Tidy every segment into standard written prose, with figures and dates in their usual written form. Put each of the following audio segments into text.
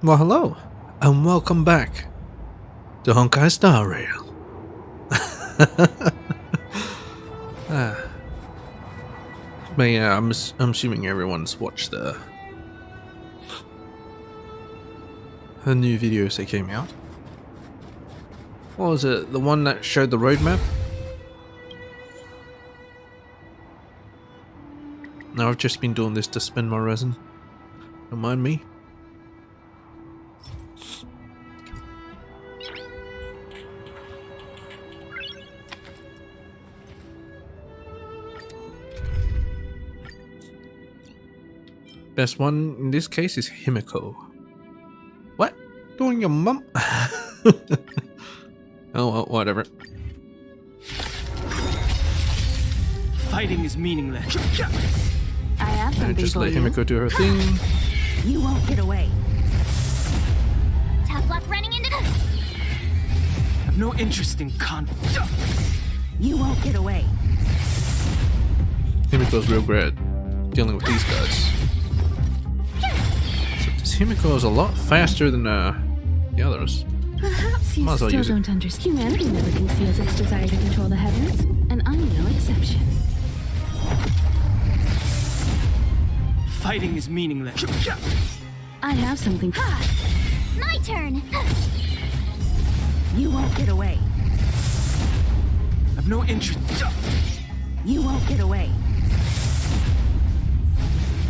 Well, hello, and welcome back to Honkai Star Rail. But yeah, I'm assuming everyone's watched the new videos that came out. What was it? The one that showed the roadmap? No, I've just been doing this to spend my resin. Don't mind me. Best one in this case is Himiko. What? Doing your mum? Oh well, whatever. Fighting is meaningless. I have something Just for let you. Himiko do her thing. You won't get away. Tough luck running into the... I've no interest in conflict. You won't get away. Himiko's real great dealing with these guys. Except this Himiko is a lot faster than the others. Perhaps you Might as well still use it. don't understand. Humanity never conceals its desire to control the heavens, and I'm no exception. Fighting is meaningless. I have something. My turn! You won't get away. I've no interest. You won't get away.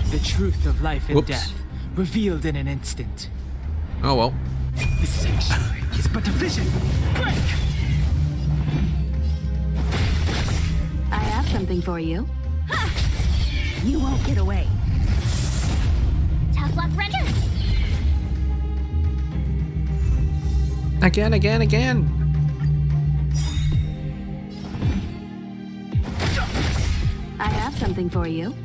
The truth of life and Whoops. death, revealed in an instant. Oh well. This sanctuary is but a vision. Break! I have something for you. You won't get away. Tough luck running... Again. I have something for you.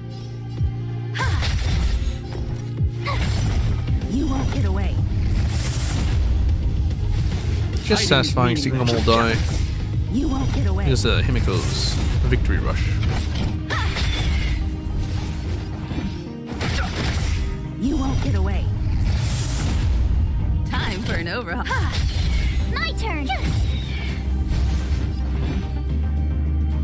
You won't get away. Just satisfying seeing them all die. You won't get away. Here's Himiko's victory rush. You won't get away. Time for an overhaul. My turn!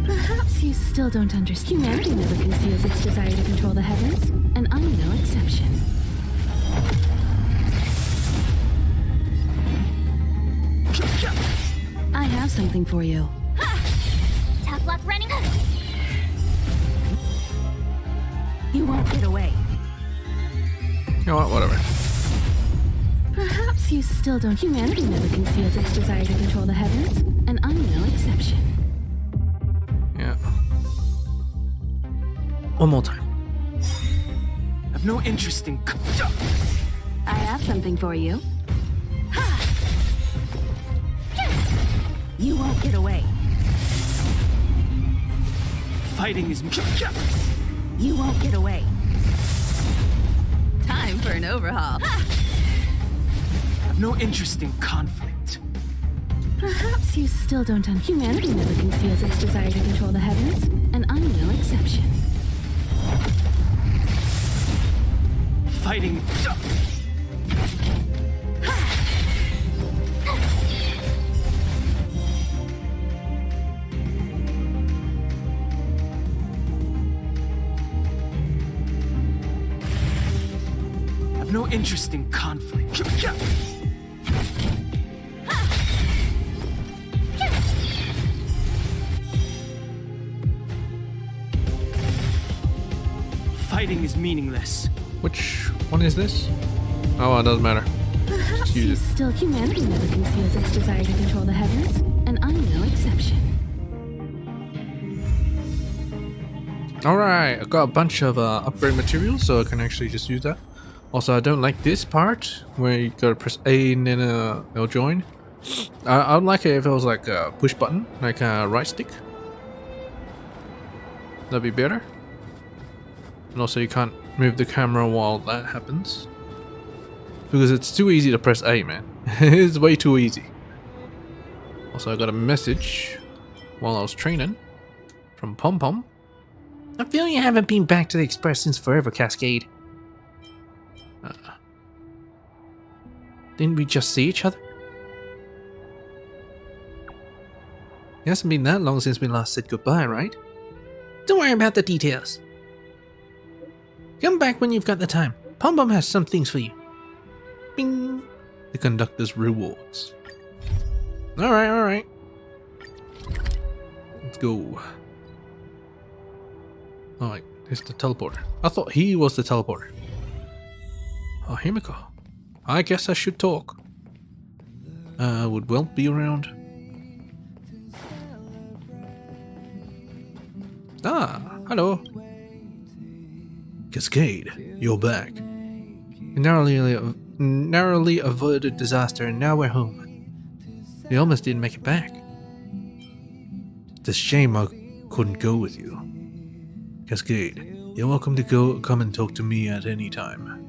Perhaps you still don't understand. Humanity never conceals its desire to control the heavens, and I'm no exception. I have something for you. Tough luck running... You won't get away. You know what? Whatever. Perhaps you still don't. Humanity never conceals its desire to control the heavens, and I'm no exception. Yeah. One more time. I've no interest in I have something for you. You won't get away. Fighting is You won't get away. Time for an overhaul. I've no interest in conflict. Perhaps you still don't. Humanity never conceals its desire to control the heavens, and I'm no exception. Fighting. I've no interest in conflict. Fighting is meaningless. Which one is this? Oh, it doesn't matter. Perhaps use you it. still. Humanity never conceals its desire to control the heavens, and I'm no exception. Alright, I got a bunch of upgrade materials, so I can actually just use that. Also, I don't like this part where you gotta press A and then it'll join. I would like it if it was like a push button, like a right stick. That'd be better. And also, you can't move the camera while that happens. Because it's too easy to press A, man. It's way too easy. Also, I got a message while I was training from Pom Pom. I feel you haven't been back to the Express since forever, Cascade. Didn't we just see each other? It hasn't been that long since we last said goodbye, right? Don't worry about the details. Come back when you've got the time. Pom Pom has some things for you. Bing! The conductor's rewards. Alright. Let's go. Alright, here's the teleporter. I thought he was the teleporter. Oh, Himiko. I guess I should talk. Would Welt be around? Ah, hello. Cascade, you're back. Narrowly avoided disaster and now we're home. We almost didn't make it back. It's a shame I couldn't go with you. Cascade, you're welcome to come and talk to me at any time.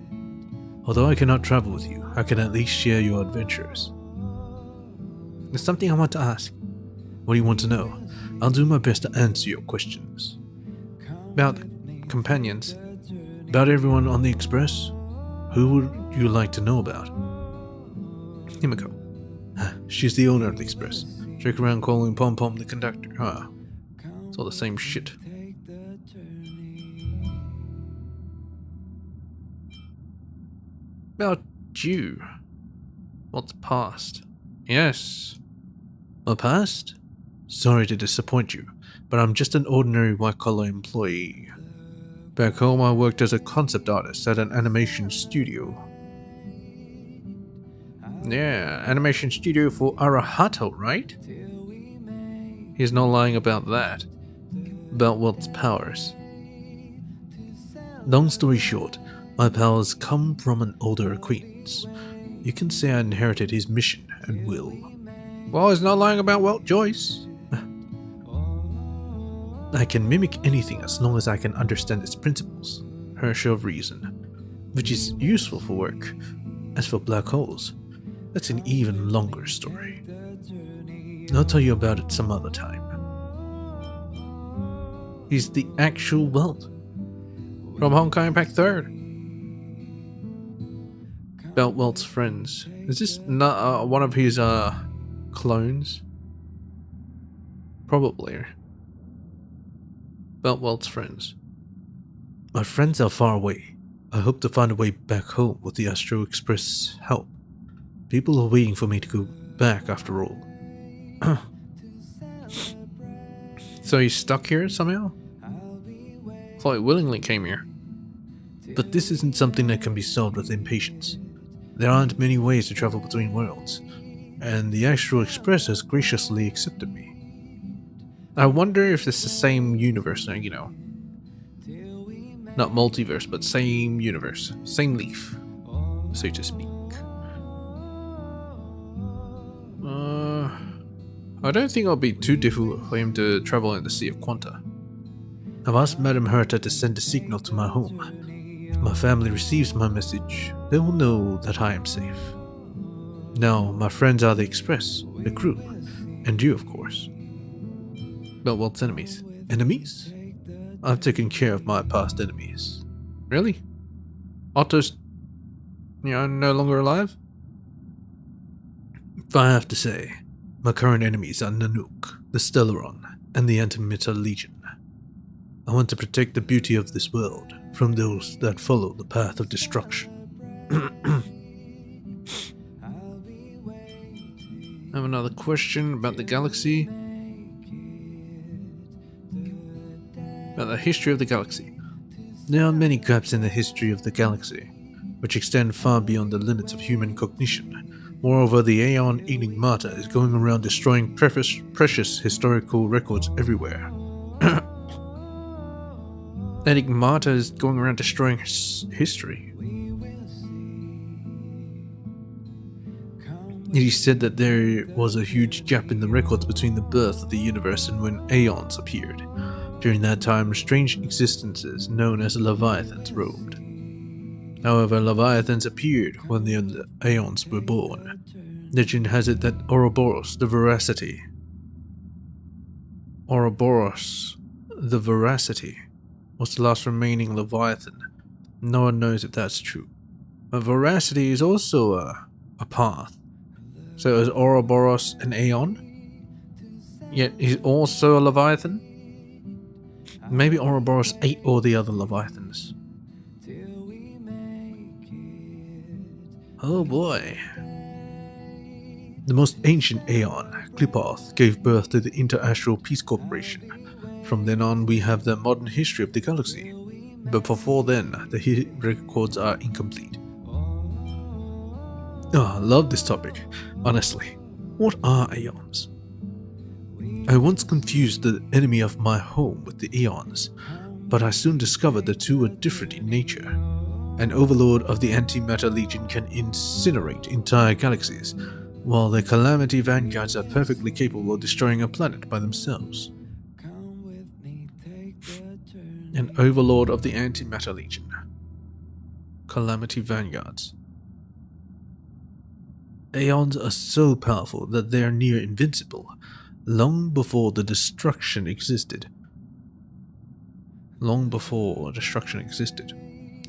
Although I cannot travel with you, I can at least share your adventures. There's something I want to ask. What do you want to know? I'll do my best to answer your questions. About companions. About everyone on the express? Who would you like to know about? Himiko. She's the owner of the express. Trick around calling Pom Pom the conductor. It's all the same shit. About you. What's past? Yes. My past? Sorry to disappoint you, but I'm just an ordinary white-collar employee. Back home I worked as a concept artist at an animation studio. Yeah, animation studio for Arahato, right? He's not lying about that. About Welt's powers. Long story short, my powers come from an older acquaintance. You can say I inherited his mission and will. Well, he's not lying about Welt Joyce. I can mimic anything as long as I can understand its principles, her show of reason, which is useful for work. As for black holes, that's an even longer story. I'll tell you about it some other time. He's the actual Welt from Honkai Impact 3rd. About Welt's friends. Is this not one of his clones? Probably. About Welt's friends. My friends are far away. I hope to find a way back home with the Astro Express help. People are waiting for me to go back after all. So he's stuck here somehow? Thought he willingly came here. But this isn't something that can be solved with impatience. There aren't many ways to travel between worlds, and the Astro Express has graciously accepted me. I wonder if it's the same universe, you know. Not multiverse, but same universe. Same leaf, so to speak. I don't think it'll be too difficult for him to travel in the Sea of Quanta. I've asked Madame Herta to send a signal to my home. If my family receives my message, they will know that I am safe. Now, my friends are the Express, the crew, and you, of course. But Welt's enemies? Enemies? I've taken care of my past enemies. Really? Otto's, no longer alive? If I have to say, my current enemies are Nanook, the Stellaron, and the Antimatter Legion. I want to protect the beauty of this world from those that follow the path of destruction. I have another question about the galaxy. About the history of the galaxy. There are many gaps in the history of the galaxy, which extend far beyond the limits of human cognition. Moreover, the Aeon Enigmata is going around destroying precious historical records everywhere. Enigmata is going around destroying history. It is said that there was a huge gap in the records between the birth of the universe and when Aeons appeared. During that time, strange existences known as Leviathans roamed. However, Leviathans appeared when the Aeons were born. Legend has it that Ouroboros, the Veracity, was the last remaining Leviathan. No one knows if that's true. But Veracity is also a path. So is Ouroboros an Aeon? Yet he's also a Leviathan? Maybe Ouroboros ate all the other Leviathans. Oh boy. The most ancient Aeon, Qlipoth, gave birth to the Interastral Peace Corporation. From then on, we have the modern history of the galaxy. But before then, the records are incomplete. Oh, I love this topic. Honestly, what are Aeons? I once confused the enemy of my home with the Aeons, but I soon discovered the two are different in nature. An overlord of the Antimatter Legion can incinerate entire galaxies, while the Calamity Vanguards are perfectly capable of destroying a planet by themselves. An overlord of the Antimatter Legion. Calamity Vanguards. Aeons are so powerful that they are near invincible, long before the destruction existed. Long before destruction existed.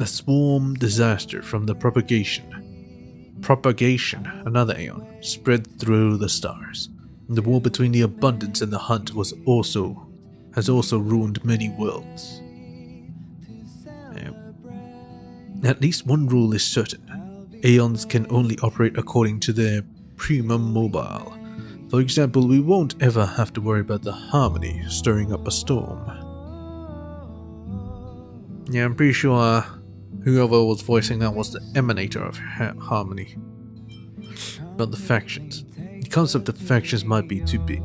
A swarm disaster from the propagation, another Aeon, spread through the stars. The war between the Abundance and the Hunt has also ruined many worlds. At least one rule is certain. Aeons can only operate according to their primum mobile. For example, we won't ever have to worry about the Harmony stirring up a storm. Yeah, I'm pretty sure whoever was voicing that was the emanator of Harmony. About the factions. The concept of factions might be too big.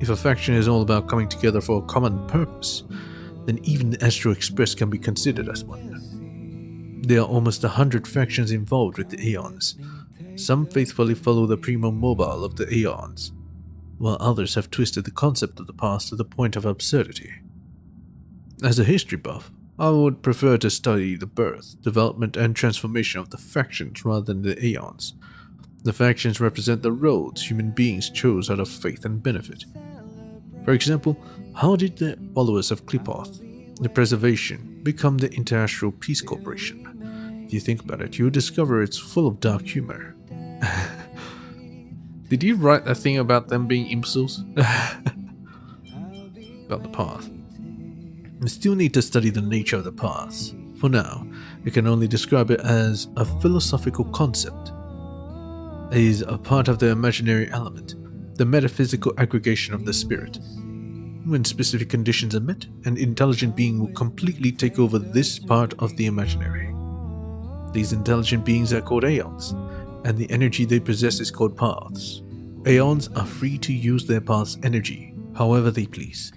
If a faction is all about coming together for a common purpose, then even the Astro Express can be considered as one. There are almost 100 factions involved with the Aeons. Some faithfully follow the primum mobile of the Aeons, while others have twisted the concept of the past to the point of absurdity. As a history buff, I would prefer to study the birth, development, and transformation of the factions rather than the Aeons. The factions represent the roads human beings chose out of faith and benefit. For example, how did the followers of Qlipoth, the Preservation, become the Interastral Peace Corporation? If you think about it, you'll discover it's full of dark humor. Did you write that thing about them being imbeciles? About the path. We still need to study the nature of the paths. For now, we can only describe it as a philosophical concept. It is a part of the imaginary element, the metaphysical aggregation of the spirit. When specific conditions are met, an intelligent being will completely take over this part of the imaginary. These intelligent beings are called Aeons, and the energy they possess is called paths. Aeons are free to use their path's energy however they please,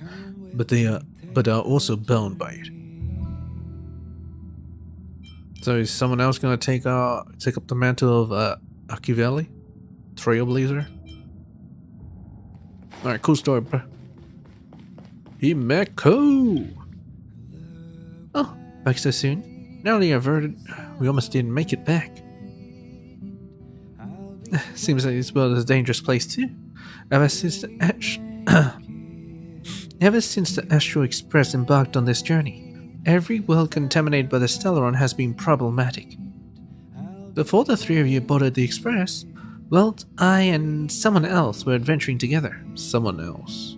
but are also bound by it. So is someone else going to take up the mantle of Akiveli? Trailblazer? Alright, cool story, bro. Himeko! Oh, back so soon? Narrowly averted, we almost didn't make it back. Seems like this world is a dangerous place too. Ever since the Astro Express embarked on this journey, every world contaminated by the Stellaron has been problematic. Before the three of you boarded the Express, well, I and someone else were adventuring together. Someone else.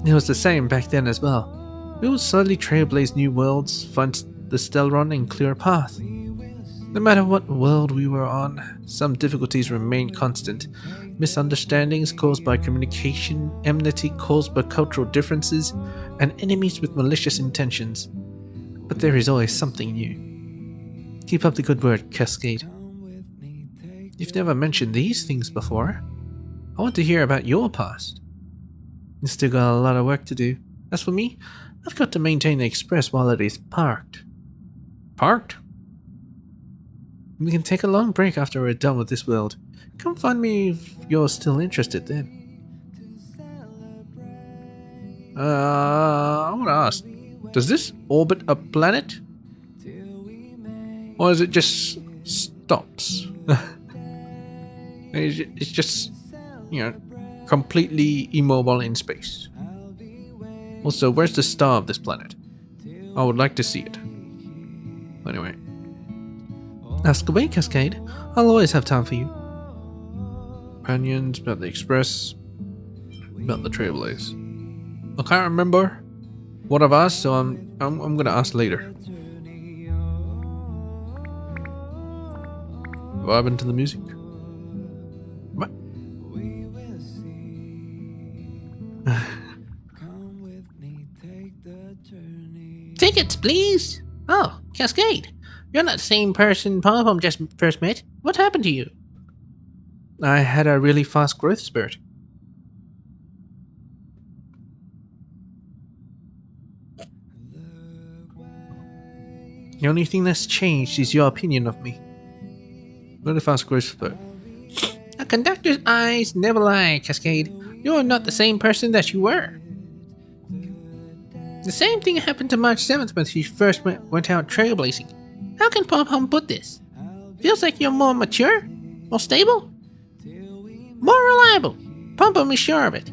It was the same back then as well. We would slowly trailblaze new worlds, find the Stellaron, and clear a path. No matter what world we were on, some difficulties remained constant. Misunderstandings caused by communication, enmity caused by cultural differences, and enemies with malicious intentions. But there is always something new. Keep up the good work, Cascade. You've never mentioned these things before. I want to hear about your past. You still got a lot of work to do. As for me, I've got to maintain the Express while it is parked. Parked? We can take a long break after we're done with this world. Come find me if you're still interested then. I want to ask, does this orbit a planet? Or is it just stops? It's just, completely immobile in space. Also, where's the star of this planet? I would like to see it. Anyway. Ask away, Cascade. I'll always have time for you. Companions, about the Express, about the Trailblaze. I can't remember what I've asked, so I'm gonna ask later. Vibing to the music. What? Tickets, please. Oh, Cascade. You're not the same person Pom-Pom just first met. What happened to you? I had a really fast growth spurt. The only thing that's changed is your opinion of me. Really fast growth spurt. A conductor's eyes never lie, Cascade. You're not the same person that you were. The same thing happened to March 7th when she first went out trailblazing. How can Pom-Pom put this? Feels like you're more mature? More stable? More reliable. Pom-Pom is sure of it.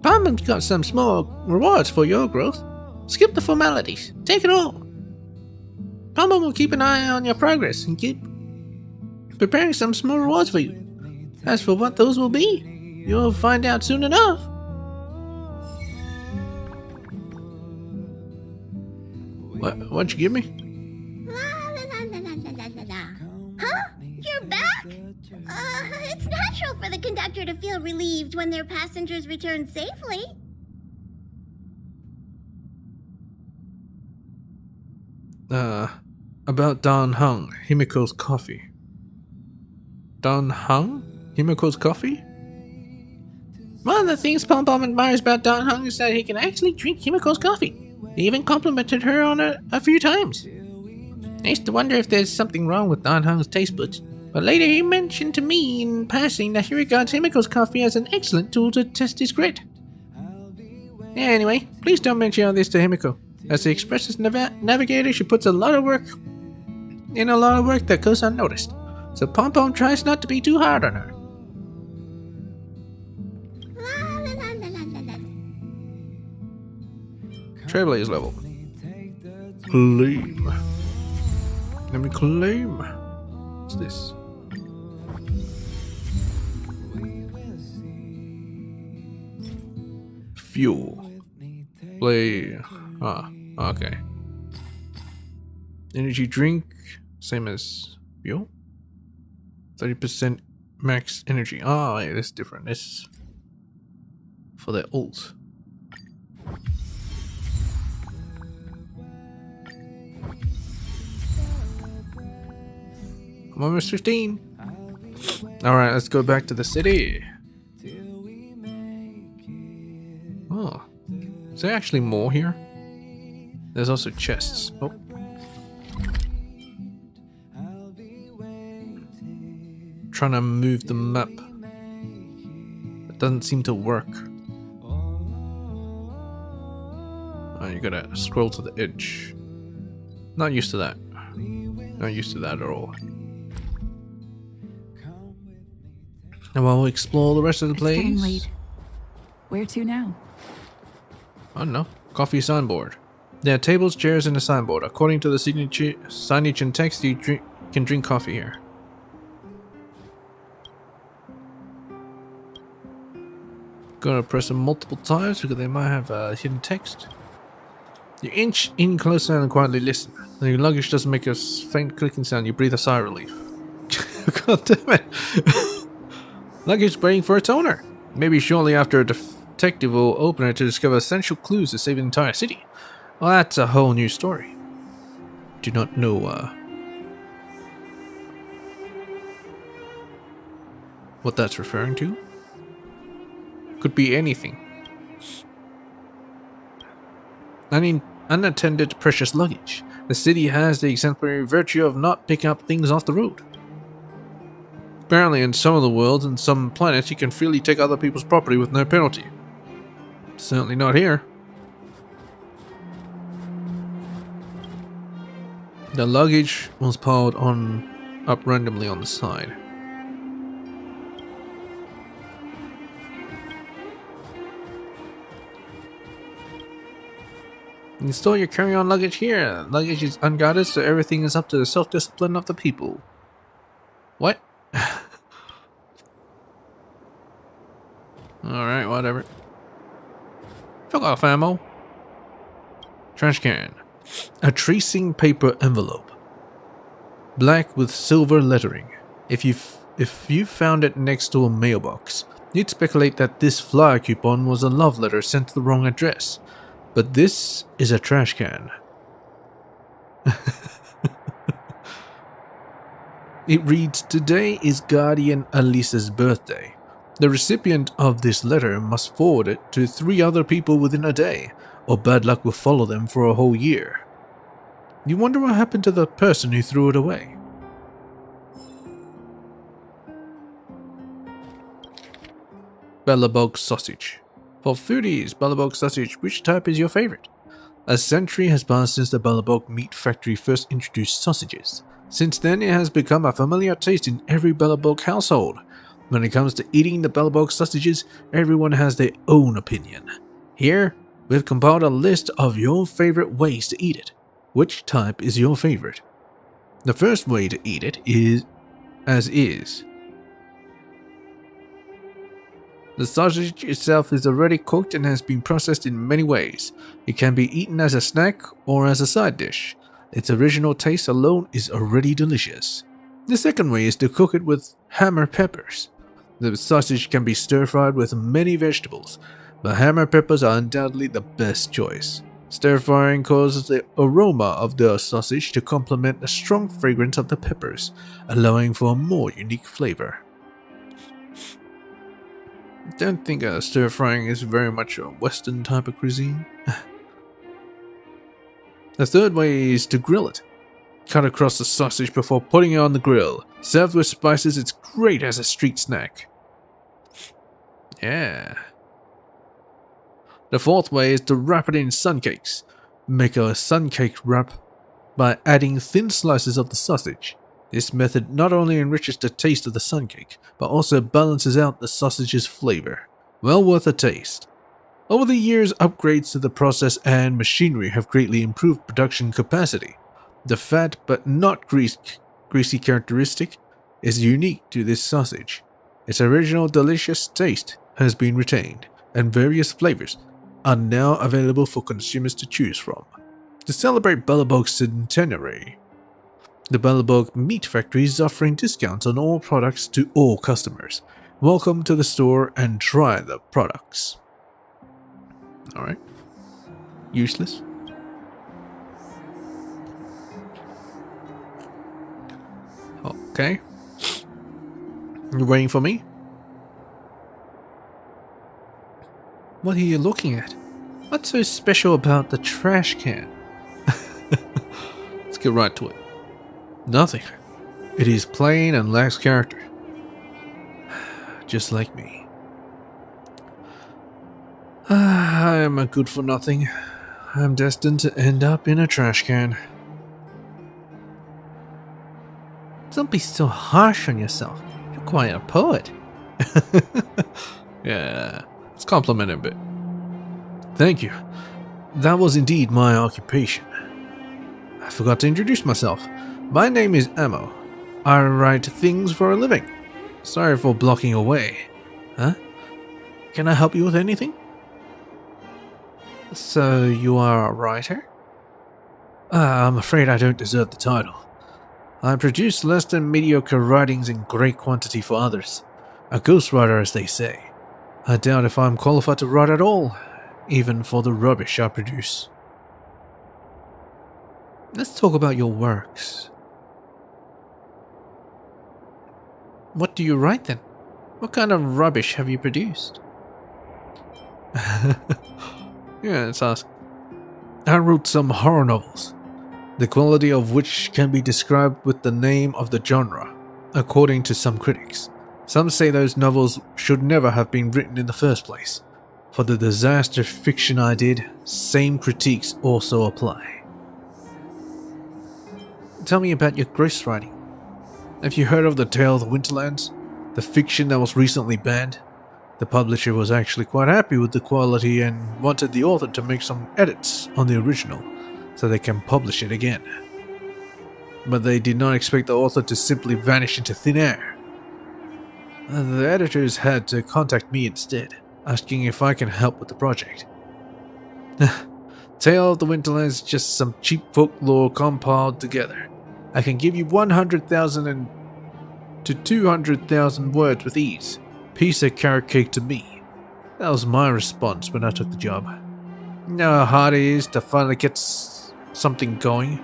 Pom-Pom's got some small rewards for your growth. Skip the formalities. Take it all. Pom-Pom will keep an eye on your progress and keep preparing some small rewards for you. As for what those will be, you'll find out soon enough. What'd you give me? Huh? You're back? It's natural for the conductor to feel relieved when their passengers return safely. About Dan Hung, Himiko's coffee. Dan Hung? Himiko's coffee? One of the things Pom-Pom admires about Don Hung is that he can actually drink Himiko's coffee. He even complimented her on it a few times. I used to wonder if there's something wrong with Don Hung's taste buds, but later he mentioned to me in passing that he regards Himiko's coffee as an excellent tool to test his grit. Anyway, please don't mention all this to Himiko. As the Express's navigator, she puts in a lot of work that goes unnoticed, so Pom-Pom tries not to be too hard on her. Trailblaze level. Claim. Let me claim. What's this? Fuel. Play. Okay. Energy drink. Same as fuel. 30% max energy. Yeah, that's different. This for the ult. I'm almost 15. Alright, let's go back to the city. Oh. Is there actually more here? There's also chests. Oh. Trying to move the map. It doesn't seem to work. Oh, you gotta scroll to the edge. Not used to that. Not used to that at all. And while we explore the rest of the place. It's getting late. Where to now? I don't know. Coffee signboard. There are tables, chairs, and a signboard. According to the signage and text, you can drink coffee here. Gonna press them multiple times because they might have hidden text. You inch in closer and quietly listen. When your luggage doesn't make a faint clicking sound, you breathe a sigh of relief. God damn it. Luggage waiting for its owner. Maybe shortly after a detective will open it to discover essential clues to save the entire city. Well, that's a whole new story. Do not know, what that's referring to? Could be anything. Unattended precious luggage. The city has the exemplary virtue of not picking up things off the road. Apparently in some of the worlds and some planets you can freely take other people's property with no penalty. Certainly not here. The luggage was piled up randomly on the side. You store your carry-on luggage here. Luggage is unguarded, so everything is up to the self-discipline of the people. What? Alright, whatever. Fuck off, ammo. Trash can. A tracing paper envelope. Black with silver lettering. If you found it next to a mailbox, you'd speculate that this flyer coupon was a love letter sent to the wrong address. But this is a trash can. It reads, "Today is Guardian Alice's birthday. The recipient of this letter must forward it to 3 other people within a day, or bad luck will follow them for a whole year." You wonder what happened to the person who threw it away. Bellabog sausage. For foodies, Bellabog sausage, which type is your favorite? A century has passed since the Bellabog meat factory first introduced sausages. Since then, it has become a familiar taste in every Bellabog household. When it comes to eating the Bellabog sausages, everyone has their own opinion. Here, we've compiled a list of your favorite ways to eat it. Which type is your favorite? The first way to eat it is as is. The sausage itself is already cooked and has been processed in many ways. It can be eaten as a snack or as a side dish. Its original taste alone is already delicious. The second way is to cook it with hammer peppers. The sausage can be stir-fried with many vegetables, but hammer peppers are undoubtedly the best choice. Stir-frying causes the aroma of the sausage to complement the strong fragrance of the peppers, allowing for a more unique flavor. I don't think stir-frying is very much a Western type of cuisine. The third way is to grill it. Cut across the sausage before putting it on the grill. Served with spices, it's great as a street snack. Yeah. The fourth way is to wrap it in sun cakes. Make a sun cake wrap by adding thin slices of the sausage. This method not only enriches the taste of the sun cake, but also balances out the sausage's flavor. Well worth a taste. Over the years, upgrades to the process and machinery have greatly improved production capacity. The fat but not greasy characteristic is unique to this sausage. Its original delicious taste has been retained, and various flavors are now available for consumers to choose from. To celebrate Bellabog's centenary, the Bellabog Meat Factory is offering discounts on all products to all customers. Welcome to the store and try the products. Alright. Useless. Okay. You waiting for me? What are you looking at? What's so special about the trash can? Let's get right to it. Nothing. It is plain and lacks character. Just like me. I am a good for nothing. I am destined to end up in a trash can. Don't be so harsh on yourself. You're quite a poet. Yeah, let's compliment him a bit. Thank you. That was indeed my occupation. I forgot to introduce myself. My name is Ammo. I write things for a living. Sorry for blocking away. Huh? Can I help you with anything? So you are a writer? I'm afraid I don't deserve the title. I produce less than mediocre writings in great quantity for others. A ghostwriter, as they say. I doubt if I'm qualified to write at all, even for the rubbish I produce. Let's talk about your works. What do you write then? What kind of rubbish have you produced? Yeah, let's ask. I wrote some horror novels, the quality of which can be described with the name of the genre, according to some critics. Some say those novels should never have been written in the first place. For the disaster fiction I did, same critiques also apply. Tell me about your ghostwriting. Have you heard of the Tale of the Winterlands? The fiction that was recently banned? The publisher was actually quite happy with the quality and wanted the author to make some edits on the original so they can publish it again. But they did not expect the author to simply vanish into thin air. The editors had to contact me instead, asking if I can help with the project. Tale of the Winterlands is just some cheap folklore compiled together. I can give you 100,000 to 200,000 words with ease. Piece of carrot cake to me. That was my response when I took the job. You know how hard it is to finally get something going?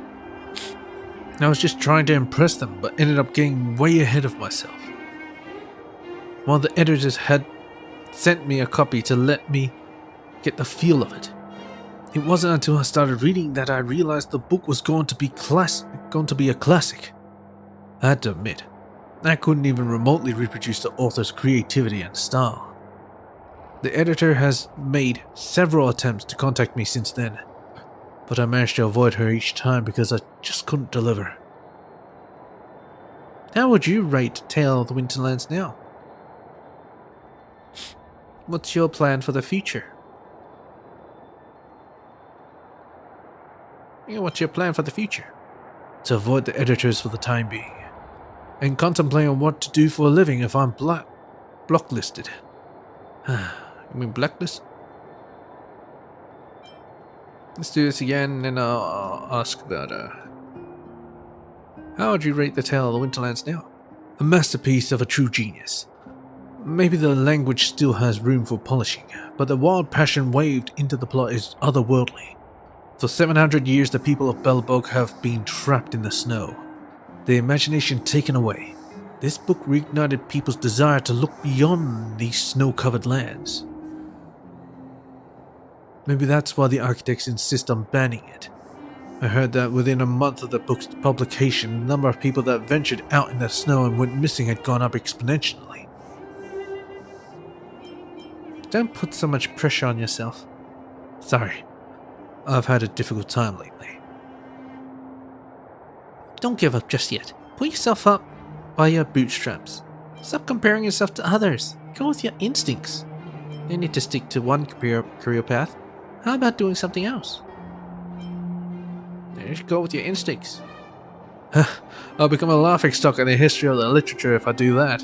I was just trying to impress them, but ended up getting way ahead of myself. One of the editors had sent me a copy to let me get the feel of it. It wasn't until I started reading that I realized the book was going to be a classic. I had to admit, I couldn't even remotely reproduce the author's creativity and style. The editor has made several attempts to contact me since then, but I managed to avoid her each time because I just couldn't deliver. How would you rate Tale of the Winterlands now? What's your plan for the future? What's your plan for the future? To avoid the editors for the time being, and contemplate on what to do for a living if I'm blocklisted. You mean blacklist? Let's do this again, and I'll ask about how would you rate the Tale of the Winterlands now? A masterpiece of a true genius. Maybe the language still has room for polishing, but the wild passion waved into the plot is otherworldly. For 700 years the people of Belobog have been trapped in the snow, their imagination taken away. This book reignited people's desire to look beyond these snow-covered lands. Maybe that's why the architects insist on banning it. I heard that within a month of the book's publication, the number of people that ventured out in the snow and went missing had gone up exponentially. Don't put so much pressure on yourself. Sorry, I've had a difficult time lately. Don't give up just yet. Pull yourself up by your bootstraps. Stop comparing yourself to others. Go with your instincts. You need to stick to one career path. How about doing something else? You should go with your instincts. I'll become a laughingstock in the history of the literature if I do that.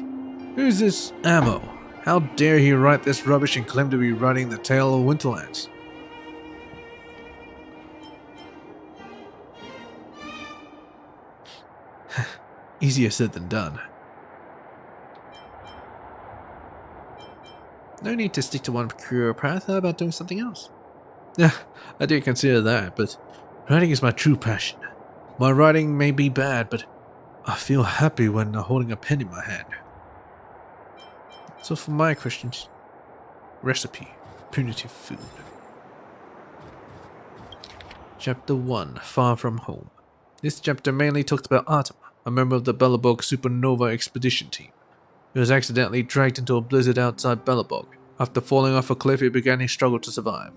Who's this Ammo? How dare he write this rubbish and claim to be writing the Tale of Winterlands? Easier said than done. No need to stick to one career path. How about doing something else? Yeah, I do consider that, but writing is my true passion. My writing may be bad, but I feel happy when holding a pen in my hand. So for my questions, recipe, punitive food. Chapter 1, Far From Home. This chapter mainly talked about Artem, a member of the Belobog Supernova Expedition Team. He was accidentally dragged into a blizzard outside Belobog. After falling off a cliff, he began his struggle to survive.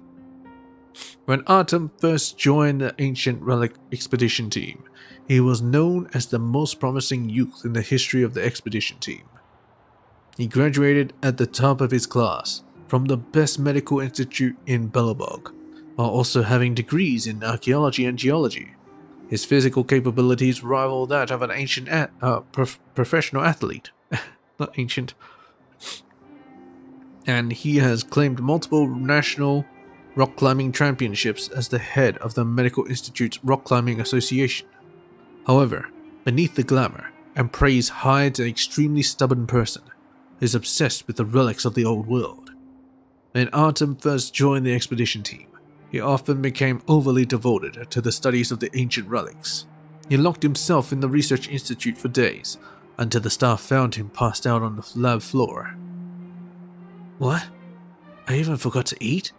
When Artem first joined the Ancient Relic Expedition Team, he was known as the most promising youth in the history of the expedition team. He graduated at the top of his class from the best medical institute in Belobog, while also having degrees in archaeology and geology. His physical capabilities rival that of an ancient professional athlete. Not ancient. And he has claimed multiple national rock climbing championships as the head of the Medical Institute's Rock Climbing Association. However, beneath the glamour and praise hides an extremely stubborn person who is obsessed with the relics of the old world. When Artem first joined the expedition team, he often became overly devoted to the studies of the ancient relics. He locked himself in the research institute for days, until the staff found him passed out on the lab floor. What? I even forgot to eat?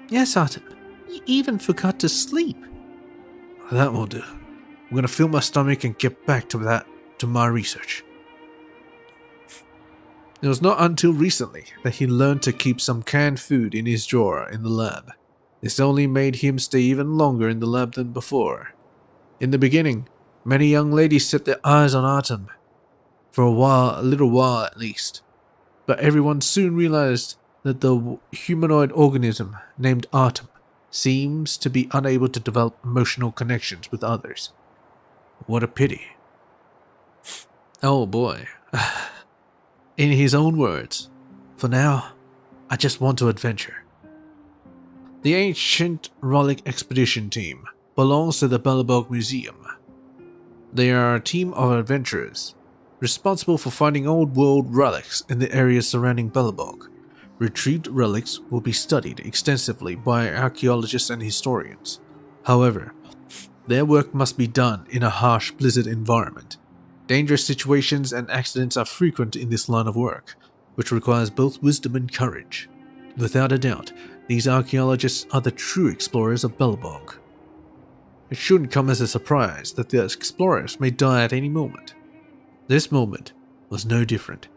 Yes, Artem. You even forgot to sleep. That will do. I'm gonna fill my stomach and get back to my research. It was not until recently that he learned to keep some canned food in his drawer in the lab. This only made him stay even longer in the lab than before. In the beginning, many young ladies set their eyes on Artem. For a little while at least. but everyone soon realized that the humanoid organism named Artem seems to be unable to develop emotional connections with others. What a pity. Oh boy. In his own words, "For now, I just want to adventure." The Ancient Relic Expedition Team belongs to the Belobog Museum. They are a team of adventurers responsible for finding old world relics in the areas surrounding Belobog. Retrieved relics will be studied extensively by archaeologists and historians. However, their work must be done in a harsh blizzard environment. Dangerous situations and accidents are frequent in this line of work, which requires both wisdom and courage. Without a doubt, these archaeologists are the true explorers of Belobog. It shouldn't come as a surprise that the explorers may die at any moment. This moment was no different.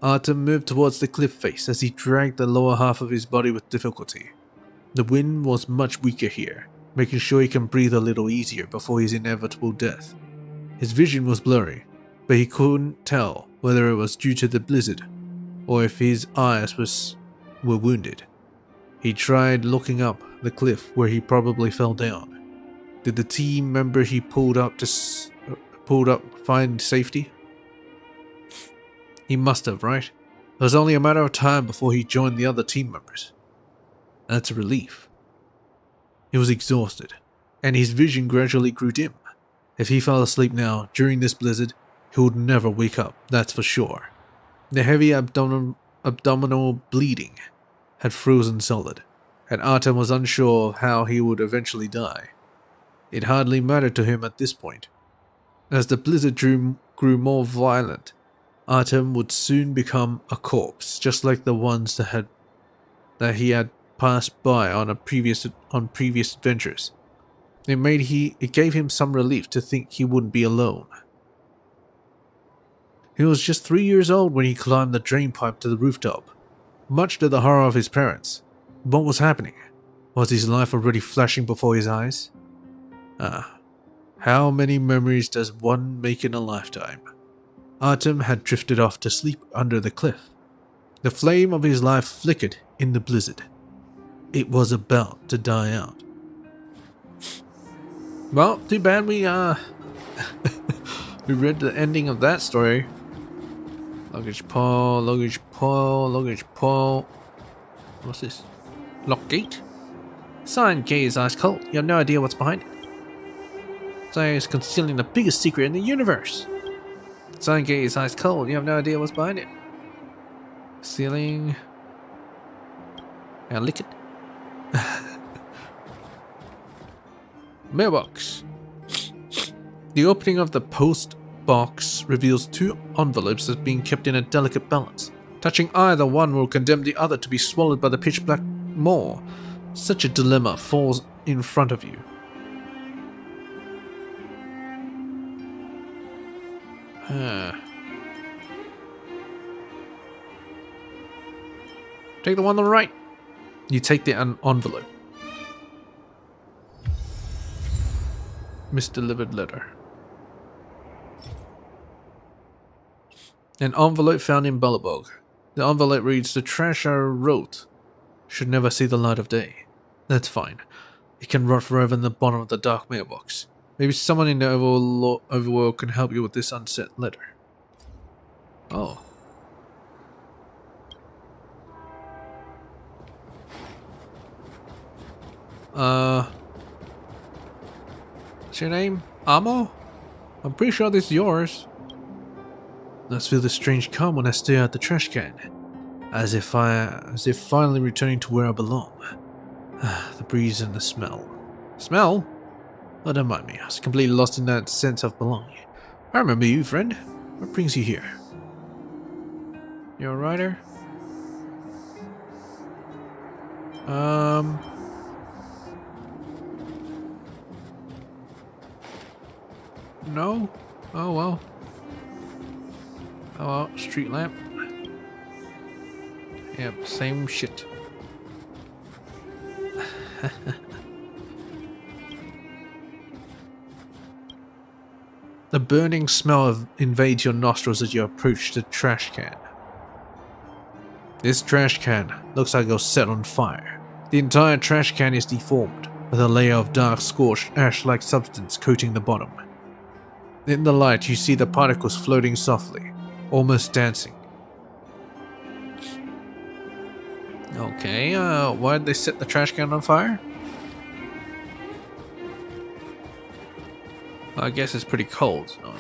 Artem moved towards the cliff face as he dragged the lower half of his body with difficulty. The wind was much weaker here, making sure he can breathe a little easier before his inevitable death. His vision was blurry, but he couldn't tell whether it was due to the blizzard or if his eyes were wounded. He tried looking up the cliff where he probably fell down. Did the team member he pulled up find safety? He must have, right? It was only a matter of time before he joined the other team members. That's a relief. He was exhausted, and his vision gradually grew dim. If he fell asleep now, during this blizzard, he would never wake up, that's for sure. The heavy abdominal bleeding had frozen solid, and Artem was unsure of how he would eventually die. It hardly mattered to him at this point. As the blizzard grew more violent, Artem would soon become a corpse, just like the ones that he had passed by on previous adventures. It gave him some relief to think he wouldn't be alone. He was just 3 years old when he climbed the drain pipe to the rooftop. Much to the horror of his parents, what was happening? Was his life already flashing before his eyes? How many memories does one make in a lifetime? Artem had drifted off to sleep under the cliff. The flame of his life flickered in the blizzard. It was about to die out. Well, too bad we we read the ending of that story. Luggage pole, luggage pole, luggage pole. What's this? Lock gate? Sign gate is ice cold. You have no idea what's behind it. Sign is concealing the biggest secret in the universe. Sign gate is ice cold. You have no idea what's behind it. Ceiling. And lick it. Mailbox. The opening of the post box reveals 2 envelopes as being kept in a delicate balance. Touching either one will condemn the other to be swallowed by the pitch black maw. Such a dilemma falls in front of you. Take the one on the right. You take the envelope. Misdelivered letter. An envelope found in Belobog. The envelope reads, "The trash I wrote should never see the light of day." That's fine. It can rot forever in the bottom of the dark mailbox. Maybe someone in the overworld can help you with this unsent letter. Oh. What's your name? Amo? I'm pretty sure this is yours. Let's feel the strange calm when I stare at the trash can. As if finally returning to where I belong. The breeze and the smell. Smell? Oh, don't mind me. I was completely lost in that sense of belonging. I remember you, friend. What brings you here? You're a writer? No? Oh well. Oh well, street lamp. Yep, same shit. The burning smell invades your nostrils as you approach the trash can. This trash can looks like it was set on fire. The entire trash can is deformed, with a layer of dark scorched ash-like substance coating the bottom. In the light, you see the particles floating softly, almost dancing. Okay, why'd they set the trash can on fire? I guess it's pretty cold. So.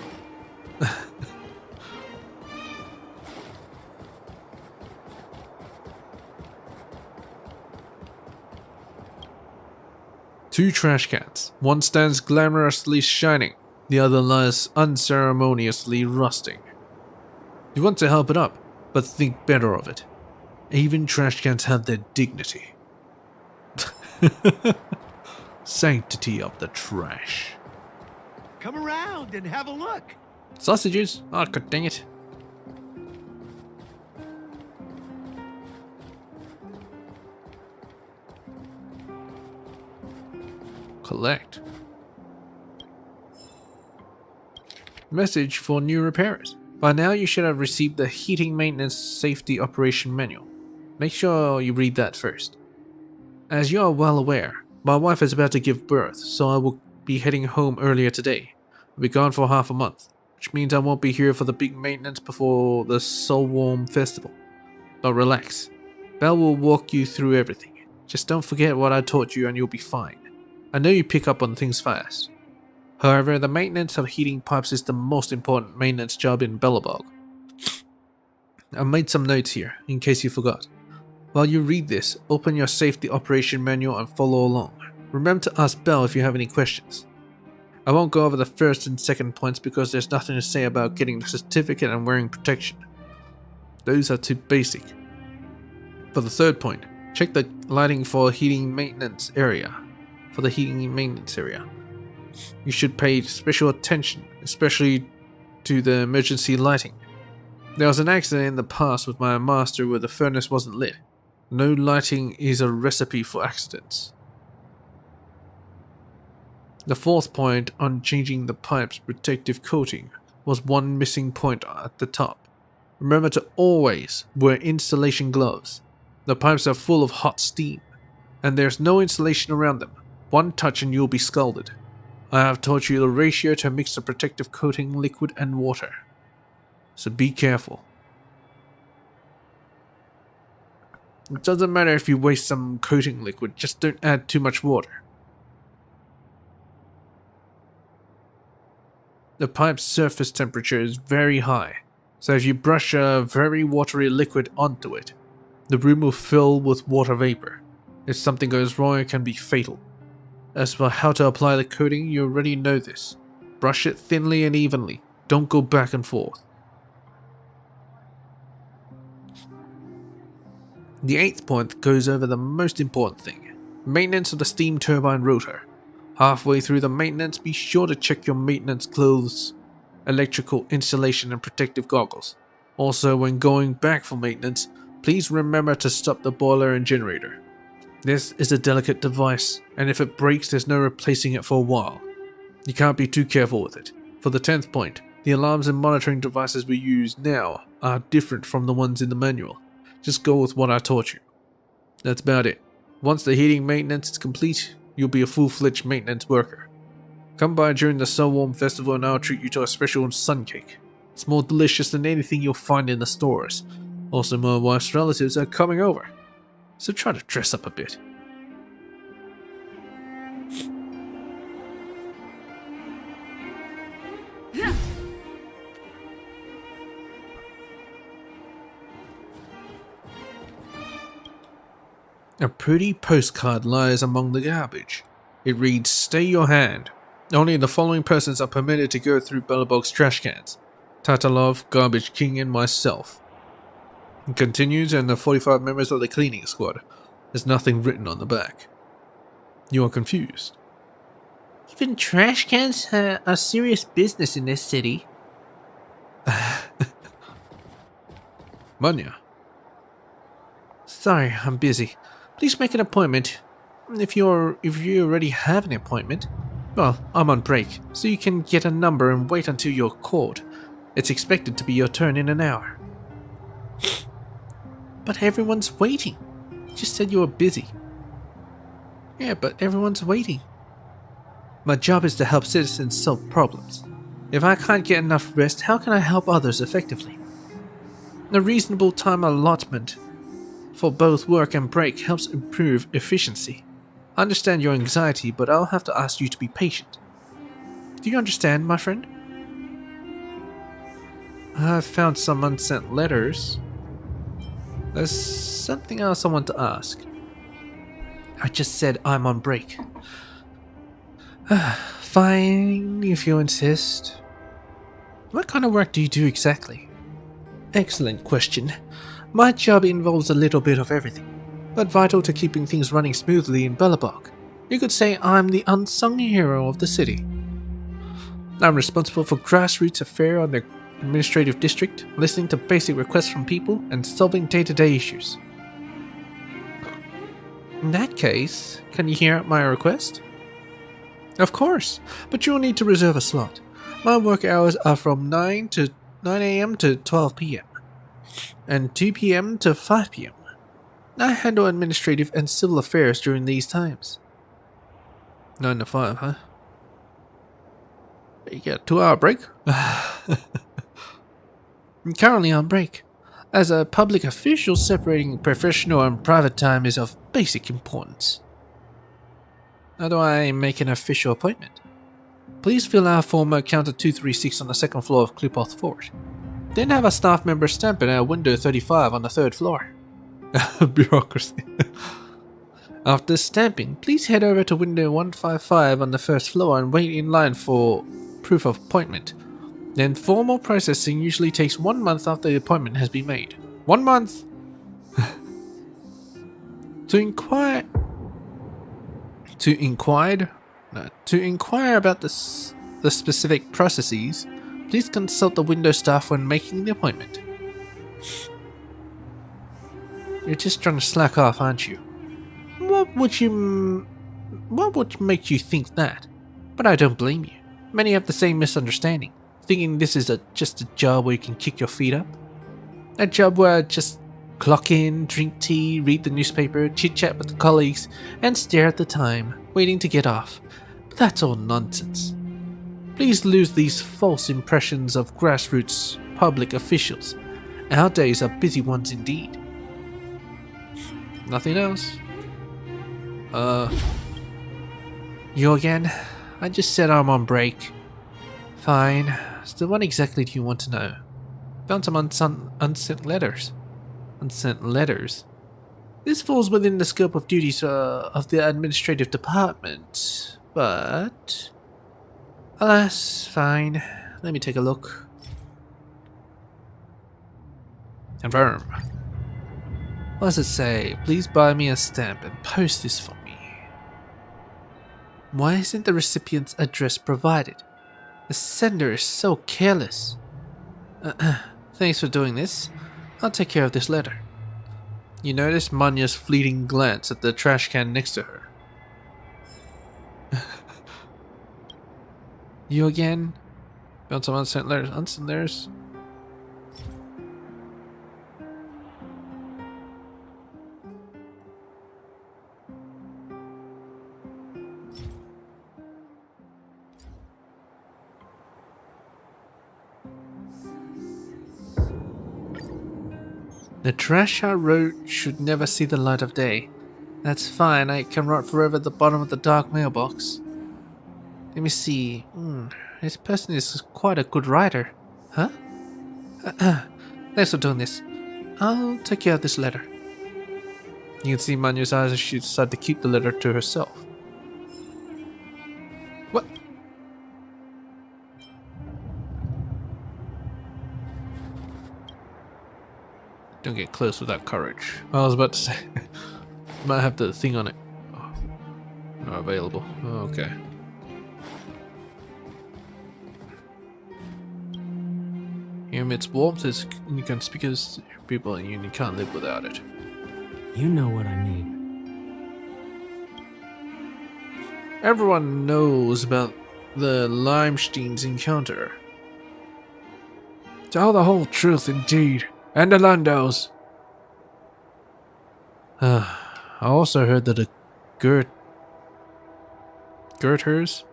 Two trash cans. One stands glamorously shining, the other lies unceremoniously rusting. You want to help it up, but think better of it. Even trash cans have their dignity. Sanctity of the trash. Come around and have a look. Sausages? Oh, god dang it. Collect. Message for new repairers. By now you should have received the Heating Maintenance Safety Operation Manual. Make sure you read that first. As you are well aware, my wife is about to give birth, so I will be heading home earlier today. I'll be gone for half a month, which means I won't be here for the big maintenance before the Soulwarm Festival. But relax, Belle will walk you through everything. Just don't forget what I taught you and you'll be fine. I know you pick up on things fast. However, the maintenance of heating pipes is the most important maintenance job in Belobog. I made some notes here, in case you forgot. While you read this, open your safety operation manual and follow along. Remember to ask Belle if you have any questions. I won't go over the first and second points because there's nothing to say about getting the certificate and wearing protection. Those are too basic. For the third point, check the lighting for heating maintenance area. You should pay special attention, especially to the emergency lighting. There was an accident in the past with my master where the furnace wasn't lit. No lighting is a recipe for accidents. The fourth point on changing the pipe's protective coating was one missing point at the top. Remember to always wear insulation gloves. The pipes are full of hot steam, and there's no insulation around them. One touch and you'll be scalded. I have taught you the ratio to mix the protective coating liquid and water. So be careful. It doesn't matter if you waste some coating liquid, just don't add too much water. The pipe's surface temperature is very high, so if you brush a very watery liquid onto it, the room will fill with water vapor. If something goes wrong, it can be fatal. As for how to apply the coating, you already know this. Brush it thinly and evenly. Don't go back and forth. The eighth point goes over the most important thing. Maintenance of the steam turbine rotor. Halfway through the maintenance, be sure to check your maintenance clothes, electrical insulation and protective goggles. Also, when going back for maintenance, please remember to stop the boiler and generator. This is a delicate device, and if it breaks, there's no replacing it for a while. You can't be too careful with it. For the 10th point, the alarms and monitoring devices we use now are different from the ones in the manual. Just go with what I taught you. That's about it. Once the heating maintenance is complete, you'll be a full-fledged maintenance worker. Come by during the Soulwarm Festival and I'll treat you to a special sun cake. It's more delicious than anything you'll find in the stores. Also, my wife's relatives are coming over, so try to dress up a bit. A pretty postcard lies among the garbage. It reads, "Stay your hand. Only the following persons are permitted to go through Belobog's trash cans. Tatalov, Garbage King, and myself." It continues, and the 45 members of the cleaning squad. There's nothing written on the back. You are confused. Even trash cans are serious business in this city. Manya. Sorry, I'm busy. Please make an appointment. If you already have an appointment, well, I'm on break, so you can get a number and wait until you're called. It's expected to be your turn in an hour. But everyone's waiting. You just said you were busy. Yeah, but everyone's waiting. My job is to help citizens solve problems. If I can't get enough rest, how can I help others effectively? A reasonable time allotment for both work and break helps improve efficiency. I understand your anxiety, but I'll have to ask you to be patient. Do you understand, my friend? I've found some unsent letters. There's something else I want to ask. I just said I'm on break. Fine, if you insist. What kind of work do you do exactly? Excellent question. My job involves a little bit of everything, but vital to keeping things running smoothly in Belobog. You could say I'm the unsung hero of the city. I'm responsible for grassroots affairs on the administrative district, listening to basic requests from people, and solving day-to-day issues. In that case, can you hear out my request? Of course, but you'll need to reserve a slot. My work hours are from 9 a.m. to 12 p.m. and 2 p.m. to 5 p.m. I handle administrative and civil affairs during these times. 9 to 5, huh? You get a 2-hour break? I'm currently on break. As a public official, separating professional and private time is of basic importance. How do I make an official appointment? Please fill out form counter 236 on the second floor of Klipoth Fort. Then have a staff member stamp it at window 35 on the third floor. Bureaucracy. After stamping, please head over to window 155 on the first floor and wait in line for proof of appointment. Then formal processing usually takes 1 month after the appointment has been made. 1 month! To inquire about the specific processes, please consult the window staff when making the appointment. You're just trying to slack off, aren't you? What would make you think that? But I don't blame you. Many have the same misunderstanding, thinking this is just a job where you can kick your feet up. A job where I just clock in, drink tea, read the newspaper, chit-chat with the colleagues, and stare at the time, waiting to get off. But that's all nonsense. Please lose these false impressions of grassroots public officials. Our days are busy ones indeed. Nothing else? You again? I just said I'm on break. Fine. So what exactly do you want to know? Found some unsent letters. Unsent letters? This falls within the scope of duties of the administrative department, but... Alas, fine. Let me take a look. Confirm. What does it say? Please buy me a stamp and post this for me. Why isn't the recipient's address provided? The sender is so careless. Thanks for doing this. I'll take care of this letter. You notice Manya's fleeting glance at the trash can next to her. You again? Found some unsent letters. Unsent letters? The trash I wrote should never see the light of day. That's fine, I can write forever at the bottom of the dark mailbox. Let me see. This person is quite a good writer. Huh? Thanks for doing this. I'll take care of this letter. You can see Manya's eyes as she decided to keep the letter to herself. What? Don't get close without courage. I was about to say. Might have the thing on it. Oh, not available. Oh, okay. Here emits warmth as inconspicuous to people and you can't live without it. You know what I mean. Everyone knows about the Limestein's encounter. Tell the whole truth indeed. And the Landos. I also heard that the Gerters?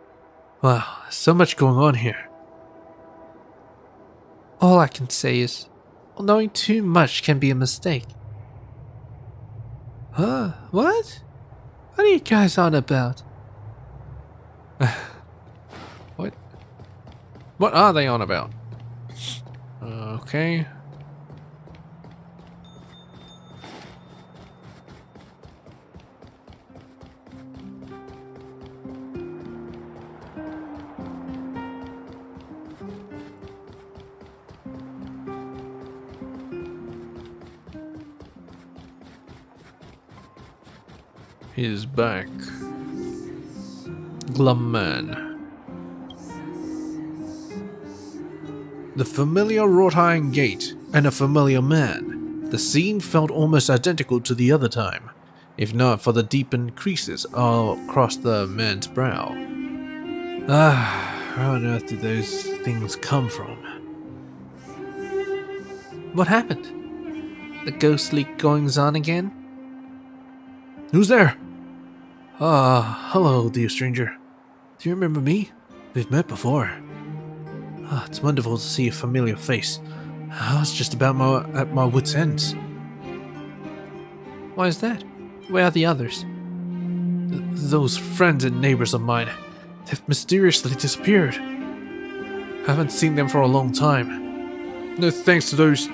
Wow, so much going on here. All I can say is, knowing too much can be a mistake. Huh? What? What are you guys on about? What? What are they on about? Okay. He's back. Glum man. The familiar wrought iron gate and a familiar man. The scene felt almost identical to the other time, if not for the deepened creases all across the man's brow. Where on earth did those things come from? What happened? The ghostly goings on again? Who's there? Hello, dear stranger. Do you remember me? We've met before. It's wonderful to see a familiar face. I was just about at my wits' ends. Why is that? Where are the others? Those friends and neighbors of mine, they've mysteriously disappeared. Haven't seen them for a long time. No thanks to those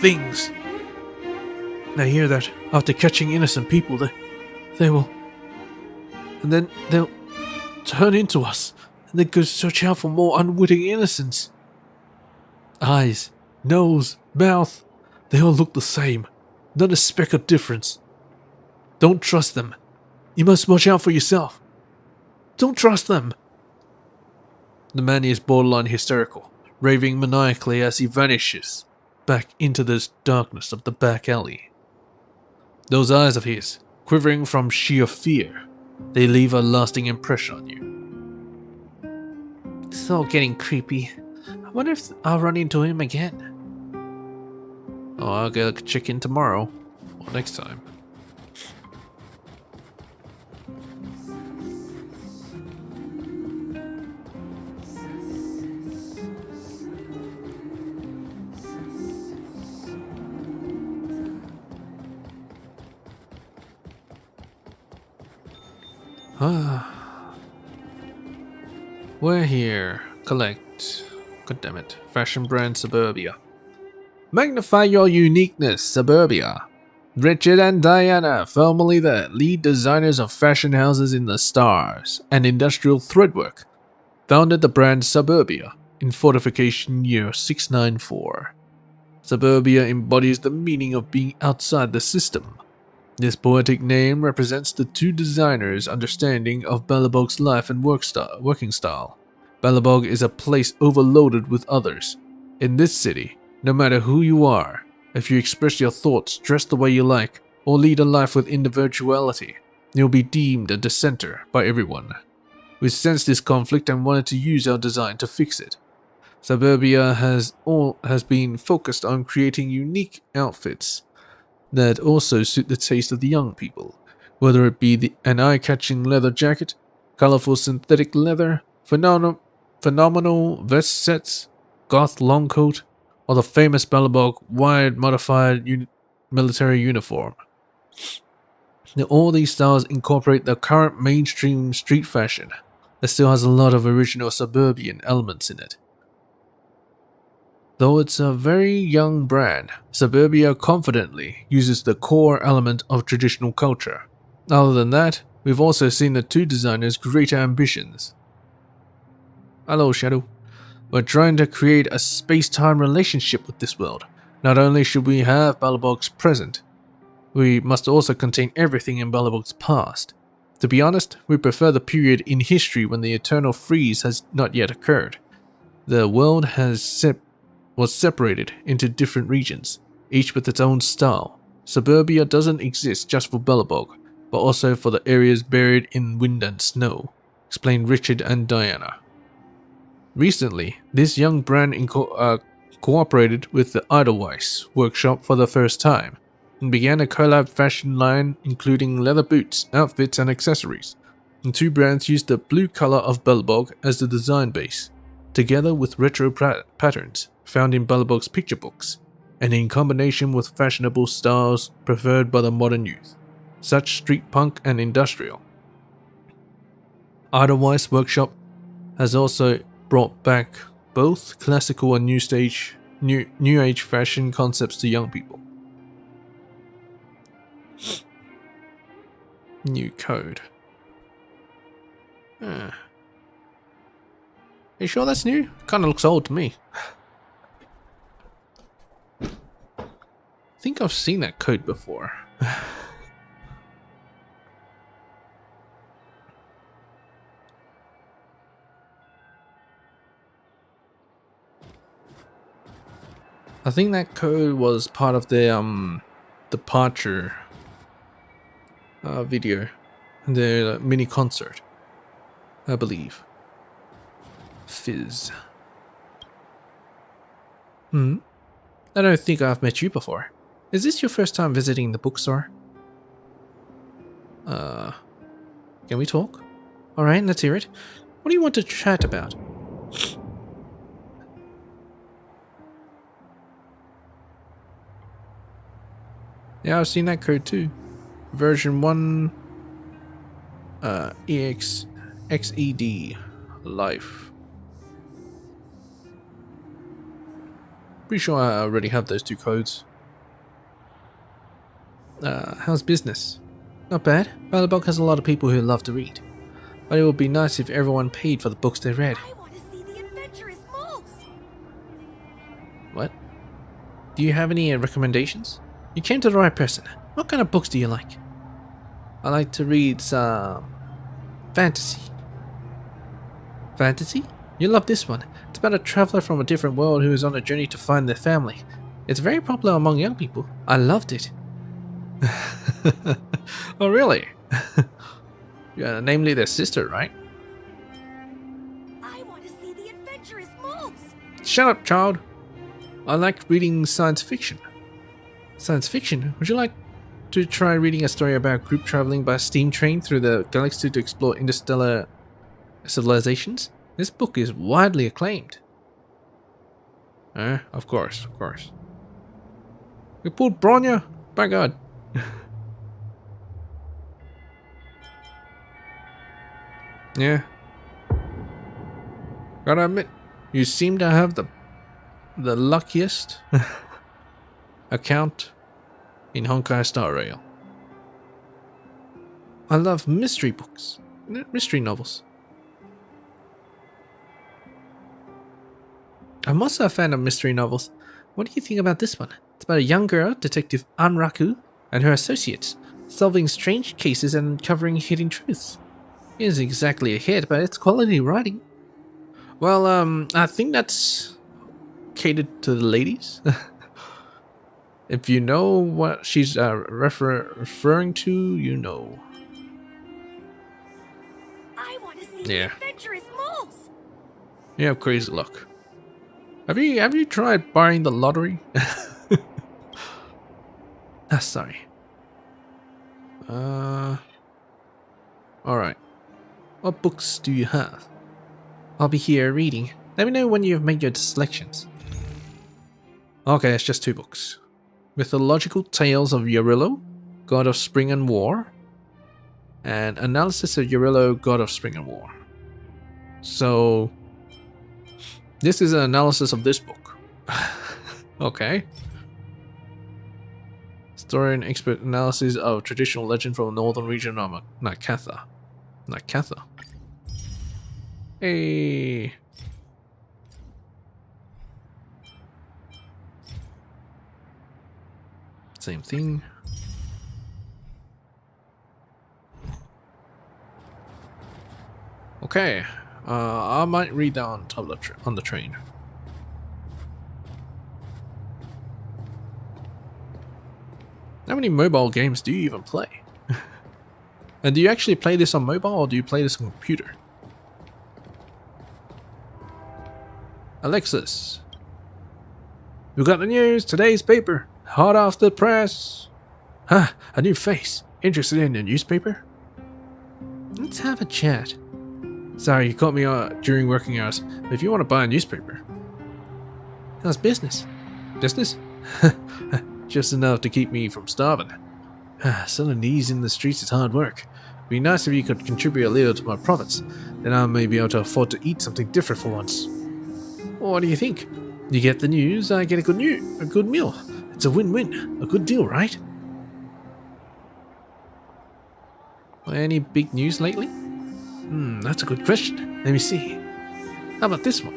things. I hear that after catching innocent people, they will... And then they'll turn into us, and then go search out for more unwitting innocents. Eyes, nose, mouth, they all look the same. Not a speck of difference. Don't trust them. You must watch out for yourself. Don't trust them. The man is borderline hysterical, raving maniacally as he vanishes back into the darkness of the back alley. Those eyes of his, quivering from sheer fear, they leave a lasting impression on you. It's all getting creepy. I wonder if I'll run into him again. Oh, I'll go check in tomorrow, or next time. We're here. Collect. God damn it. Fashion brand Suburbia. Magnify your uniqueness, Suburbia. Richard and Diana, formerly the lead designers of fashion houses in the stars and industrial threadwork, founded the brand Suburbia in fortification year 694. Suburbia embodies the meaning of being outside the system. This poetic name represents the two designers' understanding of Balabog's life and working style. Balabog is a place overloaded with others. In this city, no matter who you are, if you express your thoughts, dress the way you like, or lead a life with individuality, you'll be deemed a dissenter by everyone. We sensed this conflict and wanted to use our design to fix it. Suburbia has been focused on creating unique outfits that also suit the taste of the young people, whether it be an eye-catching leather jacket, colorful synthetic leather, phenomenal vest sets, goth long coat, or the famous Balabog wired modified military uniform. Now, all these styles incorporate the current mainstream street fashion that still has a lot of original suburban elements in it. Though it's a very young brand, Suburbia confidently uses the core element of traditional culture. Other than that, we've also seen the two designers' greater ambitions. Hello, Shadow. We're trying to create a space-time relationship with this world. Not only should we have Balabog's present, we must also contain everything in Balabog's past. To be honest, we prefer the period in history when the eternal freeze has not yet occurred. The world was separated into different regions, each with its own style. Suburbia doesn't exist just for Balabog, but also for the areas buried in wind and snow, explained Richard and Diana. Recently, this young brand cooperated with the Edelweiss workshop for the first time. and began a collab fashion line including leather boots, outfits, and accessories. The two brands used the blue color of Belbog as the design base, together with retro patterns found in Belbog's picture books, and in combination with fashionable styles preferred by the modern youth, such street punk and industrial. Idlewise Workshop has also brought back both classical and new age fashion concepts to young people. New code. You sure that's new? Kinda looks old to me. I think I've seen that code before. I think that code was part of the departure video, the mini concert, I believe. Fizz. I don't think I've met you before. Is this your first time visiting the bookstore? Can we talk? Alright, let's hear it. What do you want to chat about? Yeah, I've seen that code too. Version 1 XED Life. Pretty sure I already have those two codes. How's business? Not bad. Belbog has a lot of people who love to read. But it would be nice if everyone paid for the books they read. I want to see the adventurous moles. What? Do you have any recommendations? You came to the right person. What kind of books do you like? I like to read some fantasy. Fantasy? You'll love this one. It's about a traveler from a different world who is on a journey to find their family. It's very popular among young people. I loved it. Oh, really? Yeah, namely their sister, right? I want to see the adventurous moles. Shut up, child. I like reading science fiction. Science fiction? Would you like to try reading a story about a group traveling by steam train through the galaxy to explore interstellar civilizations? This book is widely acclaimed. Of course, of course. We pulled Bronya? By God. Yeah. Gotta admit, you seem to have the luckiest account in Honkai Star Rail. I love mystery books, mystery novels. I'm also a fan of mystery novels. What do you think about this one? It's about a young girl, Detective Anraku, and her associates, solving strange cases and uncovering hidden truths. It isn't exactly a hit, but it's quality writing. Well, I think that's catered to the ladies. If you know what she's referring to, you know. I want to see the adventurous moles. You have crazy luck. Have you tried buying the lottery? Sorry. Alright. What books do you have? I'll be here reading. Let me know when you've made your selections. Okay, it's just 2 books. Mythological Tales of Eurillo, God of Spring and War, and Analysis of Eurillo, God of Spring and War. So, this is an analysis of this book. Okay. Story and expert analysis of traditional legend from the northern region of Nakatha. Nakatha. Hey. Same thing. Okay. I might read that on top of on the train. How many mobile games do you even play? And do you actually play this on mobile or do you play this on computer? Alexis. We got the news, today's paper. Hot off the press. Ah, a new face. Interested in a newspaper? Let's have a chat. Sorry, you caught me during working hours. But if you want to buy a newspaper. How's business? Business? Just enough to keep me from starving. Selling these in the streets is hard work. It'd be nice if you could contribute a little to my profits. Then I may be able to afford to eat something different for once. What do you think? You get the news, I get a good meal. It's a win-win. A good deal, right? Any big news lately? That's a good question. Let me see. How about this one?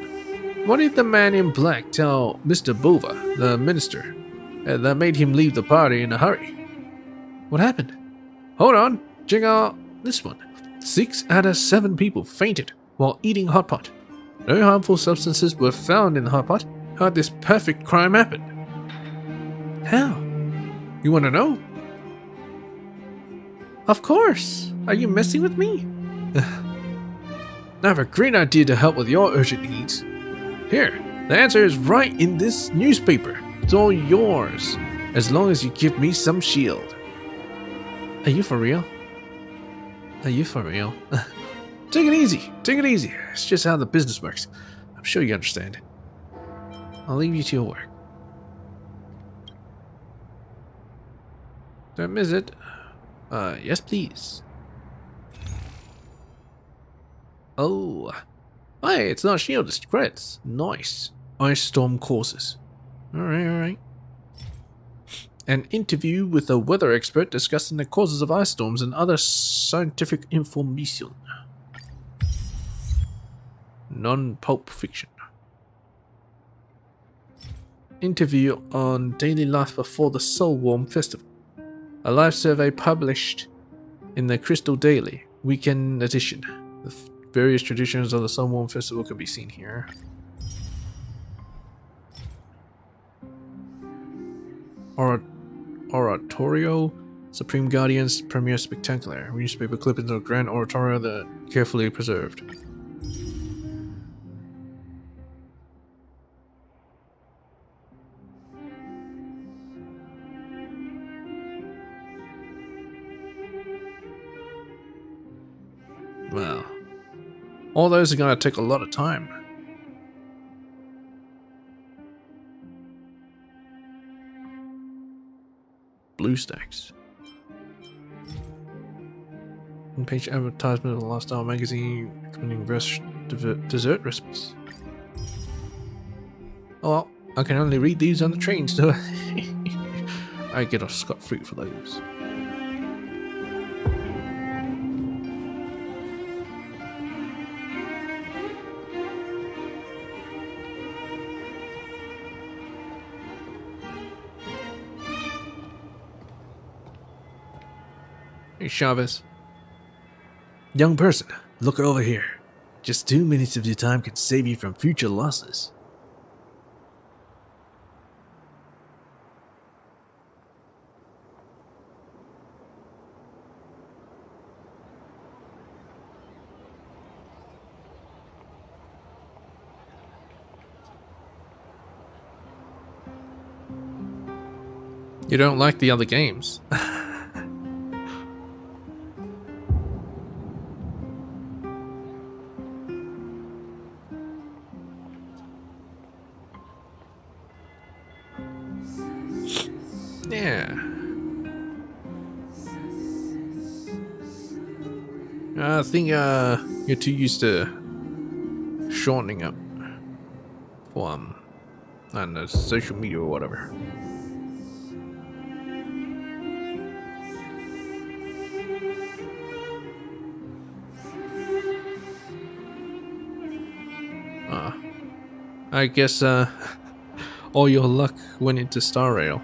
What did the man in black tell Mr. Bova, the minister, that made him leave the party in a hurry? What happened? Hold on. Check out this one. 6 out of 7 people fainted while eating hot pot. No harmful substances were found in the hot pot. How did this perfect crime happen? How? You want to know? Of course. Are you messing with me? I have a great idea to help with your urgent needs. Here, the answer is right in this newspaper. It's all yours, as long as you give me some shield. Are you for real? Take it easy. It's just how the business works. I'm sure you understand. I'll leave you to your work. Don't miss it. Yes please. Oh. Hey, it's not shield, it's credits. Nice. Ice storm courses. Alright. An interview with a weather expert discussing the causes of ice storms and other scientific information. Non-pulp fiction. Interview on daily life before the Soul Warm Festival. A live survey published in the Crystal Daily, weekend edition. The various traditions of the Soul Warm Festival can be seen here. Oratorio, Supreme Guardians, Premier Spectacular. Newspaper clippings of Grand Oratorio that carefully preserved. Wow. All those are going to take a lot of time. Blue stacks. On-page advertisement of the Lifestyle magazine recommending dessert recipes. Oh well, I can only read these on the trains, do I? I get off scot-free for those. Hey, Chavez. Young person, look over here. Just 2 minutes of your time can save you from future losses. You don't like the other games. Yeah. I think you're too used to shortening up for on the social media or whatever. I guess all your luck went into Star Rail.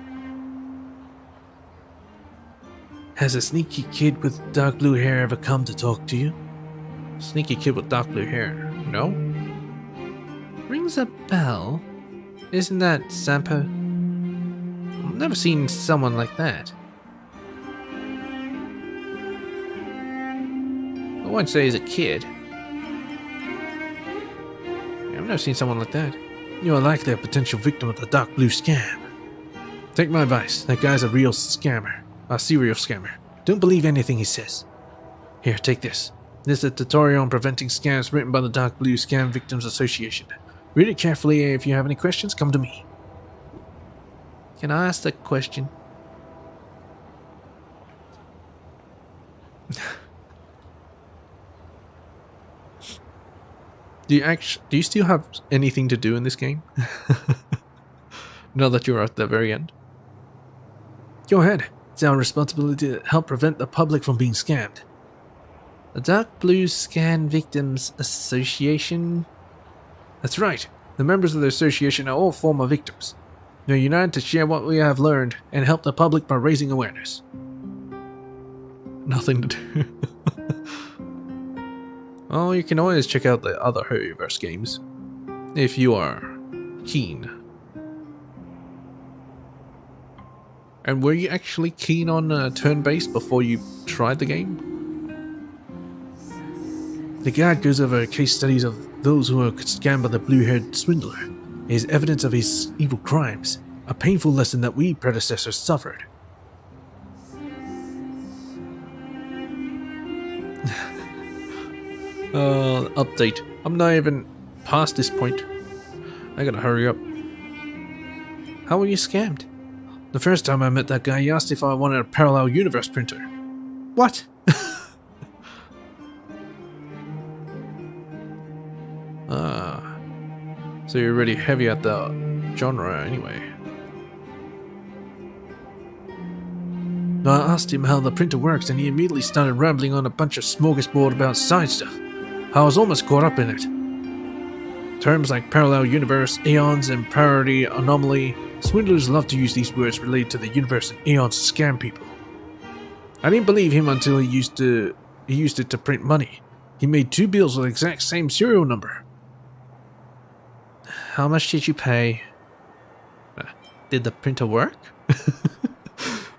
Has a sneaky kid with dark blue hair ever come to talk to you? Sneaky kid with dark blue hair. No? Rings a bell. Isn't that Sampo? I've never seen someone like that. I won't say he's a kid. I've never seen someone like that. You are likely a potential victim of the dark blue scam. Take my advice. That guy's a real scammer. a serial scammer. Don't believe anything he says. Here, take this. This is a tutorial on preventing scams written by the Dark Blue Scam Victims Association. Read it carefully. If you have any questions, come to me. Can I ask a question? Do you still have anything to do in this game? Now that you're at the very end. Go ahead. It's our responsibility to help prevent the public from being scammed. The Dark Blue Scam Victims Association? That's right. The members of the association are all former victims. They're united to share what we have learned and help the public by raising awareness. Nothing to do. Oh, you can always check out the other Hoyoverse games if you are keen. And were you actually keen on turn-based before you tried the game? The guide goes over case studies of those who are scammed by the blue-haired swindler. It is evidence of his evil crimes, a painful lesson that we predecessors suffered. Update. I'm not even past this point. I gotta hurry up. How were you scammed? The first time I met that guy, he asked if I wanted a parallel universe printer. What? So you're really heavy at the genre anyway. I asked him how the printer works and he immediately started rambling on a bunch of smorgasbord about side stuff. I was almost caught up in it. Terms like parallel universe, aeons, and priority anomaly. Swindlers love to use these words related to the universe and aeons to scam people. I didn't believe him until he used it to print money. He made 2 bills with the exact same serial number. How much did you pay? Did the printer work?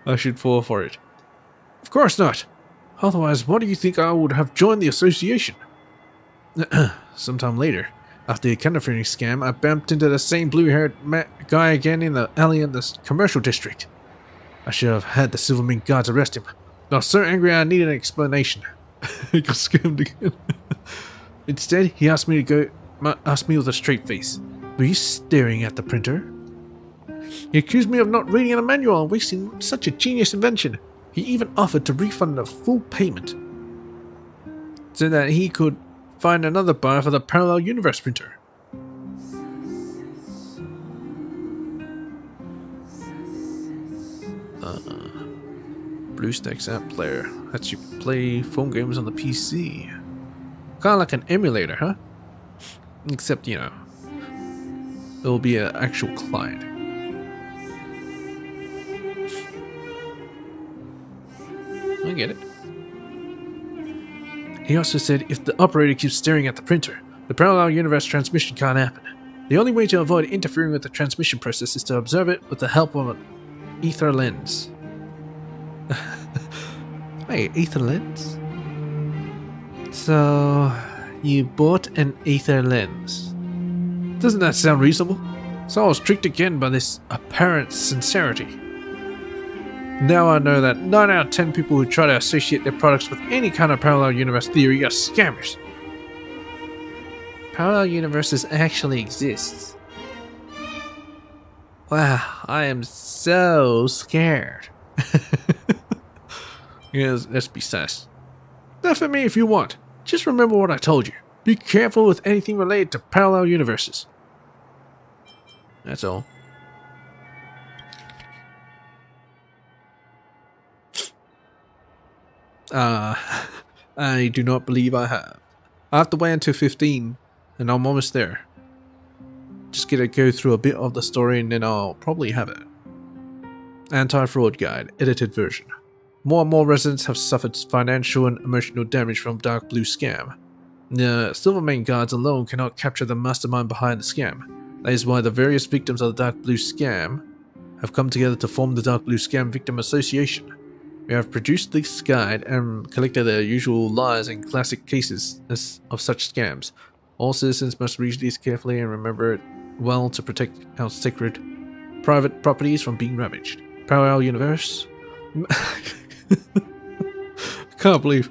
I should fall for it. Of course not. Otherwise, why do you think I would have joined the association? Sometime later, after the counterfeiting scam, I bumped into the same blue-haired guy again in the alley in the commercial district. I should have had the Silvermint guards arrest him. I was so angry I needed an explanation. He got scammed again. Instead, he asked me with a straight face, "Were you staring at the printer?" He accused me of not reading a manual and wasting such a genius invention. He even offered to refund the full payment, so that he could find another buyer for the parallel universe printer. BlueStacks app player lets you play phone games on the PC. Kinda like an emulator, huh? Except, you know, it'll be an actual client. I get it. He also said if the operator keeps staring at the printer, the parallel universe transmission can't happen. The only way to avoid interfering with the transmission process is to observe it with the help of an ether lens. Wait, ether lens? So, you bought an ether lens. Doesn't that sound reasonable? So I was tricked again by this apparent sincerity. Now I know that 9 out of 10 people who try to associate their products with any kind of parallel universe theory are scammers. Parallel universes actually exist. Wow, I am so scared. Yes, let's be sus. Laugh at me if you want. Just remember what I told you. Be careful with anything related to parallel universes. That's all. I do not believe I have. I have to wait until 15, and I'm almost there. Just gotta go through a bit of the story and then I'll probably have it. Anti-fraud guide, edited version. More and more residents have suffered financial and emotional damage from Dark Blue Scam. The Silvermane guards alone cannot capture the mastermind behind the scam. That is why the various victims of the Dark Blue Scam have come together to form the Dark Blue Scam Victim Association. We have produced this guide and collected the usual lies and classic cases of such scams. All citizens must read these carefully and remember it well to protect our sacred private properties from being ravaged. Parallel universe? Can't believe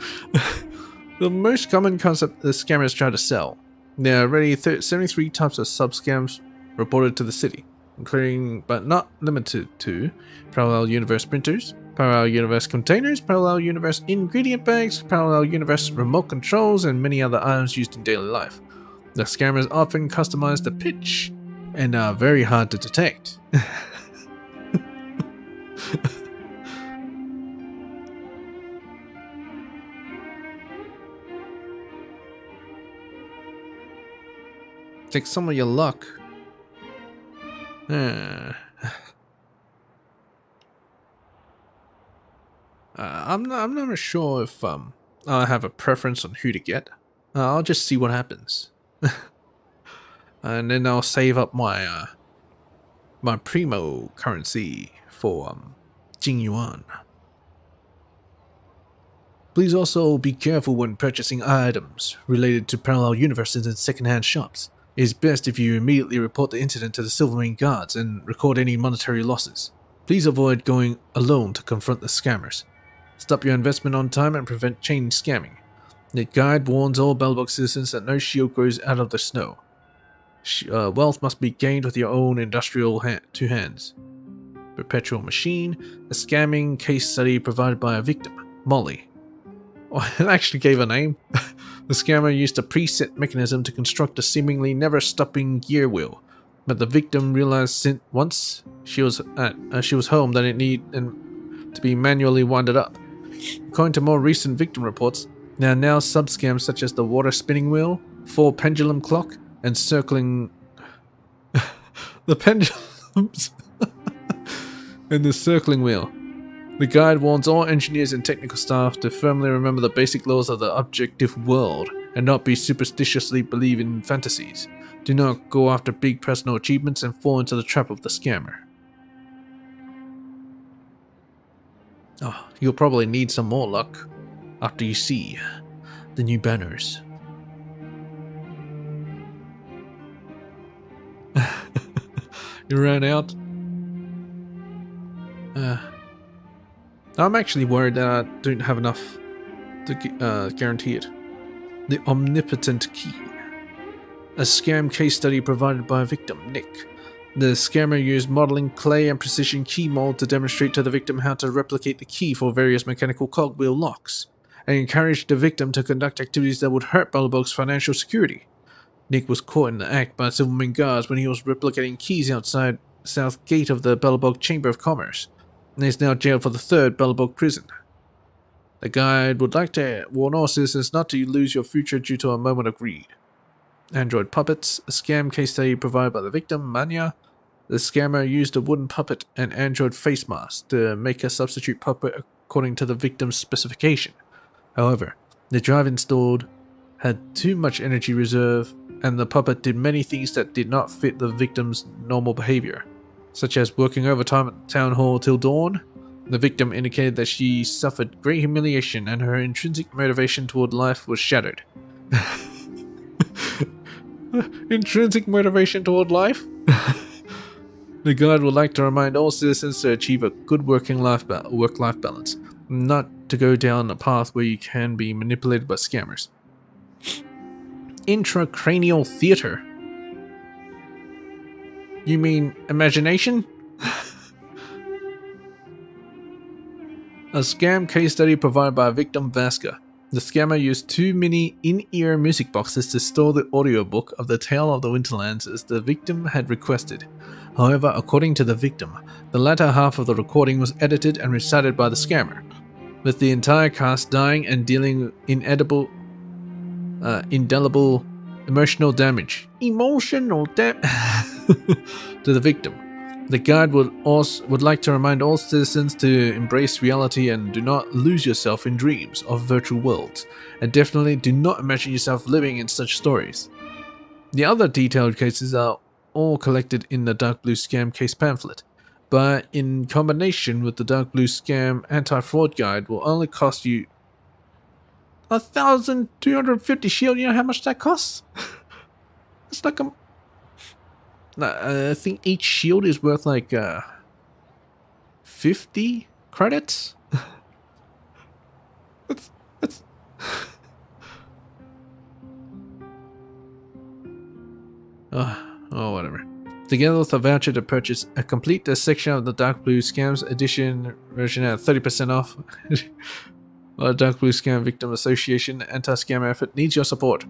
the most common concept the scammers try to sell. There are already 73 types of sub-scams reported to the city, including but not limited to parallel universe printers, parallel universe containers, parallel universe ingredient bags, parallel universe remote controls, and many other items used in daily life. The scammers often customize the pitch and are very hard to detect. Take some of your luck. I'm not sure if I have a preference on who to get. I'll just see what happens, and then I'll save up my my primo currency for Jing Yuan. Please also be careful when purchasing items related to parallel universes in secondhand shops. It is best if you immediately report the incident to the Silvermane guards and record any monetary losses. Please avoid going alone to confront the scammers. Stop your investment on time and prevent chain scamming. The guide warns all Bellbox citizens that no shield grows out of the snow. Wealth must be gained with your own industrial two hands. Perpetual Machine, a scamming case study provided by a victim, Molly. Oh, it actually gave a name. The scammer used a preset mechanism to construct a seemingly never-stopping gear wheel, but the victim realized once she was home that it needed to be manually winded up. According to more recent victim reports, there are now sub-scams such as the water spinning wheel, 4 pendulum clock, and circling the pendulums and the circling wheel. The guide warns all engineers and technical staff to firmly remember the basic laws of the objective world and not be superstitiously believe in fantasies. Do not go after big personal achievements and fall into the trap of the scammer. Oh, you'll probably need some more luck after you see the new banners. You ran out? I'm actually worried that I don't have enough to guarantee it. The Omnipotent Key. A scam case study provided by a victim, Nick. The scammer used modeling clay and precision key mold to demonstrate to the victim how to replicate the key for various mechanical cogwheel locks, and encouraged the victim to conduct activities that would hurt Bellbox's financial security. Nick was caught in the act by Silvermane guards when he was replicating keys outside the south gate of the Bellbox Chamber of Commerce, and is now jailed for the 3rd Bellbox prison. The guide would like to warn all citizens not to lose your future due to a moment of greed. Android Puppets, a scam case study provided by the victim, Manya. The scammer used a wooden puppet and android face mask to make a substitute puppet according to the victim's specification. However, the drive installed had too much energy reserve, and the puppet did many things that did not fit the victim's normal behavior, such as working overtime at the town hall till dawn. The victim indicated that she suffered great humiliation and her intrinsic motivation toward life was shattered. Intrinsic motivation toward life? The guide would like to remind all citizens to achieve a good work-life balance, not to go down a path where you can be manipulated by scammers. Intracranial theater? You mean imagination? A scam case study provided by victim Vasca. The scammer used 2 mini in-ear music boxes to store the audiobook of The Tale of the Winterlands as the victim had requested. However, according to the victim, the latter half of the recording was edited and recited by the scammer, with the entire cast dying and dealing indelible emotional damage. To the victim. The guide would like to remind all citizens to embrace reality and do not lose yourself in dreams of virtual worlds, and definitely do not imagine yourself living in such stories. The other detailed cases are all collected in the Dark Blue Scam case pamphlet, but in combination with the Dark Blue Scam anti-fraud guide will only cost you 1,250 shield. You know how much that costs? It's like I think each shield is worth like 50 credits. That's... Oh, whatever. Together with a voucher to purchase a complete dissection of the Dark Blue Scams edition version at 30% off. Well, Dark Blue Scam Victim Association anti-scam effort needs your support.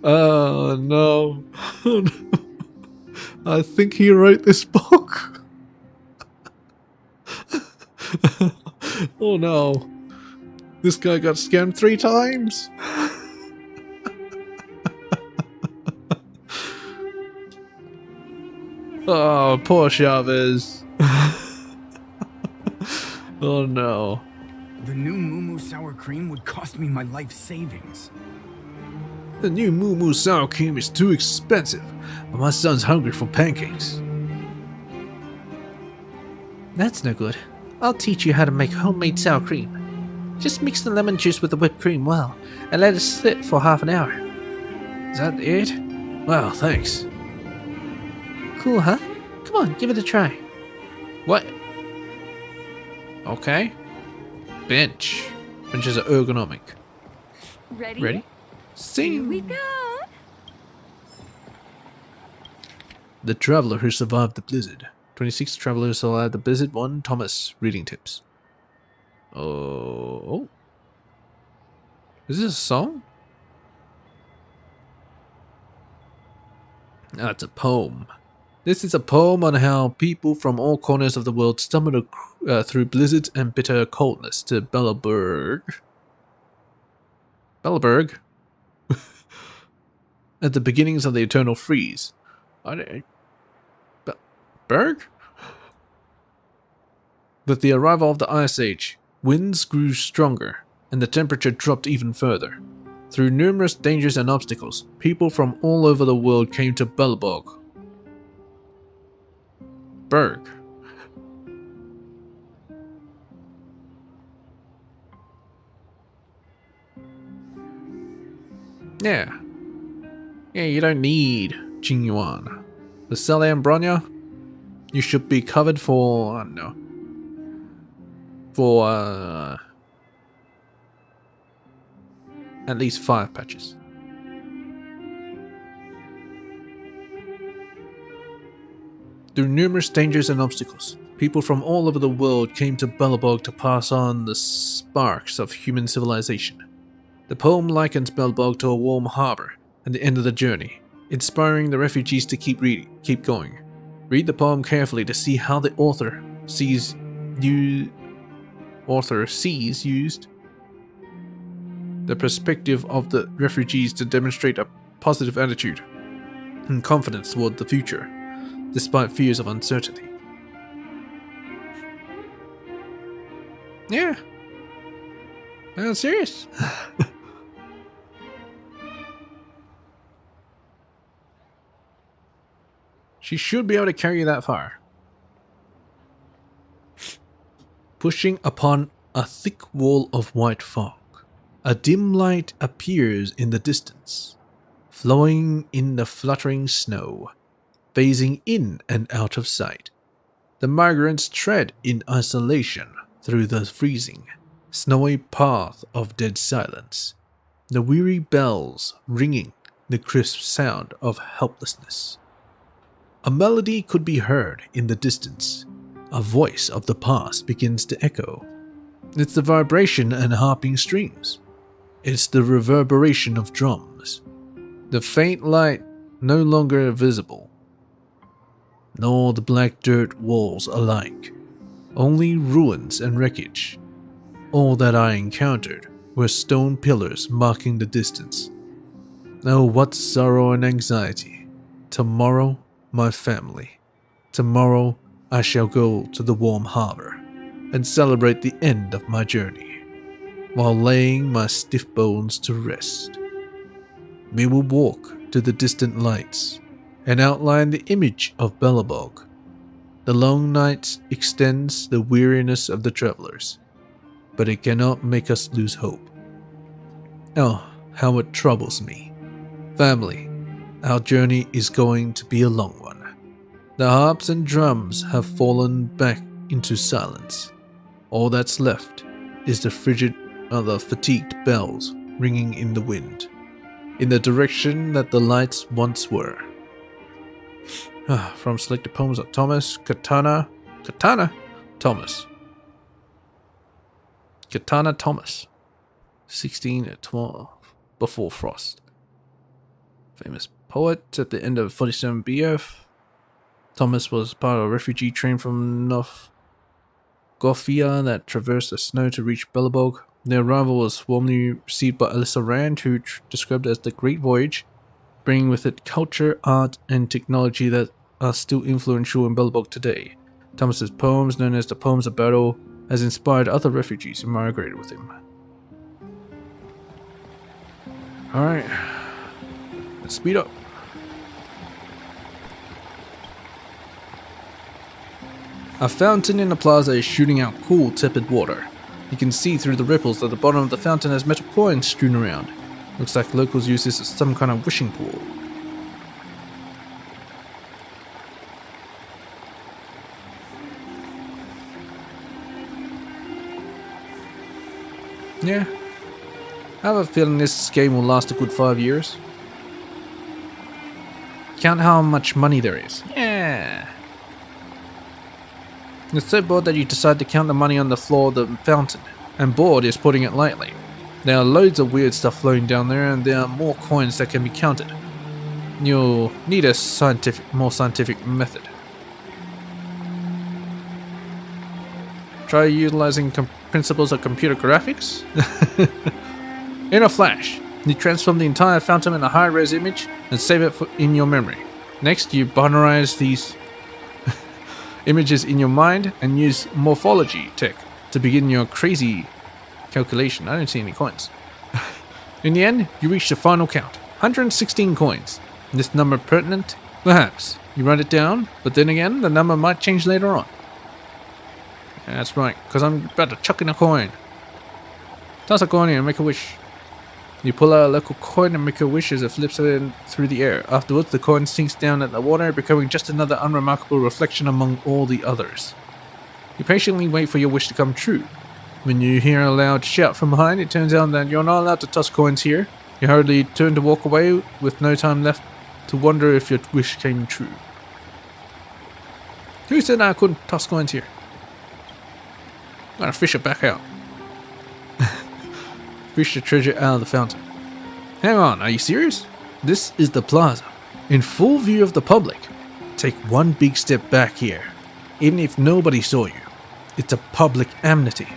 Oh no. Oh no. I think he wrote this book. Oh no. This guy got scammed 3 times. Oh, poor Chavez. Oh no. The new Moo sour cream would cost me my life savings. The new Moo sour cream is too expensive, but my son's hungry for pancakes. That's no good. I'll teach you how to make homemade sour cream. Just mix the lemon juice with the whipped cream well, and let it sit for half an hour. Is that it? Wow, thanks. Cool, huh? Come on, give it a try. What? Okay. Bench. Benches are ergonomic. Ready? Ready? Here Sing! we go. The Traveler Who Survived the Blizzard. 26 Travelers Survived the Blizzard. 1 Thomas. Reading tips. Oh. Is this a song? Ah, it's a poem. This is a poem on how people from all corners of the world stumbled through blizzards and bitter coldness to Bellaburg. At the beginnings of the eternal freeze. Berg? With the arrival of the Ice Age, winds grew stronger, and the temperature dropped even further. Through numerous dangers and obstacles, people from all over the world came to Bellaburg. Berg. Yeah. Yeah, you don't need Jingyuan. The Celia and Bronya, you should be covered for, I don't know, for at least 5 patches. Through numerous dangers and obstacles, people from all over the world came to Bellaburg to pass on the sparks of human civilization. The poem likens Bellaburg to a warm harbor at the end of the journey, inspiring the refugees to keep going. Read the poem carefully to see how the author sees used the perspective of the refugees to demonstrate a positive attitude and confidence toward the future, despite fears of uncertainty. Yeah. I'm serious. She should be able to carry you that far. Pushing upon a thick wall of white fog, a dim light appears in the distance, flowing in the fluttering snow, phasing in and out of sight. The migrants tread in isolation through the freezing, snowy path of dead silence, the weary bells ringing the crisp sound of helplessness. A melody could be heard in the distance. A voice of the past begins to echo. It's the vibration and harping strings. It's the reverberation of drums. The faint light no longer visible, nor the black dirt walls alike. Only ruins and wreckage. All that I encountered were stone pillars marking the distance. Oh, what sorrow and anxiety. Tomorrow, my family. Tomorrow, I shall go to the warm harbor and celebrate the end of my journey, while laying my stiff bones to rest. We will walk to the distant lights and outline the image of Bellaburg. The long night extends the weariness of the travelers, but it cannot make us lose hope. Oh, how it troubles me. Family, our journey is going to be a long one. The harps and drums have fallen back into silence. All that's left is the fatigued bells ringing in the wind, in the direction that the lights once were. From selected poems of Thomas Katana Thomas. 1612 before Frost. Famous poet at the end of 47 BF. Thomas was part of a refugee train from North Gothia that traversed the snow to reach Bellabog. Their arrival was warmly received by Alyssa Rand, who described it as the Great Voyage, bringing with it culture, art, and technology that are still influential in Bellabog today. Thomas's poems, known as the Poems of Battle, has inspired other refugees who migrated with him. Alright, let's speed up. A fountain in the plaza is shooting out cool, tepid water. You can see through the ripples that the bottom of the fountain has metal coins strewn around. Looks like locals use this as some kind of wishing pool. Yeah, I have a feeling this game will last a good 5 years. Count how much money there is. Yeah. It's so bored that you decide to count the money on the floor of the fountain, and bored is putting it lightly. There are loads of weird stuff flowing down there, and there are more coins that can be counted. You'll need a more scientific method. Try utilizing principles of computer graphics? In a flash, you transform the entire fountain in a high-res image and save it in your memory. Next, you binarize these images in your mind and use morphology tech to begin your crazy calculation. I don't see any coins. In the end, you reach the final count, 116 coins. This number pertinent? Perhaps. You write it down, but then again, the number might change later on. Yeah, that's right, because I'm about to chuck in a coin. Toss a coin in and make a wish. You pull out a local coin and make a wish as it flips it through the air. Afterwards, the coin sinks down at the water, becoming just another unremarkable reflection among all the others. You patiently wait for your wish to come true. When you hear a loud shout from behind, it turns out that you're not allowed to toss coins here. You hurriedly turn to walk away with no time left to wonder if your wish came true. Who said I couldn't toss coins here? I'm gonna fish it back out. Fish the treasure out of the fountain. Hang on, are you serious? This is the plaza, in full view of the public. Take one big step back here. Even if nobody saw you, it's a public amenity.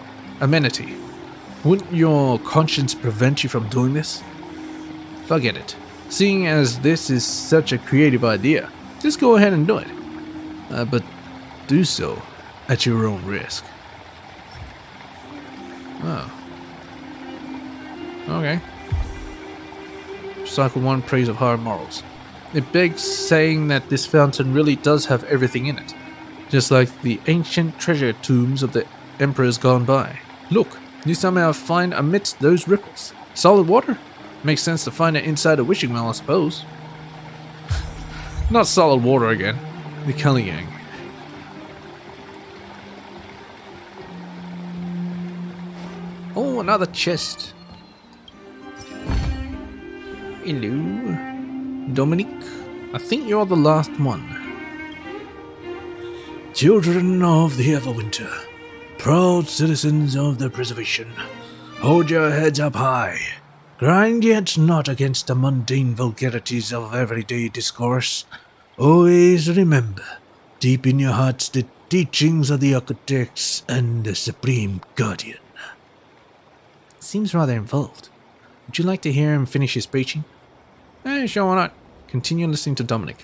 Wouldn't your conscience prevent you from doing this? Forget it. Seeing as this is such a creative idea, just go ahead and do it. But do so at your own risk. Oh. Okay. Cycle 1, praise of higher morals. It begs saying that this fountain really does have everything in it. Just like the ancient treasure tombs of the emperors gone by. Look, you somehow find amidst those ripples. Solid water? Makes sense to find it inside a wishing well, I suppose. Not solid water again. The Kellyank. Oh, another chest. Hello, Dominic. I think you're the last one. Children of the Everwinter, proud citizens of the preservation, hold your heads up high. Grind yet not against the mundane vulgarities of everyday discourse. Always remember, deep in your hearts, the teachings of the architects and the Supreme Guardian. Seems rather involved. Would you like to hear him finish his preaching? Sure, why not? Continue listening to Dominic.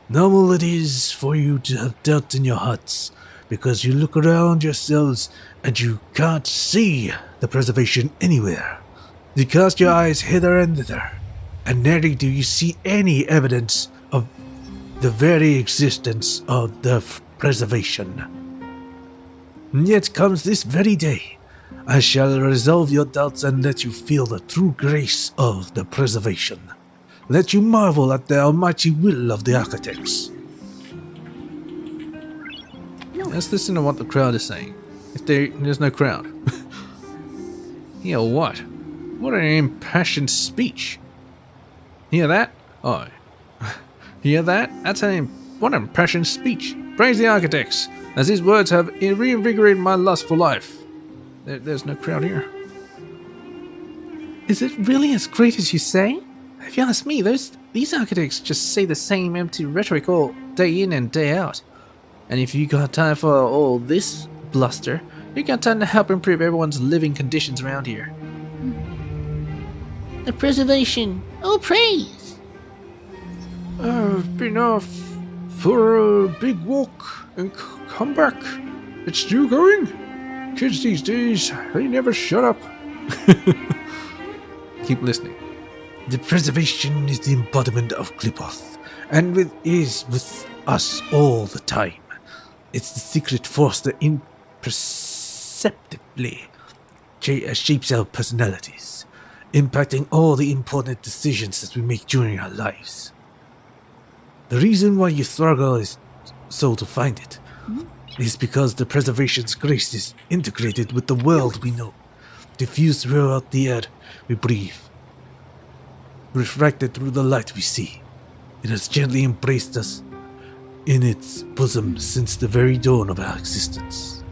Normal it is for you to have doubt in your hearts, because you look around yourselves and you can't see the preservation anywhere. You cast your eyes hither and thither, and rarely do you see any evidence of the very existence of the preservation. And yet comes this very day, I shall resolve your doubts and let you feel the true grace of the preservation. Let you marvel at the almighty will of the architects. Let's listen to what the crowd is saying. If there's no crowd. Yeah, what? What an impassioned speech. Hear that? Oh. Hear that? What an impassioned speech. Praise the architects, as his words have reinvigorated my lust for life. There's no crowd here. Is it really as great as you say? If you ask me, these architects just say the same empty rhetoric all day in and day out. And if you got time for all this bluster, you got time to help improve everyone's living conditions around here. The preservation. Oh, praise! I've been off for a big walk and come back. It's still going. Kids these days, they never shut up. Keep listening. The preservation is the embodiment of Klipoth, and is with us all the time. It's the secret force that imperceptibly shapes our personalities, impacting all the important decisions that we make during our lives. The reason why you struggle is so to find it is because the preservation's grace is integrated with the world we know, diffused throughout the air we breathe, refracted through the light we see. It has gently embraced us in its bosom since the very dawn of our existence.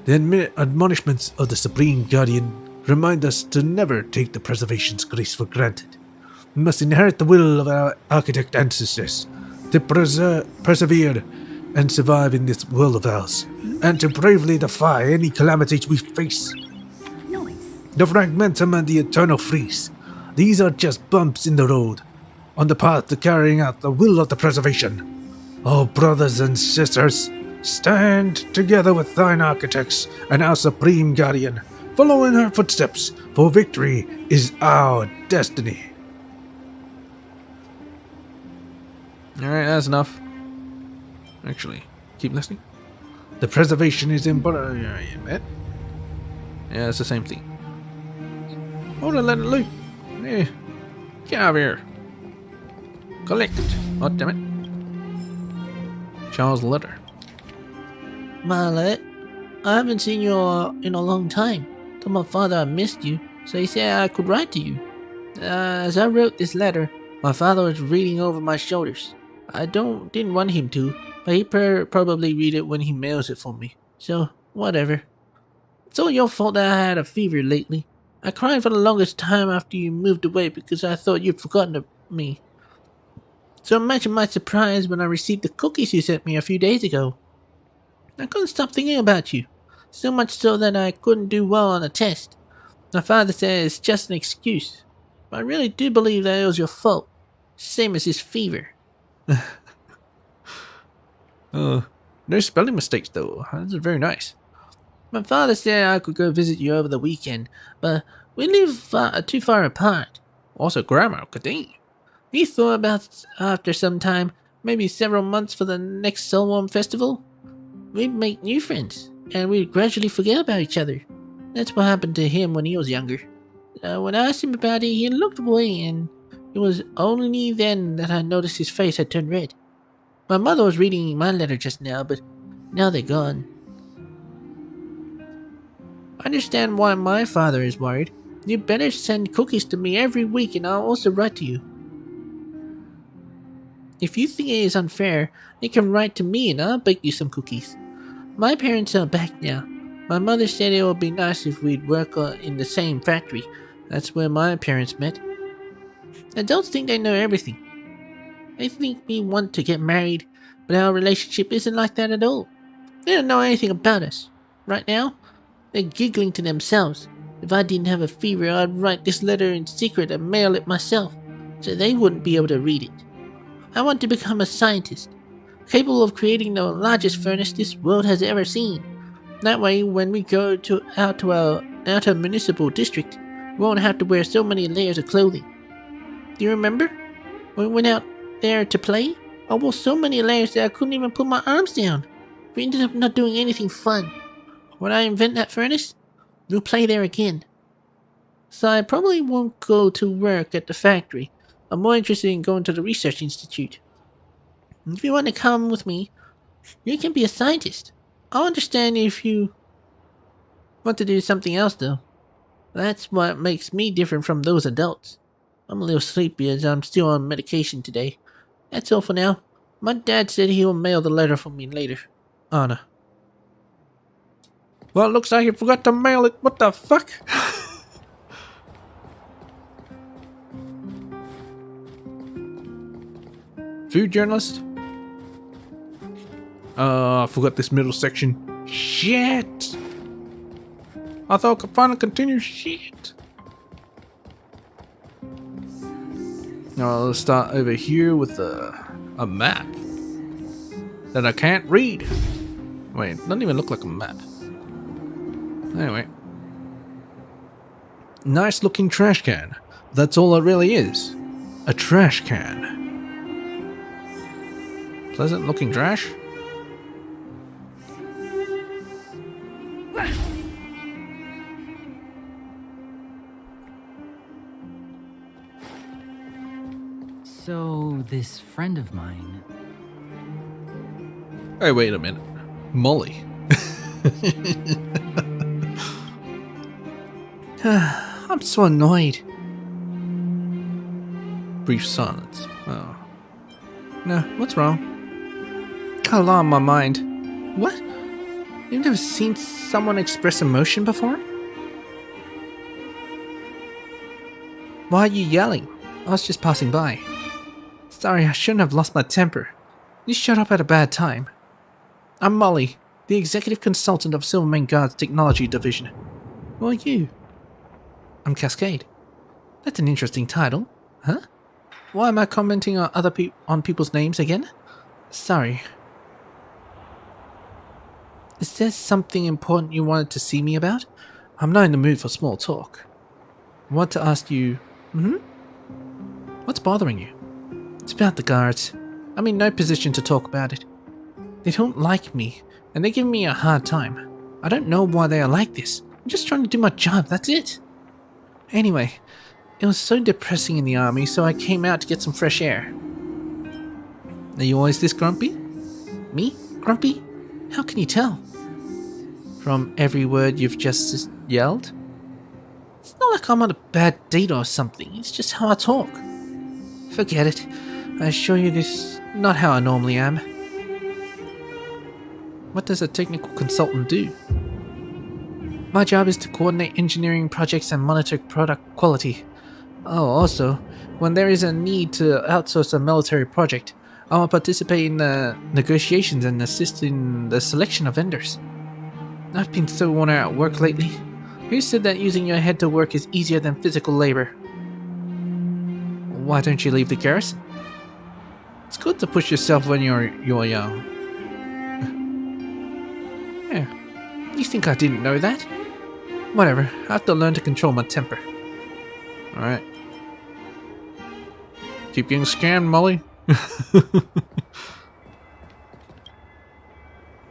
The admonishments of the Supreme Guardian remind us to never take the preservation's grace for granted. We must inherit the will of our architect ancestors to persevere and survive in this world of ours, and to bravely defy any calamities we face. The fragmentum and the eternal freeze. These are just bumps in the road, on the path to carrying out the will of the preservation. Oh, brothers and sisters, stand together with thine architects and our Supreme Guardian, follow in her footsteps, for victory is our destiny. Alright, that's enough. Actually, keep listening. The preservation is embodied. Yeah, it's the same thing. Hold on, let it loose. Yeah. Get out of here. Collect it. Oh, damn it. Charles' letter. Marlet, I haven't seen you in a long time. Told my father I missed you, so he said I could write to you. As I wrote this letter, my father was reading over my shoulders. I didn't want him to, but he probably read it when he mails it for me. So, whatever. It's all your fault that I had a fever lately. I cried for the longest time after you moved away because I thought you'd forgotten me. So imagine my surprise when I received the cookies you sent me a few days ago. I couldn't stop thinking about you, so much so that I couldn't do well on a test. My father says it's just an excuse, but I really do believe that it was your fault, same as his fever. No spelling mistakes though. That's very nice. My father said I could go visit you over the weekend, but we live too far apart. Also grammar, continue. He thought about after some time, maybe several months for the next Solwarm festival, we'd make new friends, and we'd gradually forget about each other. That's what happened to him when he was younger. When I asked him about it, he looked away, and it was only then that I noticed his face had turned red. My mother was reading my letter just now, but now they're gone. I understand why my father is worried. You better send cookies to me every week, and I'll also write to you. If you think it is unfair, you can write to me and I'll bake you some cookies. My parents are back now. My mother said it would be nice if we'd work in the same factory. That's where my parents met. Adults think they know everything. They think we want to get married, but our relationship isn't like that at all. They don't know anything about us. Right now, they're giggling to themselves. If I didn't have a fever, I'd write this letter in secret and mail it myself, so they wouldn't be able to read it. I want to become a scientist, capable of creating the largest furnace this world has ever seen. That way, when we go out to our outer municipal district, we won't have to wear so many layers of clothing. Do you remember? When we went out there to play, I wore so many layers that I couldn't even put my arms down. We ended up not doing anything fun. When I invent that furnace, we'll play there again. So I probably won't go to work at the factory. I'm more interested in going to the research institute. If you want to come with me, you can be a scientist. I'll understand if you want to do something else, though. That's what makes me different from those adults. I'm a little sleepy as I'm still on medication today. That's all for now. My dad said he will mail the letter for me later. Anna. Well, it looks like you forgot to mail it. What the fuck? Food journalist? I forgot this middle section. Shit! I thought I could finally continue. Shit! Now let's start over here with a map that I can't read. Wait, it doesn't even look like a map. Anyway. Nice looking trash can. That's all it really is. A trash can. Pleasant looking trash? So, this friend of mine. Hey, wait a minute. Molly. I'm so annoyed. Brief silence. Oh. No, what's wrong? Got a lot on my mind. What? You've never seen someone express emotion before? Why are you yelling? I was just passing by. Sorry, I shouldn't have lost my temper. You showed up at a bad time. I'm Molly, the executive consultant of Silvermane Guard's technology division. Who are you? I'm Cascade. That's an interesting title. Huh? Why am I commenting on on people's names again? Sorry. Is there something important you wanted to see me about? I'm not in the mood for small talk. I want to ask you... What's bothering you? It's about the guards. I'm in no position to talk about it. They don't like me, and they give me a hard time. I don't know why they are like this. I'm just trying to do my job, that's it. Anyway, it was so depressing in the army, so I came out to get some fresh air. Are you always this grumpy? Me? Grumpy? How can you tell? From every word you've just yelled? It's not like I'm on a bad date or something, it's just how I talk. Forget it. I assure you this is not how I normally am. What does a technical consultant do? My job is to coordinate engineering projects and monitor product quality. Oh, also, when there is a need to outsource a military project, I will participate in the negotiations and assist in the selection of vendors. I've been so worn out at work lately. Who said that using your head to work is easier than physical labor? Why don't you leave the garrison? It's good to push yourself when you're young. Yeah, you think I didn't know that? Whatever, I have to learn to control my temper. Alright. Keep getting scammed, Molly.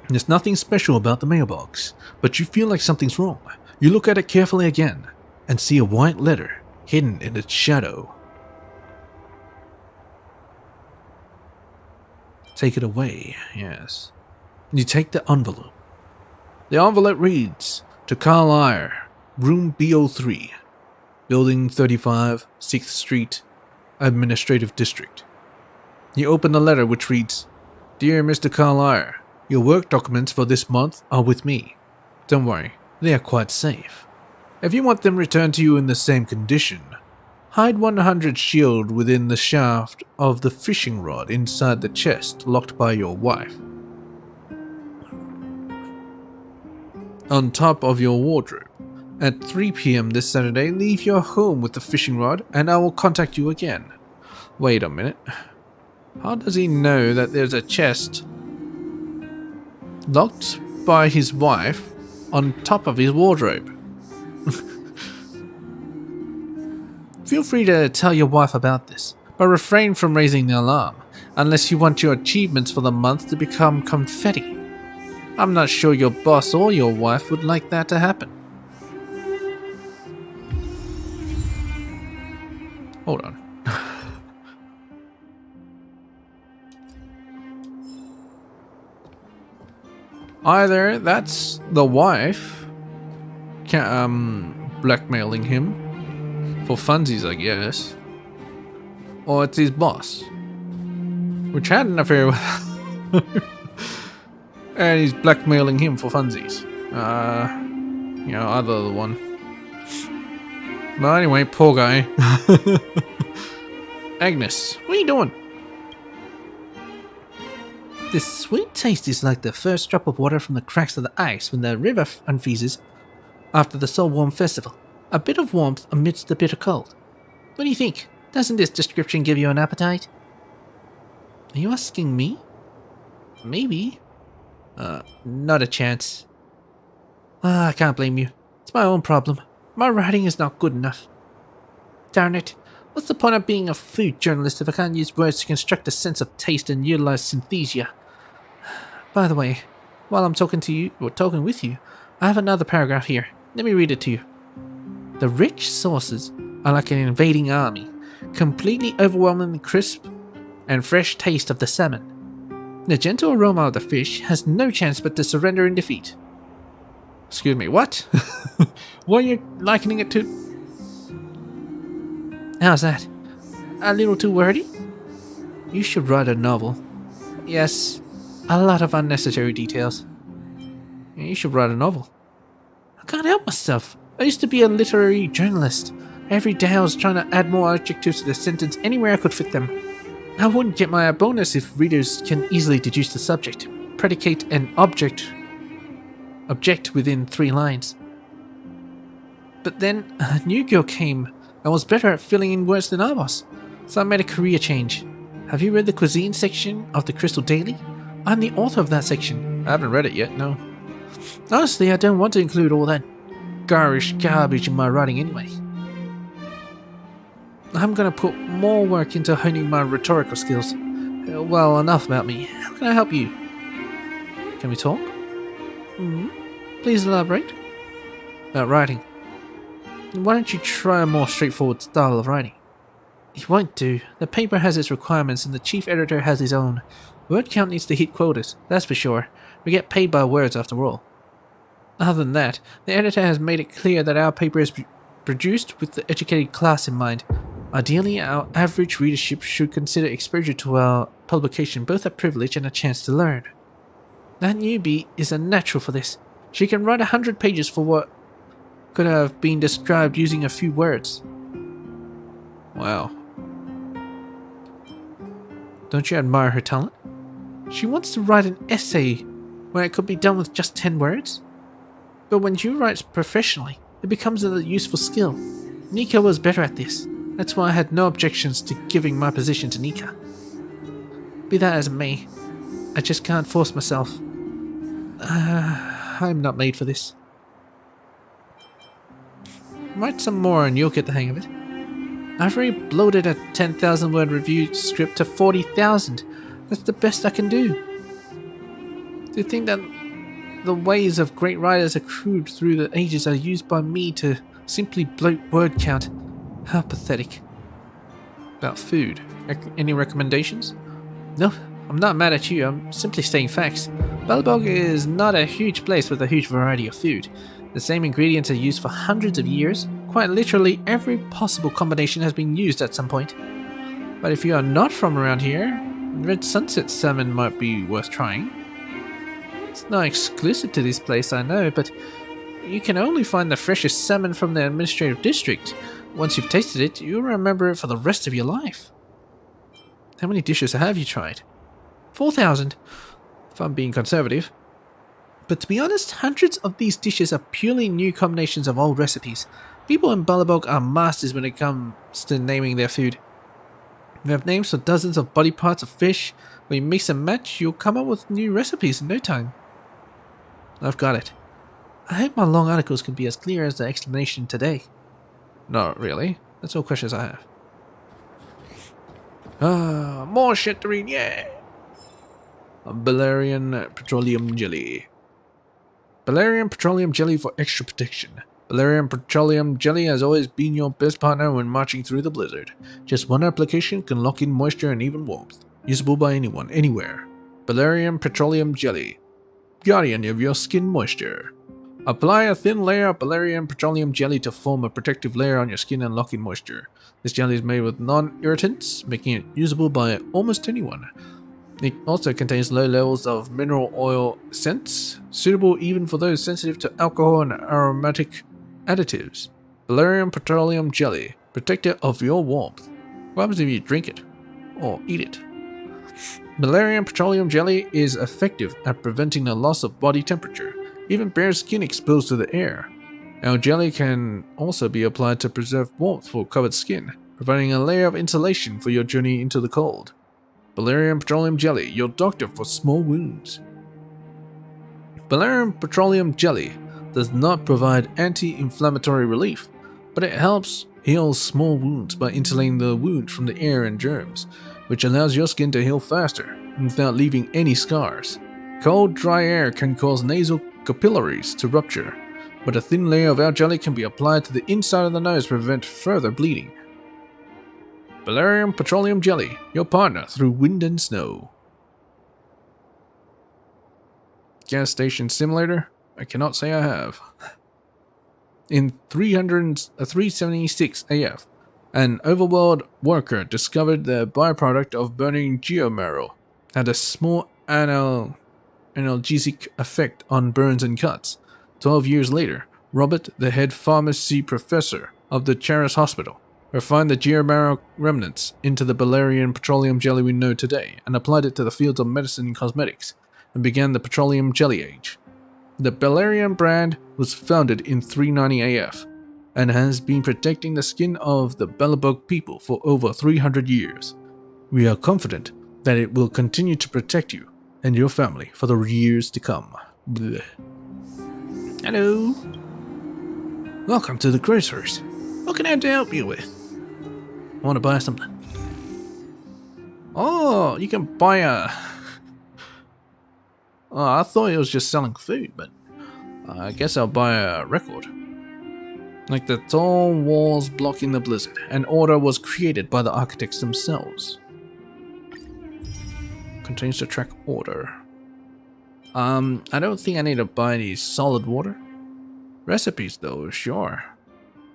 There's nothing special about the mailbox, but you feel like something's wrong. You look at it carefully again and see a white letter hidden in its shadow. Take it away, yes. You take the envelope. The envelope reads, to Carl Iyer, room B03, building 35, 6th Street, Administrative District. You open the letter, which reads, Dear Mr. Carl Iyer, your work documents for this month are with me. Don't worry, they are quite safe. If you want them returned to you in the same condition, hide 100 shield within the shaft of the fishing rod inside the chest locked by your wife. On top of your wardrobe. At 3 p.m. this Saturday, leave your home with the fishing rod and I will contact you again. Wait a minute. How does he know that there's a chest locked by his wife on top of his wardrobe? Feel free to tell your wife about this, but refrain from raising the alarm, unless you want your achievements for the month to become confetti. I'm not sure your boss or your wife would like that to happen. Hold on. Either that's the wife blackmailing him for funsies, I guess, or it's his boss, which had an affair with and he's blackmailing him for funsies. You know, either the one. But anyway, poor guy. Agnes, what are you doing? The sweet taste is like the first drop of water from the cracks of the ice when the river unfreezes after the Soul Warm Festival. A bit of warmth amidst the bitter cold. What do you think? Doesn't this description give you an appetite? Are you asking me? Maybe. Not a chance. I can't blame you. It's my own problem. My writing is not good enough. Darn it. What's the point of being a food journalist if I can't use words to construct a sense of taste and utilize synesthesia? By the way, while I'm talking with you, I have another paragraph here. Let me read it to you. The rich sauces are like an invading army, completely overwhelming the crisp and fresh taste of the salmon. The gentle aroma of the fish has no chance but to surrender in defeat. Excuse me, what? What are you likening it to? How's that? A little too wordy? You should write a novel. Yes, a lot of unnecessary details. You should write a novel. I can't help myself. I used to be a literary journalist. Every day I was trying to add more adjectives to the sentence anywhere I could fit them. I wouldn't get my bonus if readers can easily deduce the subject, predicate, and object within 3 lines. But then a new girl came and was better at filling in words than I was, so I made a career change. Have you read the cuisine section of the Crystal Daily? I'm the author of that section. I haven't read it yet, no. Honestly, I don't want to include all that garish garbage in my writing anyway. I'm gonna put more work into honing my rhetorical skills. Well, enough about me. How can I help you? Can we talk? Please elaborate. About writing. Why don't you try a more straightforward style of writing? It won't do. The paper has its requirements and the chief editor has his own. Word count needs to hit quotas, that's for sure. We get paid by words after all. Other than that, the editor has made it clear that our paper is produced with the educated class in mind. Ideally, our average readership should consider exposure to our publication both a privilege and a chance to learn. That newbie is a natural for this. She can write 100 pages for what could have been described using a few words. Wow. Don't you admire her talent? She wants to write an essay when it could be done with just 10 words. But when you write professionally, it becomes a useful skill. Nika was better at this. That's why I had no objections to giving my position to Nika. Be that as it may, I just can't force myself. I'm not made for this. Write some more and you'll get the hang of it. I've already bloated a 10,000 word review script to 40,000. That's the best I can do. Do you think that the ways of great writers accrued through the ages are used by me to simply bloat word count? How pathetic. About food. Any recommendations? No, I'm not mad at you. I'm simply stating facts. Belbog is not a huge place with a huge variety of food. The same ingredients are used for hundreds of years. Quite literally, every possible combination has been used at some point. But if you are not from around here, Red Sunset salmon might be worth trying. It's not exclusive to this place, I know, but you can only find the freshest salmon from the administrative district. Once you've tasted it, you'll remember it for the rest of your life. How many dishes have you tried? 4,000, if I'm being conservative. But to be honest, hundreds of these dishes are purely new combinations of old recipes. People in Ballabog are masters when it comes to naming their food. We have names for dozens of body parts of fish. When you mix and match, you'll come up with new recipes in no time. I've got it. I hope my long articles can be as clear as the explanation today. Not really. That's all questions I have. More shit to read, yeah! Balerian petroleum jelly. Balerian petroleum jelly for extra protection. Balerian petroleum jelly has always been your best partner when marching through the blizzard. Just one application can lock in moisture and even warmth. Usable by anyone, anywhere. Balerian petroleum jelly. guardian of your skin moisture. Apply a thin layer of Valerian petroleum jelly to form a protective layer on your skin and lock in moisture. This jelly is made with non-irritants, making it usable by almost anyone. It also contains low levels of mineral oil scents, suitable even for those sensitive to alcohol and aromatic additives. Valerian petroleum jelly, protector of your warmth. What happens if you drink it? Or eat it? Valerian petroleum jelly is effective at preventing the loss of body temperature, even bare skin exposed to the air. Our jelly can also be applied to preserve warmth for covered skin, providing a layer of insulation for your journey into the cold. Valerian petroleum jelly, your doctor for small wounds. Valerian petroleum jelly does not provide anti-inflammatory relief, but it helps heal small wounds by insulating the wound from the air and germs, which allows your skin to heal faster without leaving any scars. Cold, dry air can cause nasal capillaries to rupture, but a thin layer of our jelly can be applied to the inside of the nose to prevent further bleeding. Valerian petroleum jelly, your partner through wind and snow. Gas station simulator? I cannot say I have. In 376 AF, an overworld worker discovered the byproduct of burning geomarrow had a small analgesic effect on burns and cuts. 12 years later, Robert, the head pharmacy professor of the Charis Hospital, refined the geomarrow remnants into the Valerian petroleum jelly we know today and applied it to the fields of medicine and cosmetics, and began the petroleum jelly age. The Valerian brand was founded in 390 AF and has been protecting the skin of the Belobog people for over 300 years. We are confident that it will continue to protect you and your family for the years to come. Blech. Hello. Welcome to the groceries. What can I help you with? I want to buy something. Oh, you can buy a... Oh, I thought it was just selling food, but I guess I'll buy a record. Like the tall walls blocking the blizzard, an order was created by the architects themselves. Contains the track order. I don't think I need to buy any solid water. Recipes though, sure.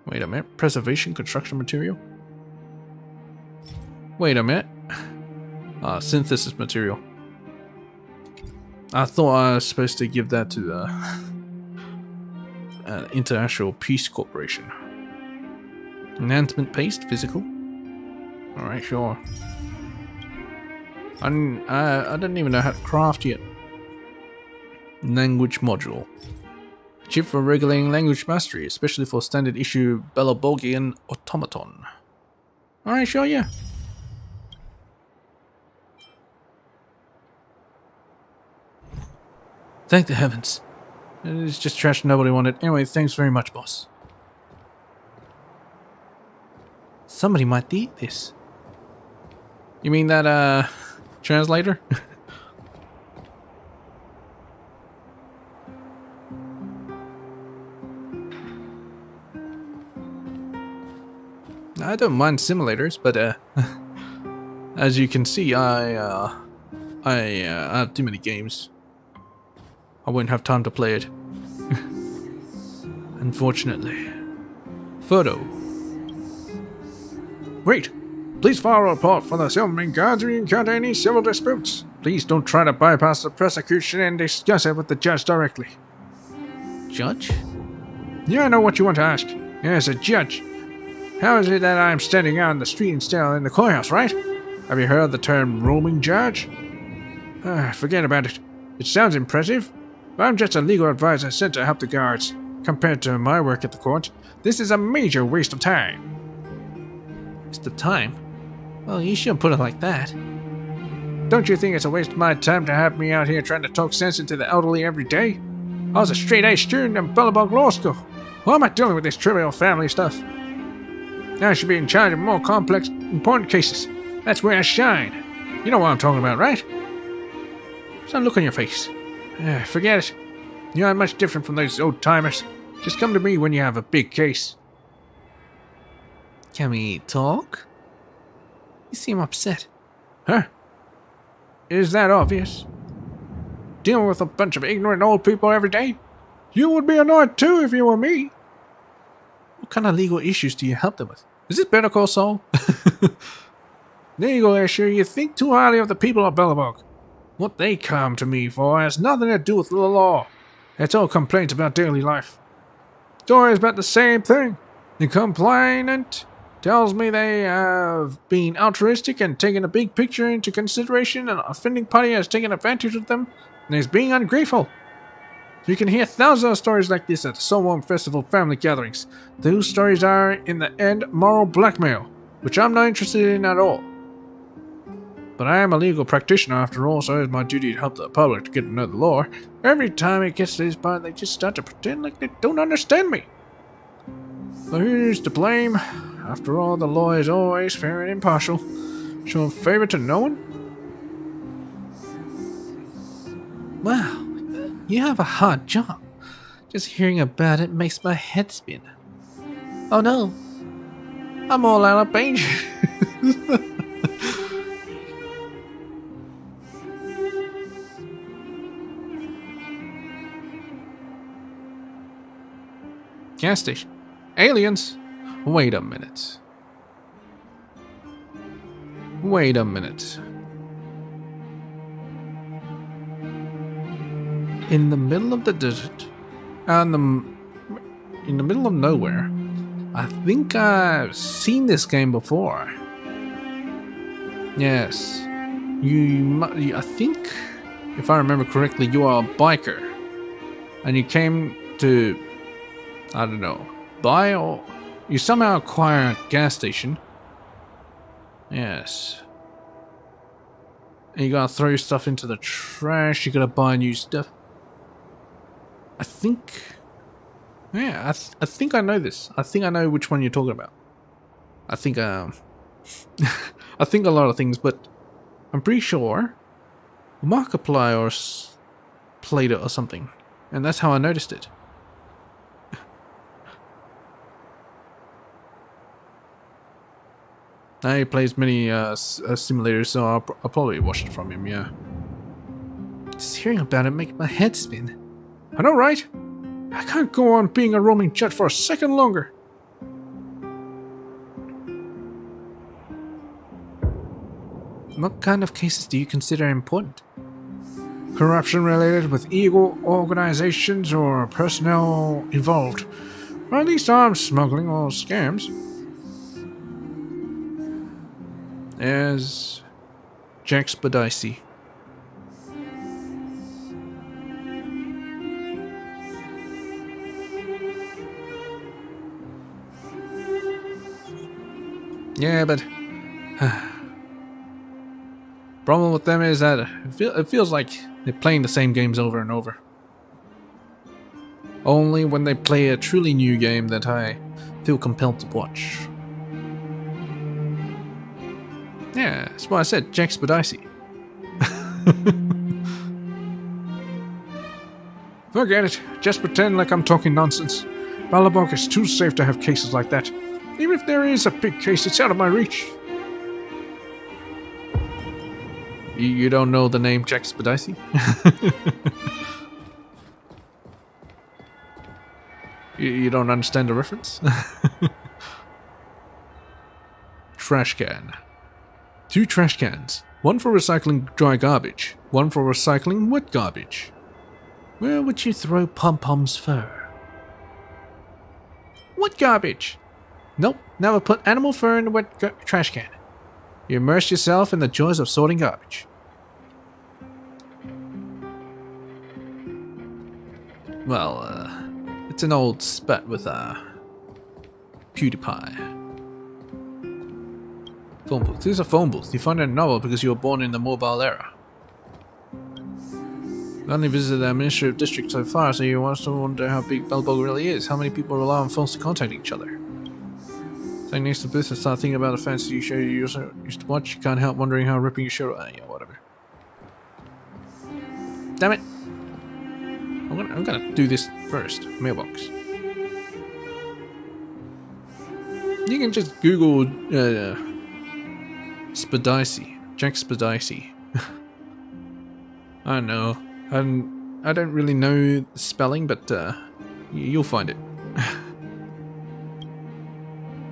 Wait a minute, preservation construction material? Wait a minute. Synthesis material. I thought I was supposed to give that to the International Peace Corporation. Enhancement paste, physical. Alright, sure. I didn't even know how to craft yet. Language module. Chip for regulating language mastery, especially for standard issue Belobogian automaton. Alright, sure, yeah. Thank the heavens. It's just trash nobody wanted. Anyway, thanks very much, boss. Somebody might eat this. You mean that, translator? I don't mind simulators, but, as you can see, I have too many games. I wouldn't have time to play it. Unfortunately. Photo. Wait! Please file a report for the Silverman Guards if you encounter any civil disputes. Please don't try to bypass the prosecution and discuss it with the judge directly. Judge? Yeah, I know what you want to ask. Yes, a judge. How is it that I am standing out in the street instead of in the courthouse, right? Have you heard the term roaming judge? Forget about it. It sounds impressive. But I'm just a legal advisor sent to help the guards. Compared to my work at the court, this is a major waste of time. Waste of time? Well, you shouldn't put it like that. Don't you think it's a waste of my time to have me out here trying to talk sense into the elderly every day? I was a straight-A student in Bellabog Law School. Why am I dealing with this trivial family stuff? I should be in charge of more complex, important cases. That's where I shine. You know what I'm talking about, right? Some look on your face. Forget it. You're not much different from those old-timers. Just come to me when you have a big case. Can we talk? You seem upset. Huh? Is that obvious? dealing with a bunch of ignorant old people every day. You would be annoyed too if you were me. What kind of legal issues do you help them with? Is this Better Call Saul? Legal issue, you think too highly of the people of Bellabog. What they come to me for has nothing to do with the law. It's all complaints about daily life. Stories about the same thing. The complainant tells me they have been altruistic and taken a big picture into consideration, and an offending party has taken advantage of them and is being ungrateful. You can hear thousands of stories like this at the Soulworm Festival family gatherings. Those stories are, in the end, moral blackmail, which I'm not interested in at all. But I am a legal practitioner after all, so it's my duty to help the public to get to know the law. Every time it gets to this part, they just start to pretend like they don't understand me. So who's to blame? After all, the law is always fair and impartial, showing favor to no one. Wow, you have a hard job. Just hearing about it makes my head spin. Oh no, I'm all out of patience. Gas station. Aliens? Wait a minute. Wait a minute. In the middle of the desert, in the middle of nowhere, I think I've seen this game before. Yes. I think, if I remember correctly, you are a biker. And you came to, I don't know, buy or you somehow acquire a gas station. Yes. And you gotta throw stuff into the trash, you gotta buy new stuff. I think, yeah, I think I know this. I think I know which one you're talking about. I think, I think a lot of things, but I'm pretty sure Markiplier played it or something. And that's how I noticed it. He plays many simulators, so I'll probably watch it from him, yeah. Just hearing about it makes my head spin. I know, right? I can't go on being a roaming jet for a second longer. What kind of cases do you consider important? Corruption related with illegal organizations or personnel involved. Or at least arms smuggling or scams. There's Jack Spadicy. Yeah, but problem with them is that it feels like they're playing the same games over and over. Only when they play a truly new game that I feel compelled to watch. Yeah, that's why I said Jack Spadicy. Forget it. Just pretend like I'm talking nonsense. Bellabog is too safe to have cases like that. Even if there is a big case, it's out of my reach. You don't know the name Jack Spadicy? You don't understand the reference? Trash can. 2 trash cans. One for recycling dry garbage. One for recycling wet garbage. Where would you throw Pom-Pom's fur? Wet garbage. Nope, never put animal fur in the wet trash can. You immerse yourself in the joys of sorting garbage. Well, it's an old spat with PewDiePie. Phone booth. This is a phone booth. You find it novel because you were born in the mobile era. I only visited the administrative district so far, so you also wonder how big Bellabog really is. How many people rely on phones to contact each other? Sitting next to the booth and start thinking about a fancy show you used to watch. You can't help wondering how ripping your show. Yeah, whatever. Damn it! I'm gonna do this first. Mailbox. You can just Google Spadicy. Jack Spadicy. I don't know. And I don't really know the spelling, but you'll find it.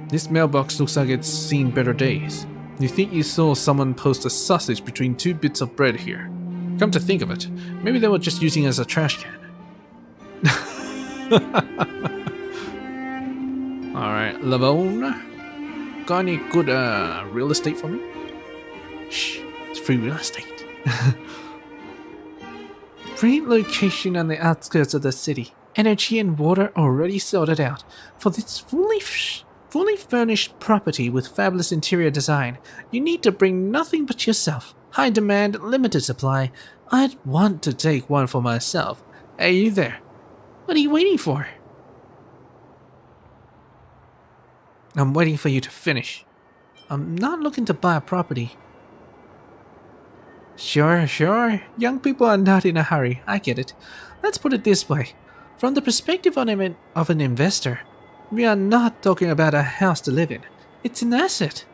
This mailbox looks like it's seen better days. You think you saw someone post a sausage between 2 bits of bread here. Come to think of it, maybe they were just using it as a trash can. Alright, Lavone. Got any good real estate for me? Shh, it's free real estate. Great location on the outskirts of the city. Energy and water already sorted out. For this fully furnished property with fabulous interior design, you need to bring nothing but yourself. High demand, limited supply. I'd want to take one for myself. Hey, you there? What are you waiting for? I'm waiting for you to finish. I'm not looking to buy a property. Sure. Young people are not in a hurry. I get it. Let's put it this way. From the perspective of an investor, we are not talking about a house to live in. It's an asset.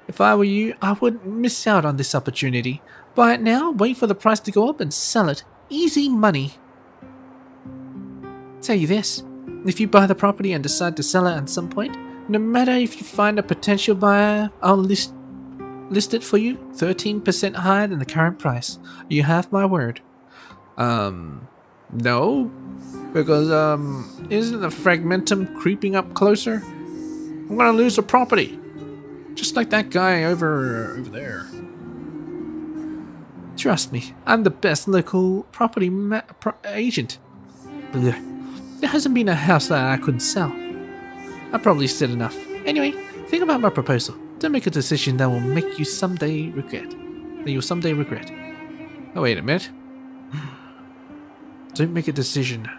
If I were you, I wouldn't miss out on this opportunity. Buy it now, wait for the price to go up, and sell it. Easy money. Tell you this, if you buy the property and decide to sell it at some point, no matter if you find a potential buyer, I'll list it for you 13% higher than the current price. You have my word. No, because isn't the fragmentum creeping up closer? I'm gonna lose the property, just like that guy over there. Trust me, I'm the best local property agent. Blech. There hasn't been a house that I couldn't sell. I probably said enough. Anyway, think about my proposal. Don't make a decision that will make you someday regret. That you'll someday regret. Oh, wait a minute. Don't make a decision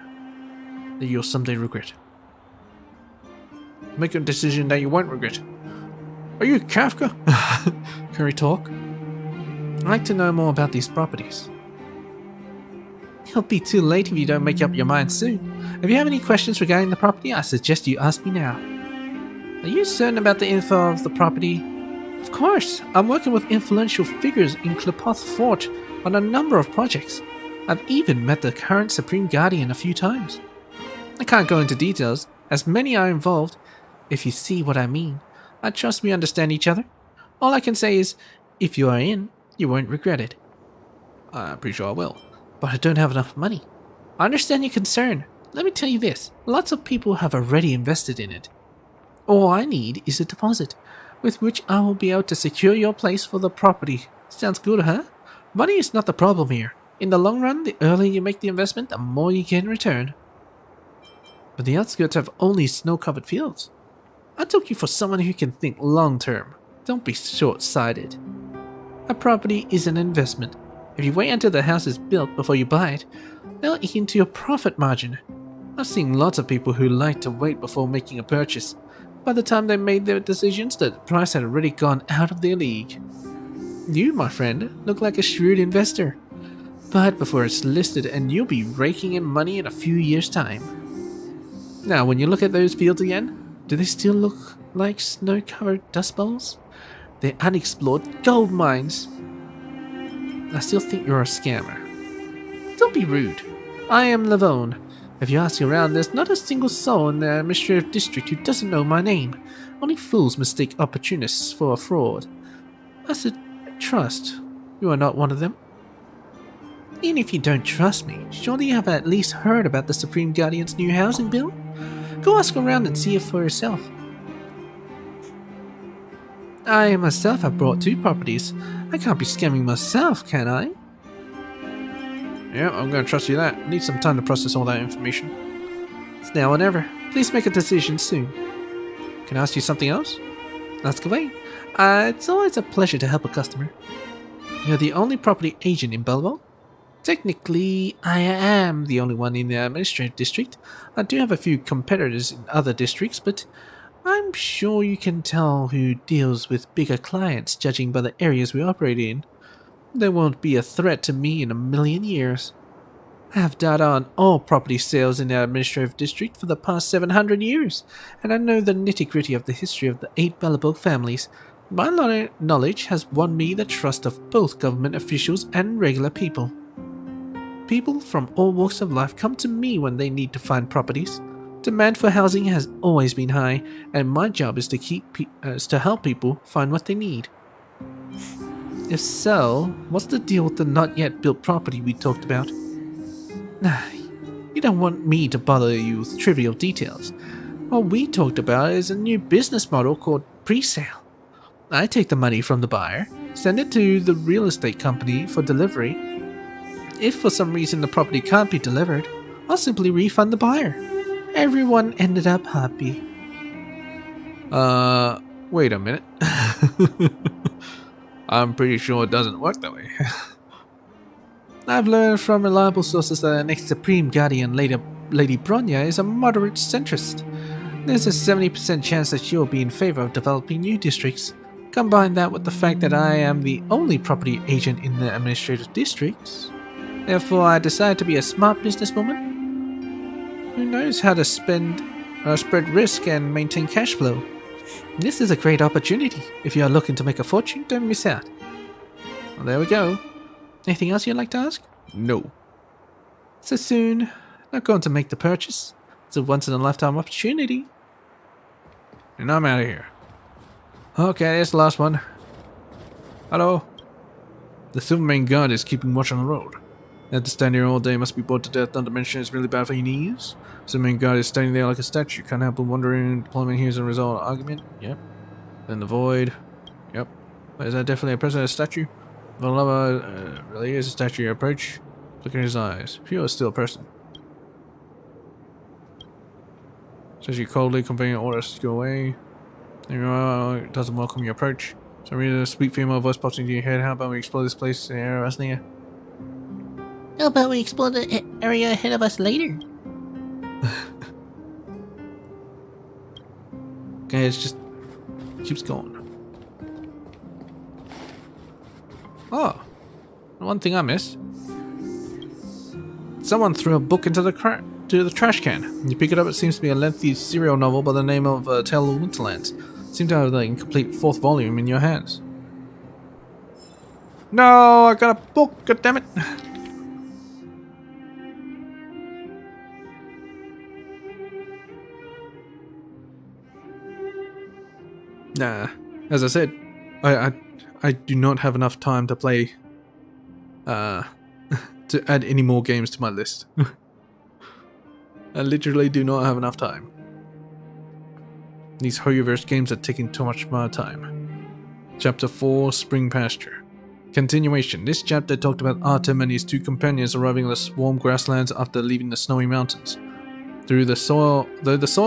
that you'll someday regret. Make a decision that you won't regret. Are you Kafka? Can we talk? I'd like to know more about these properties. It'll be too late if you don't make up your mind soon. If you have any questions regarding the property, I suggest you ask me now. Are you certain about the info of the property? Of course, I'm working with influential figures in Klepoth Fort on a number of projects. I've even met the current Supreme Guardian a few times. I can't go into details, as many are involved, if you see what I mean. I trust we understand each other. All I can say is, if you are in, you won't regret it. I'm pretty sure I will. But I don't have enough money. I understand your concern. Let me tell you this, lots of people have already invested in it. All I need is a deposit, with which I will be able to secure your place for the property. Sounds good, huh? Money is not the problem here. In the long run, the earlier you make the investment, the more you get in return. But the outskirts have only snow-covered fields. I took you for someone who can think long-term. Don't be short-sighted. A property is an investment. If you wait until the house is built before you buy it, they'll eat into your profit margin. I've seen lots of people who like to wait before making a purchase. By the time they made their decisions, the price had already gone out of their league. You, my friend, look like a shrewd investor. But before it's listed, and you'll be raking in money in a few years' time. Now, when you look at those fields again, do they still look like snow-covered dust bowls? They're unexplored gold mines. I still think you're a scammer. Don't be rude. I am Lavone. If you ask around, there's not a single soul in the administrative district who doesn't know my name. Only fools mistake opportunists for a fraud. I said, trust. You are not one of them. Even if you don't trust me, surely you have at least heard about the Supreme Guardian's new housing bill? Go ask around and see it for yourself. I myself have bought 2 properties. I can't be scamming myself, can I? Yeah, I'm gonna trust you that. I need some time to process all that information. It's now or never. Please make a decision soon. Can I ask you something else? Ask away. It's always a pleasure to help a customer. You're the only property agent in Belwell? Technically, I am the only one in the administrative district. I do have a few competitors in other districts, but I'm sure you can tell who deals with bigger clients judging by the areas we operate in. There won't be a threat to me in a million years. I have data on all property sales in the administrative district for the past 700 years, and I know the nitty-gritty of the history of the 8 Bellabog families. My knowledge has won me the trust of both government officials and regular people. People from all walks of life come to me when they need to find properties. Demand for housing has always been high, and my job is to help people find what they need. If so, what's the deal with the not yet built property we talked about? You don't want me to bother you with trivial details. What we talked about is a new business model called pre-sale. I take the money from the buyer, send it to the real estate company for delivery. If for some reason the property can't be delivered, I'll simply refund the buyer. Everyone ended up happy. Wait a minute. I'm pretty sure it doesn't work that way. I've learned from reliable sources that our next Supreme Guardian, Lady Bronya, is a moderate centrist. There's a 70% chance that she'll be in favor of developing new districts. Combine that with the fact that I am the only property agent in the administrative districts. Therefore, I decided to be a smart businesswoman who knows how to spread risk and maintain cash flow. This is a great opportunity. If you are looking to make a fortune, don't miss out. Well, there we go. Anything else you'd like to ask? No. So soon. Not going to make the purchase. It's a once-in-a-lifetime opportunity. And I'm out of here. Okay, there's the last one. Hello? The Silvermane guard is keeping watch on the road. You have to stand here all day, must be bored to death, not to mention it's really bad for your knees. Silvermane guard is standing there like a statue, can't help but wondering, deployment here is a result of argument. Yep. Then the void. Yep. Is that definitely a person, a statue? The lover really is a statue. Approach. Look in his eyes. Pure still a person. Says you coldly, conveying orders to go away. Doesn't welcome your approach. So a sweet female voice pops into your head. How about we explore this place in the area of us near? How about we explore the area ahead of us later? Okay, it just keeps going. Oh, one thing I missed. Someone threw a book into the trash can. You pick it up, it seems to be a lengthy serial novel by the name of Tale of Winterlands. Seem to have the incomplete 4th volume in your hands. No, I got a book, goddammit! Nah, as I said, I do not have enough time to play, to add any more games to my list. I literally do not have enough time. These Hoyoverse games are taking too much of my time. Chapter 4, Spring Pasture. Continuation. This chapter talked about Artem and his 2 companions arriving in the warm grasslands after leaving the snowy mountains. Though the soil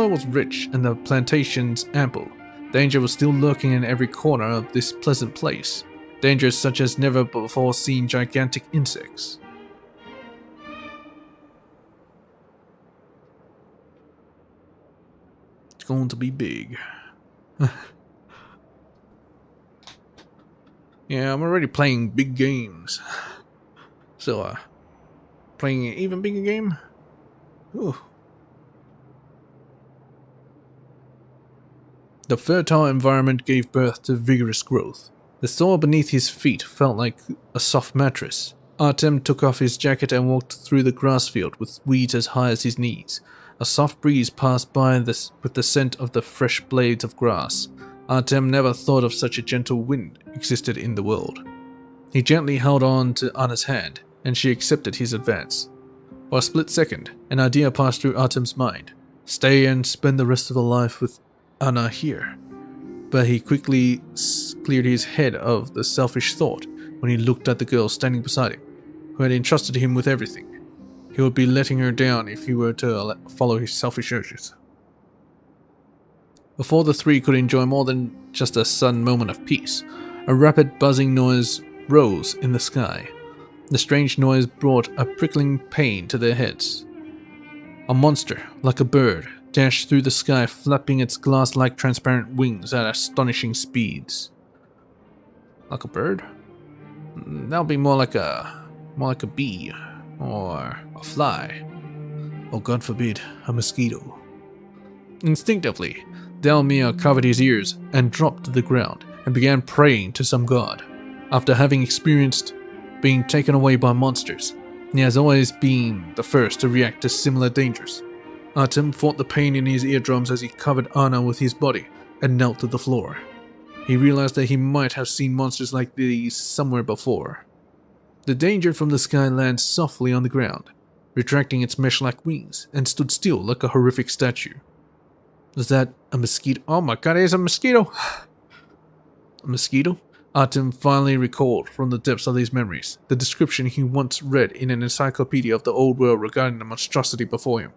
was rich and the plantations ample, danger was still lurking in every corner of this pleasant place. Dangers such as never before seen gigantic insects. It's going to be big. Yeah, I'm already playing big games. So, playing an even bigger game? Ooh. The fertile environment gave birth to vigorous growth. The soil beneath his feet felt like a soft mattress. Artem took off his jacket and walked through the grass field with weeds as high as his knees. A soft breeze passed by with the scent of the fresh blades of grass. Artem never thought of such a gentle wind existed in the world. He gently held on to Anna's hand, and she accepted his advance. For a split second, an idea passed through Artem's mind. Stay and spend the rest of the life with Anna here. But he quickly cleared his head of the selfish thought when he looked at the girl standing beside him, who had entrusted him with everything. He would be letting her down if he were to follow his selfish urges. Before the 3 could enjoy more than just a sudden moment of peace, a rapid buzzing noise rose in the sky. The strange noise brought a prickling pain to their heads. A monster, like a bird, dashed through the sky, flapping its glass-like transparent wings at astonishing speeds. Like a bird? That would be more like a bee, or a fly, or God forbid, a mosquito. Instinctively, Dalmir covered his ears and dropped to the ground and began praying to some god. After having experienced being taken away by monsters, He has always been the first to react to similar dangers. Artem fought the pain in his eardrums as he covered Anna with his body and knelt to the floor. He realized that he might have seen monsters like these somewhere before. The danger from the sky landed softly on the ground, retracting its mesh-like wings, and stood still like a horrific statue. Was that a mosquito? Oh my god, it's a mosquito! A mosquito? Artem finally recalled from the depths of his memories the description he once read in an encyclopedia of the old world regarding the monstrosity before him.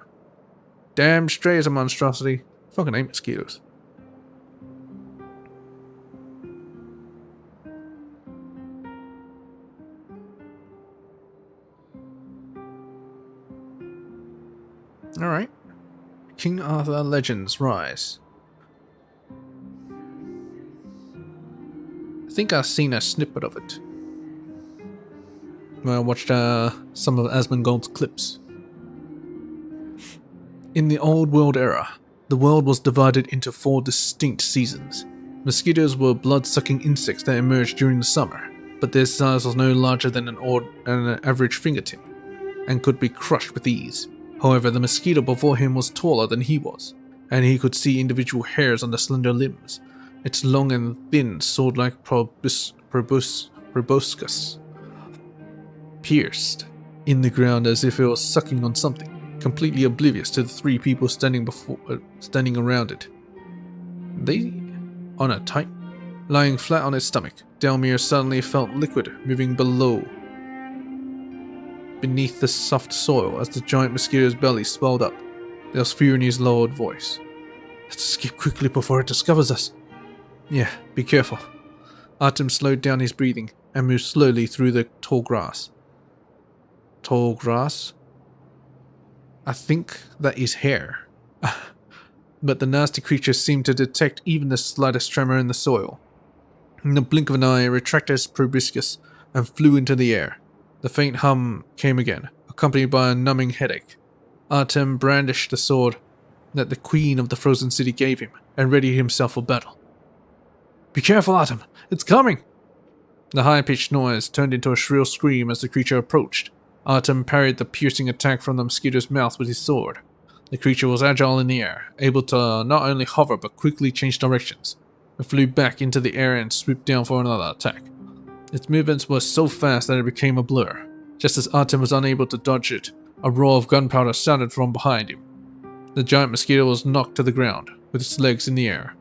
Damn straight is a monstrosity. Fucking hate mosquitoes. Alright. King Arthur Legends Rise. I think I've seen a snippet of it. I watched some of Asmongold's clips. In the old world era, the world was divided into 4 distinct seasons. Mosquitoes were blood-sucking insects that emerged during the summer, but their size was no larger than an average fingertip, and could be crushed with ease. However, the mosquito before him was taller than he was, and he could see individual hairs on the slender limbs. Its long and thin sword-like proboscis pierced in the ground as if it was sucking on something, completely oblivious to the 3 people standing around it. They on a tight, lying flat on his stomach. Delmir suddenly felt liquid moving beneath the soft soil as the giant mosquito's belly swelled up. There was fear in his lowered voice. Let's escape quickly before it discovers us. Yeah, be careful. Artem slowed down his breathing and moved slowly through the tall grass. Tall grass? I think that is hair. But the nasty creature seemed to detect even the slightest tremor in the soil. In the blink of an eye, it retracted its proboscis and flew into the air. The faint hum came again, accompanied by a numbing headache. Artem brandished the sword that the queen of the frozen city gave him and readied himself for battle. Be careful, Artem! It's coming! The high-pitched noise turned into a shrill scream as the creature approached. Artem parried the piercing attack from the mosquito's mouth with his sword. The creature was agile in the air, able to not only hover but quickly change directions. It flew back into the air and swooped down for another attack. Its movements were so fast that it became a blur. Just as Artem was unable to dodge it, a roar of gunpowder sounded from behind him. The giant mosquito was knocked to the ground, with its legs in the air.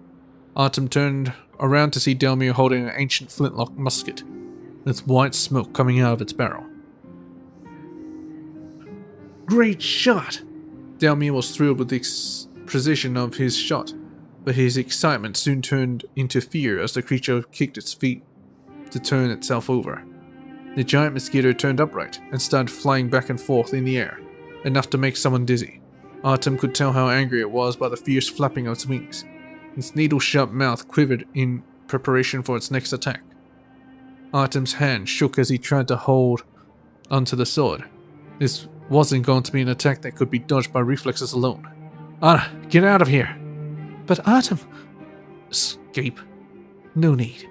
Artem turned around to see Delmir holding an ancient flintlock musket, with white smoke coming out of its barrel. Great shot! Delmir was thrilled with the precision of his shot, but his excitement soon turned into fear as the creature kicked its feet to turn itself over. The giant mosquito turned upright and started flying back and forth in the air, enough to make someone dizzy. Artem could tell how angry it was by the fierce flapping of its wings. Its needle-sharp mouth quivered in preparation for its next attack. Artem's hand shook as he tried to hold onto the sword. This wasn't going to be an attack that could be dodged by reflexes alone. Anna, get out of here! But Artem... Escape. No need.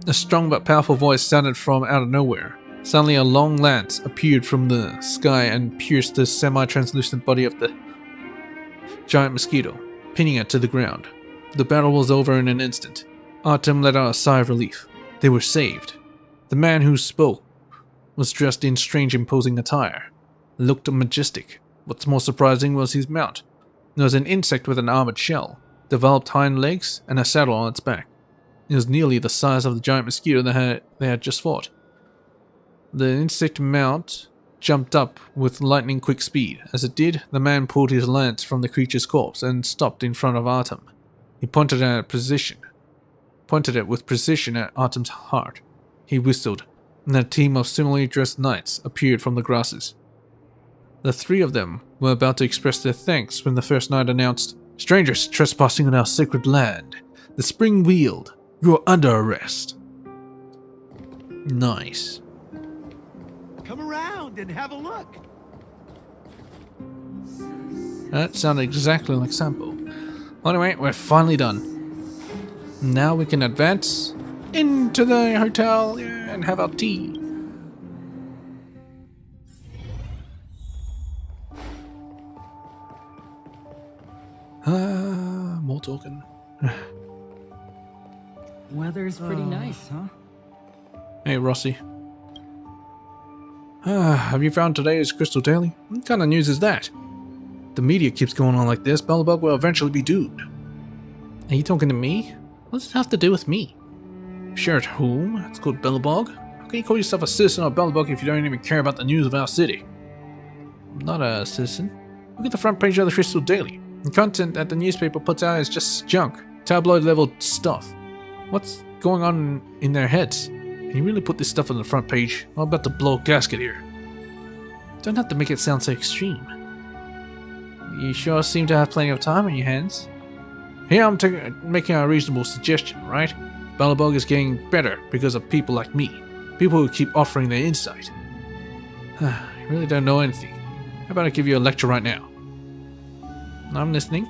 A strong but powerful voice sounded from out of nowhere. Suddenly a long lance appeared from the sky and pierced the semi-translucent body of the giant mosquito, pinning it to the ground. The battle was over in an instant. Artem let out a sigh of relief. They were saved. The man who spoke was dressed in strange imposing attire. Looked majestic. What's more surprising was his mount. It was an insect with an armored shell, developed hind legs, and a saddle on its back. It was nearly the size of the giant mosquito they had just fought. The insect mount jumped up with lightning-quick speed. As it did, the man pulled his lance from the creature's corpse and stopped in front of Artem. He pointed it with precision at Artem's heart. He whistled, and a team of similarly dressed knights appeared from the grasses. The 3 of them were about to express their thanks when the first knight announced, "Strangers trespassing on our sacred land. The spring wheeled. You are under arrest." Nice. Come around and have a look. That sounded exactly like Sampo. Anyway, we're finally done. Now we can advance into the hotel and have our tea. More talking. Weather's pretty nice, huh? Hey, Rossi. Have you found today's Crystal Daily? What kind of news is that? The media keeps going on like this, Belobog will eventually be doomed. Are you talking to me? What does it have to do with me? Sure, at whom? It's called Belobog. How can you call yourself a citizen of Belobog if you don't even care about the news of our city? I'm not a citizen. Look at the front page of the Crystal Daily. The content that the newspaper puts out is just junk, tabloid level stuff. What's going on in their heads? Can you really put this stuff on the front page? I'm about to blow a gasket here. Don't have to make it sound so extreme. You sure seem to have plenty of time on your hands. Here I'm making a reasonable suggestion, right? Belobog is getting better because of people like me. People who keep offering their insight. You really don't know anything. How about I give you a lecture right now? I'm listening.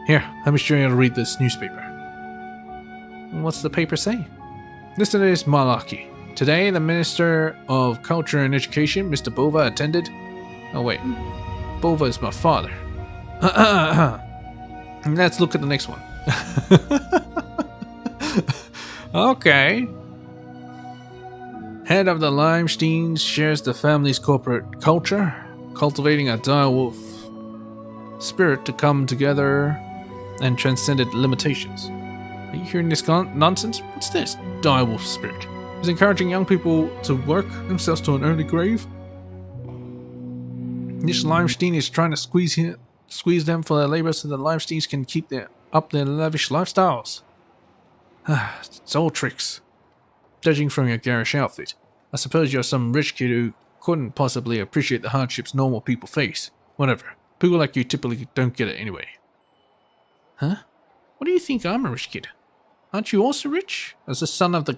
Here, let me show you how to read this newspaper. What's the paper say? Listen to this malarkey. Today, the Minister of Culture and Education, Mr. Bova, attended... Oh wait, Bova is my father. Let's look at the next one. Okay. Head of the Limesteins shares the family's corporate culture, cultivating a direwolf spirit to come together and transcended limitations. Are you hearing this nonsense? What's this? Direwolf spirit. Is encouraging young people to work themselves to an early grave? This Limestein is trying to squeeze them for their labor so the Limesteins can keep up their lavish lifestyles. It's all tricks. Judging from your garish outfit, I suppose you're some rich kid who couldn't possibly appreciate the hardships normal people face. Whatever. People like you typically don't get it anyway. Huh? What do you think I'm a rich kid? Aren't you also rich? As the son of a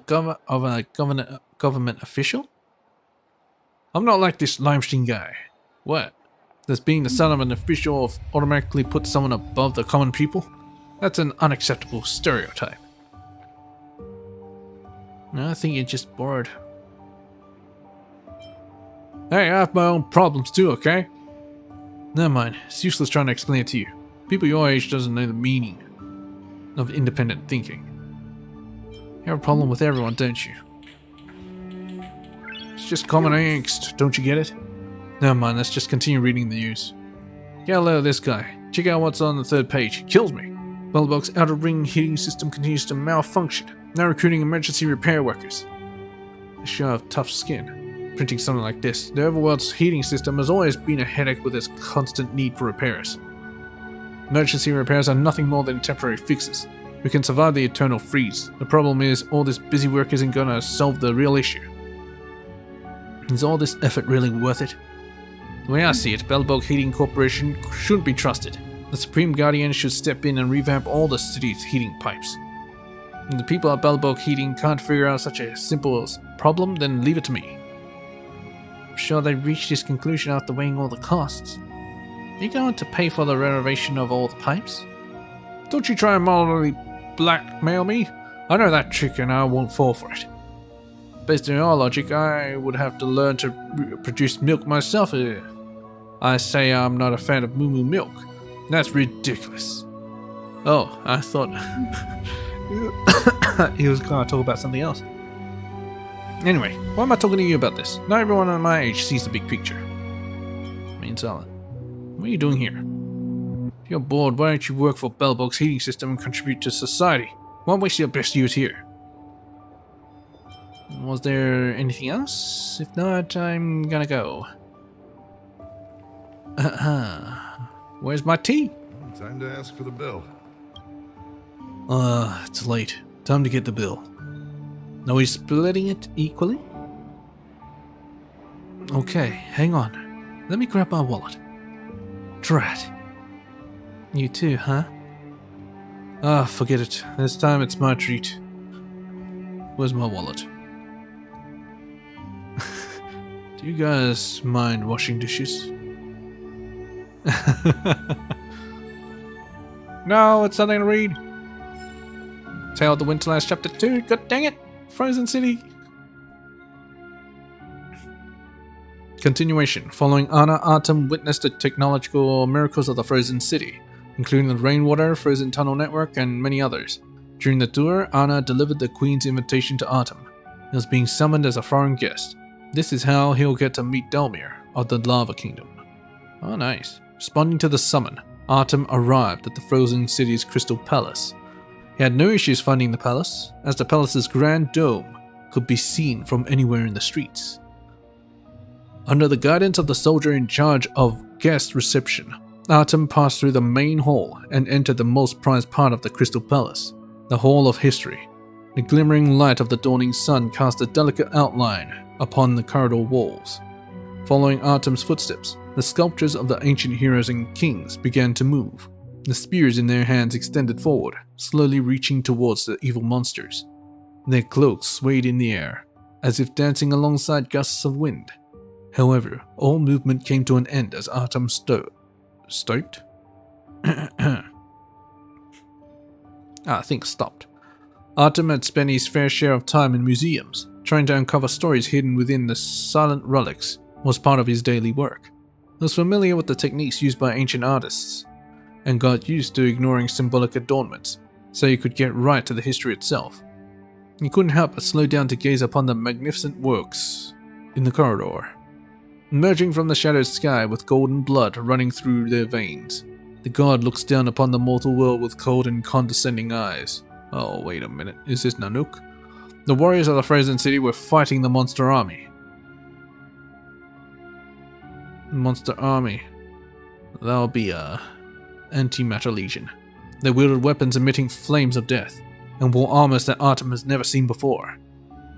government official? I'm not like this Limestein guy. What? Does being the son of an official automatically put someone above the common people? That's an unacceptable stereotype. No, I think you're just bored. Hey, I have my own problems too, okay? Never mind, it's useless trying to explain it to you. People your age doesn't know the meaning of independent thinking. You have a problem with everyone, don't you? It's just common angst, don't you get it? Never mind, let's just continue reading the news. Get a load of this guy. Check out what's on the third page. It kills me. Belobog's outer ring heating system continues to malfunction. Now recruiting emergency repair workers. They sure have tough skin. Printing something like this. The overworld's heating system has always been a headache with its constant need for repairs. Emergency repairs are nothing more than temporary fixes. We can survive the eternal freeze. The problem is, all this busy work isn't gonna solve the real issue. Is all this effort really worth it? The way I see it, Belobog Heating Corporation shouldn't be trusted. The Supreme Guardian should step in and revamp all the city's heating pipes. If the people at Belobog Heating can't figure out such a simple problem, then leave it to me. I'm sure they reached this conclusion after weighing all the costs. Are you going to pay for the renovation of all the pipes? Don't you try and morally blackmail me? I know that trick and I won't fall for it. Based on your logic, I would have to learn to produce milk myself. I say I'm not a fan of moo moo milk. That's ridiculous. Oh, I thought he was going to talk about something else. Anyway, why am I talking to you about this? Not everyone at my age sees the big picture. Main solid. What are you doing here? If you're bored, why don't you work for Belobog's heating system and contribute to society? Why waste your best years here? Was there anything else? If not, I'm gonna go. Where's my tea? Time to ask for the bill. It's late. Time to get the bill. Are we splitting it equally? Okay, hang on. Let me grab my wallet. Drat. You too, huh? Forget it. This time it's my treat. Where's my wallet? Do you guys mind washing dishes? No, it's something to read. Tale of the Winterlands Chapter 2. God dang it! Frozen City. Continuation. Following Anna, Artem witnessed the technological miracles of the Frozen City. including the rainwater, frozen tunnel network, and many others. During the tour, Anna delivered the Queen's invitation to Artem. He was being summoned as a foreign guest. This is how he'll get to meet Delmir of the Lava Kingdom. Oh, nice. Responding to the summon, Artem arrived at the frozen city's Crystal Palace. He had no issues finding the palace, as the palace's grand dome could be seen from anywhere in the streets. Under the guidance of the soldier in charge of guest reception, Artem passed through the main hall and entered the most prized part of the Crystal Palace, the Hall of History. The glimmering light of the dawning sun cast a delicate outline upon the corridor walls. Following Artem's footsteps, the sculptures of the ancient heroes and kings began to move. The spears in their hands extended forward, slowly reaching towards the evil monsters. Their cloaks swayed in the air, as if dancing alongside gusts of wind. However, all movement came to an end as Artem stopped. Artem had spent his fair share of time in museums, trying to uncover stories hidden within the silent relics was part of his daily work. He was familiar with the techniques used by ancient artists, and got used to ignoring symbolic adornments, so he could get right to the history itself. He couldn't help but slow down to gaze upon the magnificent works in the corridor. Emerging from the shadowed sky with golden blood running through their veins, the god looks down upon the mortal world with cold and condescending eyes. Oh, wait a minute, is this Nanook? The warriors of the frozen city were fighting the monster army. Monster army. That'll be antimatter legion. They wielded weapons emitting flames of death, and wore armors that Artem has never seen before.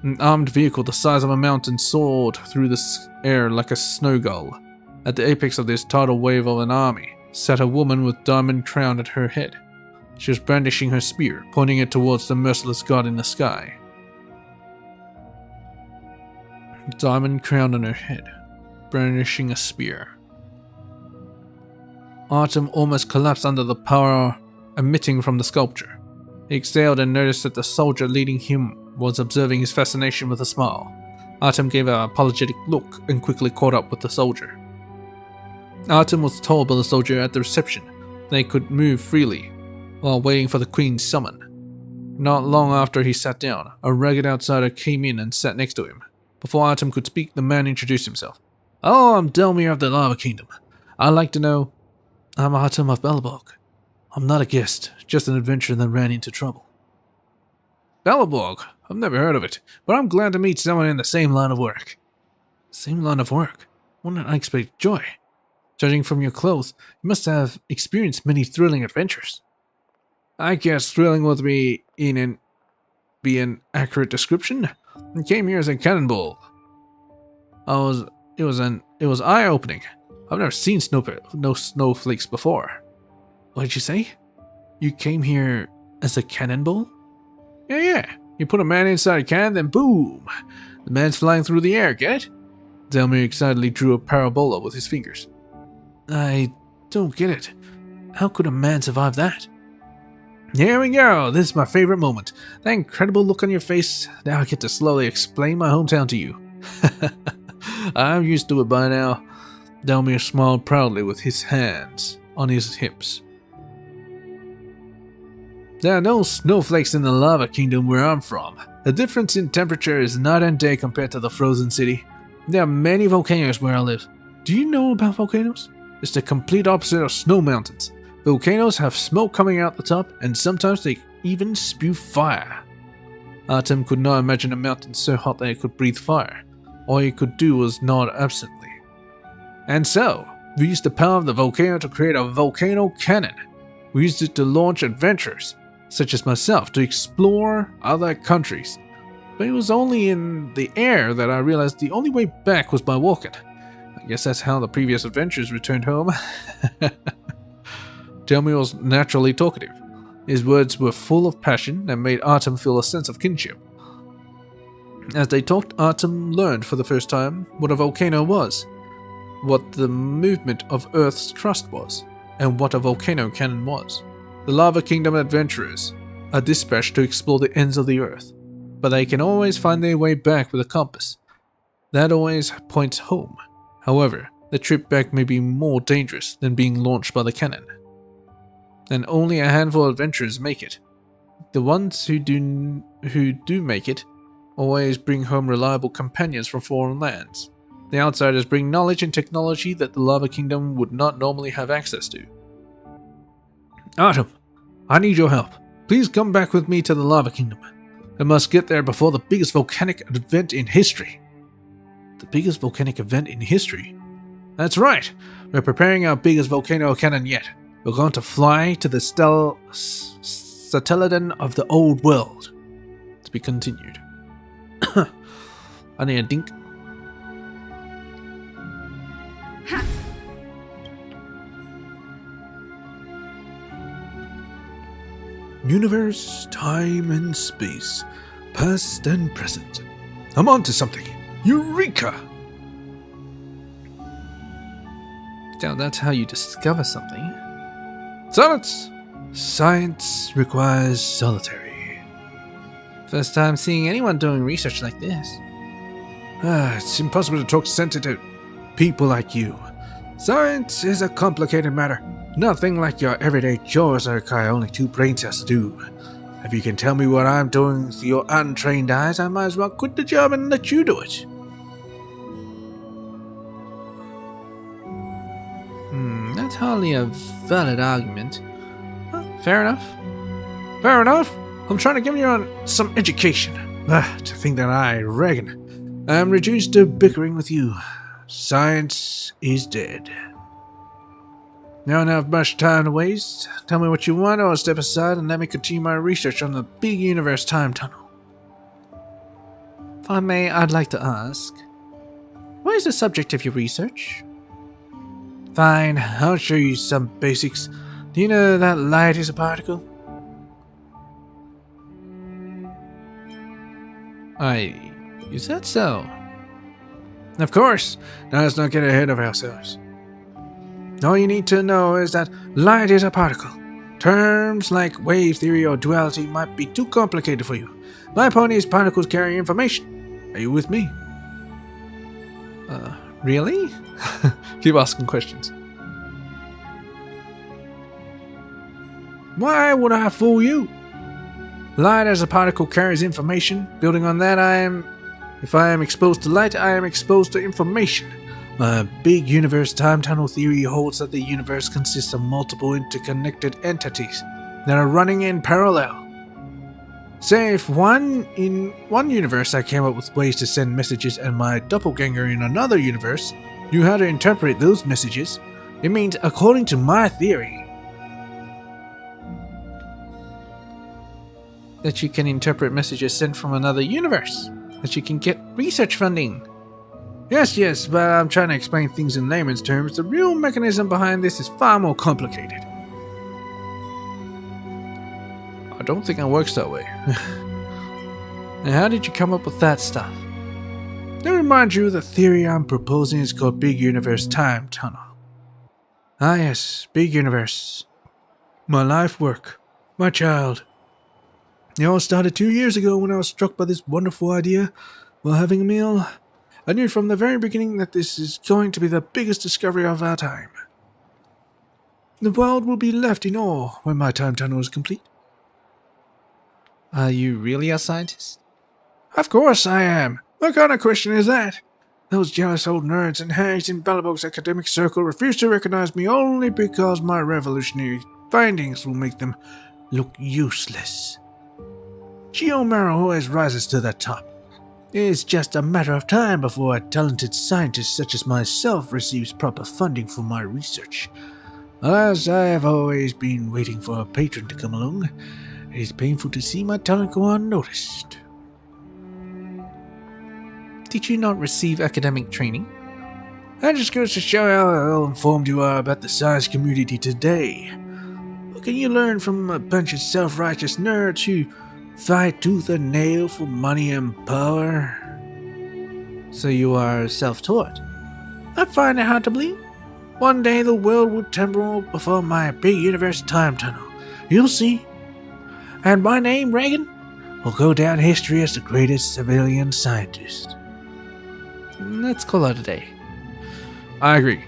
An armed vehicle the size of a mountain soared through the air like a snow gull. At the apex of this tidal wave of an army sat a woman with diamond crown at her head. She was brandishing her spear, pointing it towards the merciless god in the sky. Diamond crown on her head, brandishing a spear. Artem almost collapsed under the power emitting from the sculpture. He exhaled and noticed that the soldier leading him was observing his fascination with a smile. Artem gave an apologetic look and quickly caught up with the soldier. Artem was told by the soldier at the reception that he could move freely while waiting for the Queen's summon. Not long after he sat down, a ragged outsider came in and sat next to him. Before Artem could speak, the man introduced himself. "Oh, I'm Delmir of the Lava Kingdom. I'd like to know..." "I'm Artem of Belleborg. I'm not a guest, just an adventurer that ran into trouble." "Belleborg? I've never heard of it, but I'm glad to meet someone in the same line of work." "Same line of work? What an unexpected joy. Judging from your clothes, you must have experienced many thrilling adventures." "I guess thrilling would be an accurate description. I came here as a cannonball. It was eye-opening. I've never seen no snowflakes before." "What did you say? You came here as a cannonball?" Yeah. You put a man inside a cannon, then boom! The man's flying through the air, get it?" Delmir excitedly drew a parabola with his fingers. "I don't get it. How could a man survive that?" "Here we go. This is my favorite moment. That incredible look on your face. Now I get to slowly explain my hometown to you." "I'm used to it by now." Delmir smiled proudly with his hands on his hips. "There are no snowflakes in the Lava Kingdom where I'm from. The difference in temperature is night and day compared to the frozen city. There are many volcanoes where I live. Do you know about volcanoes? It's the complete opposite of snow mountains. Volcanoes have smoke coming out the top, and sometimes they even spew fire." Artem could not imagine a mountain so hot that it could breathe fire. All he could do was nod absently. "And so, we used the power of the volcano to create a volcano cannon. We used it to launch adventurers, such as myself, to explore other countries. But it was only in the air that I realized the only way back was by walking. I guess that's how the previous adventurers returned home." Delmir was naturally talkative. His words were full of passion and made Artem feel a sense of kinship. As they talked, Artem learned for the first time what a volcano was, what the movement of Earth's crust was, and what a volcano cannon was. The Lava Kingdom adventurers are dispatched to explore the ends of the Earth, but they can always find their way back with a compass. That always points home. However, the trip back may be more dangerous than being launched by the cannon. and only a handful of adventurers make it. The ones who do make it always bring home reliable companions from foreign lands. The outsiders bring knowledge and technology that the Lava Kingdom would not normally have access to. Autumn, I need your help. Please come back with me to the Lava Kingdom. I must get there before the biggest volcanic event in history. The biggest volcanic event in history? That's right. We're preparing our biggest volcano cannon yet. We're going to fly to the Satelladon of the old world. To be continued. I need a dink. Universe, time and space, past and present. I'm onto something. Eureka! So that's how you discover something. Silence! Science requires solitary. First time seeing anyone doing research like this. It's impossible to talk sense into people like you. Science is a complicated matter. Nothing like your everyday chores that require only 2 brain cells to do. If you can tell me what I'm doing with your untrained eyes, I might as well quit the job and let you do it. That's hardly a valid argument. Fair enough. Fair enough. I'm trying to give you some education. To think that I, Reagan, am reduced to bickering with you. Science is dead. I don't have much time to waste. Tell me what you want, or I'll step aside and let me continue my research on the big universe time tunnel. If I may, I'd like to ask, what is the subject of your research? Fine, I'll show you some basics. Do you know that light is a particle? Is that so? Of course. Now let's not get ahead of ourselves. All you need to know is that light is a particle. Terms like wave theory or duality might be too complicated for you. My point is particles carry information. Are you with me? Really? Keep asking questions. Why would I fool you? Light as a particle carries information. Building on that, if I am exposed to light, I am exposed to information. My big universe time tunnel theory holds that the universe consists of multiple interconnected entities that are running in parallel. Say if in one universe I came up with ways to send messages and my doppelganger in another universe knew how to interpret those messages, it means, according to my theory, that you can interpret messages sent from another universe. That you can get research funding. Yes, but I'm trying to explain things in layman's terms. The real mechanism behind this is far more complicated. I don't think it works that way. And how did you come up with that stuff? To remind you, the theory I'm proposing is called Big Universe Time Tunnel. Ah yes, Big Universe. My life work. My child. It all started 2 years ago when I was struck by this wonderful idea while having a meal. I knew from the very beginning that this is going to be the biggest discovery of our time. The world will be left in awe when my time tunnel is complete. Are you really a scientist? Of course I am. What kind of question is that? Those jealous old nerds and hags in Bellabog's academic circle refuse to recognize me only because my revolutionary findings will make them look useless. Geomaro always rises to the top. It's just a matter of time before a talented scientist such as myself receives proper funding for my research. Alas, I have always been waiting for a patron to come along. It is painful to see my talent go unnoticed. Did you not receive academic training? That just goes to show how ill-informed you are about the science community today. What can you learn from a bunch of self-righteous nerds who fight tooth and nail for money and power? So you are self-taught? I find it hard to believe. One day the world will tremble before my big universe time tunnel. You'll see. And my name, Reagan, will go down history as the greatest civilian scientist. Let's call it a day. I agree.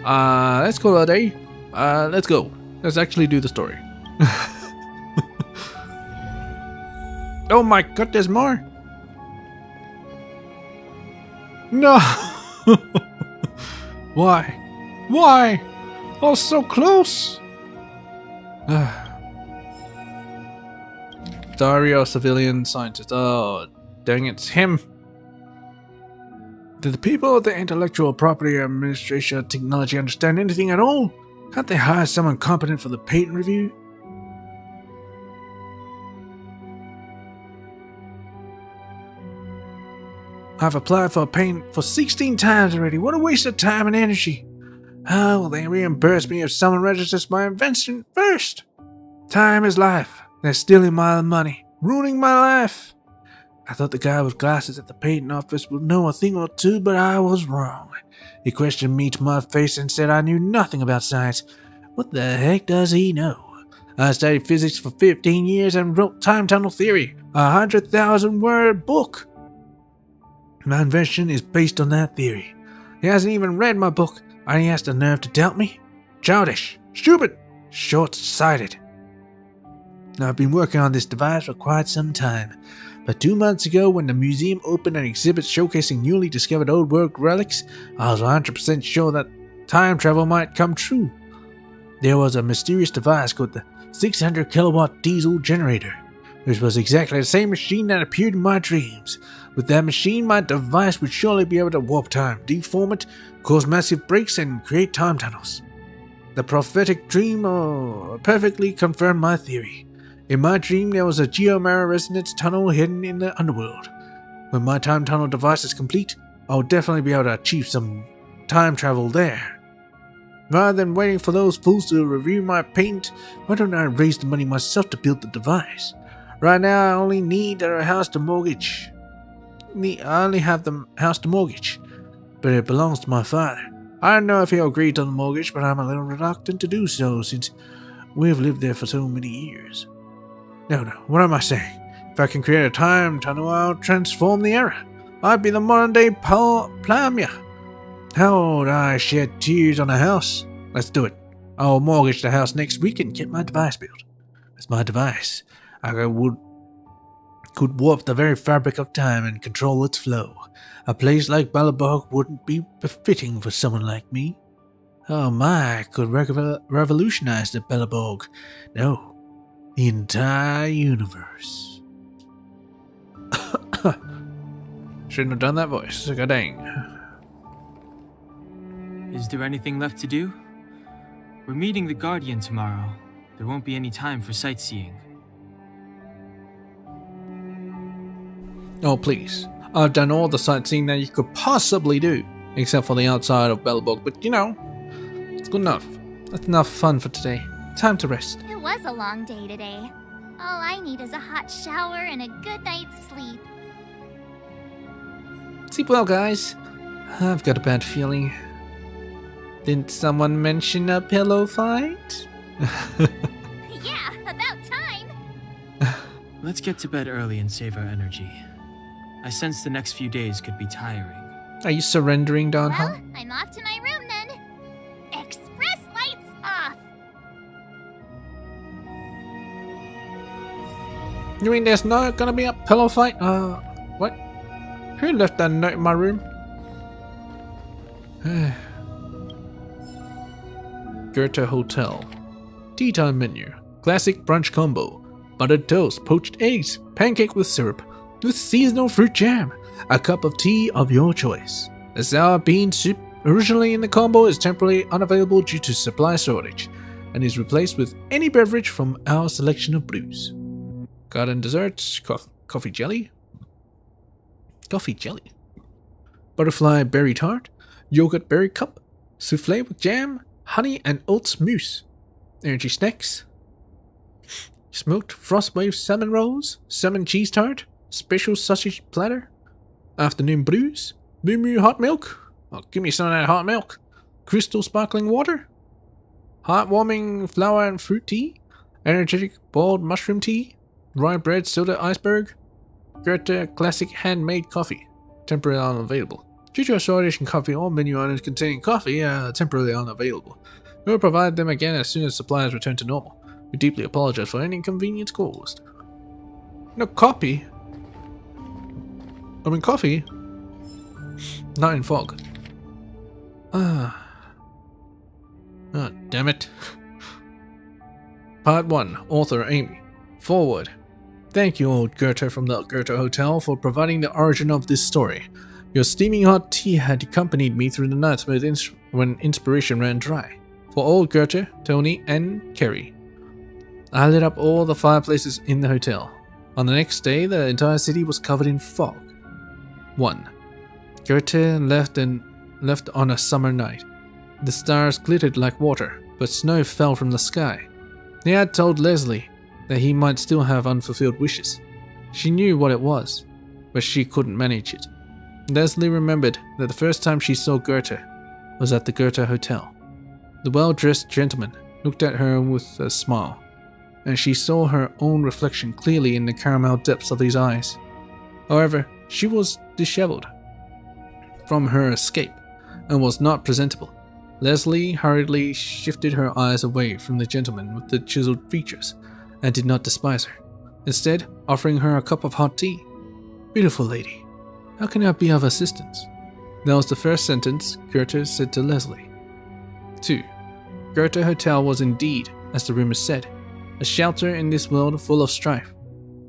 Let's call it a day. Let's go. Let's actually do the story. Oh my god, there's more! No! Why? Why? I was so close! Diary of Civilian Scientist. Oh, dang, it's him! Do the people of the Intellectual Property Administration of Technology understand anything at all? Can't they hire someone competent for the patent review? I've applied for a patent for 16 times already. What a waste of time and energy. How will they reimburse me if someone registers my invention first? Time is life. They're stealing my money, ruining my life. I thought the guy with glasses at the patent office would know a thing or two, but I was wrong. He questioned me to my face and said I knew nothing about science. What the heck does he know? I studied physics for 15 years and wrote time tunnel theory, a 100,000-word book. My invention is based on that theory. He hasn't even read my book, and he has the nerve to doubt me? Childish, stupid, short-sighted. Now, I've been working on this device for quite some time, but 2 months ago when the museum opened an exhibit showcasing newly discovered old world relics, I was 100% sure that time travel might come true. There was a mysterious device called the 600 kilowatt diesel generator, which was exactly the same machine that appeared in my dreams. With that machine, my device would surely be able to warp time, deform it, cause massive breaks, and create time tunnels. The prophetic dream perfectly confirmed my theory. In my dream, there was a geomirror resonance tunnel hidden in the underworld. When my time tunnel device is complete, I'll definitely be able to achieve some time travel there. Rather than waiting for those fools to review my patent, why don't I raise the money myself to build the device? Right now, I only need a house to mortgage. I only have the house to mortgage, but it belongs to my father. I don't know if he'll agree to the mortgage, but I'm a little reluctant to do so since we've lived there for so many years. No, what am I saying? If I can create a time tunnel, I'll transform the era. I'd be the modern day Plamia. How would I shed tears on a house? Let's do it. I'll mortgage the house next week and get my device built. With my device, I could warp the very fabric of time and control its flow. A place like Balabog wouldn't be befitting for someone like me. Oh my, I could revolutionize the Balabog. No, the entire universe. Shouldn't have done that voice. God dang. Is there anything left to do? We're meeting the Guardian tomorrow. There won't be any time for sightseeing. Oh, please. I've done all the sightseeing that you could possibly do, except for the outside of Belleborg, but you know, it's good enough. That's enough fun for today. Time to rest. It was a long day today. All I need is a hot shower and a good night's sleep. Sleep well, guys. I've got a bad feeling. Didn't someone mention a pillow fight? Yeah, about time! Let's get to bed early and save our energy. I sense the next few days could be tiring. Are you surrendering, Don? Well, I'm off to my room then. Express lights off! You mean there's not gonna be a pillow fight? What? Who left that note in my room? Goethe Hotel. Tea time menu. Classic brunch combo. Buttered toast, poached eggs, pancake with syrup, with seasonal fruit jam. A cup of tea of your choice. The sour bean soup, originally in the combo, is temporarily unavailable due to supply shortage, and is replaced with any beverage from our selection of brews. Garden desserts, coffee jelly. Coffee jelly. Butterfly berry tart, yogurt berry cup, souffle with jam, honey and oats mousse. Energy snacks. Smoked frostwave salmon rolls, salmon cheese tart, special sausage platter. Afternoon brews, Moo Moo hot milk. Oh, give me some of that hot milk. Crystal sparkling water. Heartwarming flower and fruit tea. Energetic boiled mushroom tea. Rye bread soda iceberg. Goethe classic handmade coffee. Temporarily unavailable. Due to a shortage in coffee, all menu items containing coffee are temporarily unavailable. We will provide them again as soon as supplies return to normal. We deeply apologize for any inconvenience caused. No copy? I mean coffee? Not in fog. Oh, damn it. Part 1. Author Amy. Forward. Thank you, old Goethe from the Goethe Hotel, for providing the origin of this story. Your steaming hot tea had accompanied me through the nights when inspiration ran dry. For old Goethe, Tony, and Kerry. I lit up all the fireplaces in the hotel. On the next day, the entire city was covered in fog. 1. Goethe left on a summer night. The stars glittered like water, but snow fell from the sky. He had told Leslie that he might still have unfulfilled wishes. She knew what it was, but she couldn't manage it. Leslie remembered that the first time she saw Goethe was at the Goethe Hotel. The well-dressed gentleman looked at her with a smile, and she saw her own reflection clearly in the caramel depths of his eyes. However, she was disheveled from her escape and was not presentable. Leslie hurriedly shifted her eyes away from the gentleman with the chiseled features and did not despise her, instead offering her a cup of hot tea. Beautiful lady, how can I be of assistance? That was the first sentence Goethe said to Leslie. 2. Goethe Hotel was indeed, as the rumors said, a shelter in this world full of strife.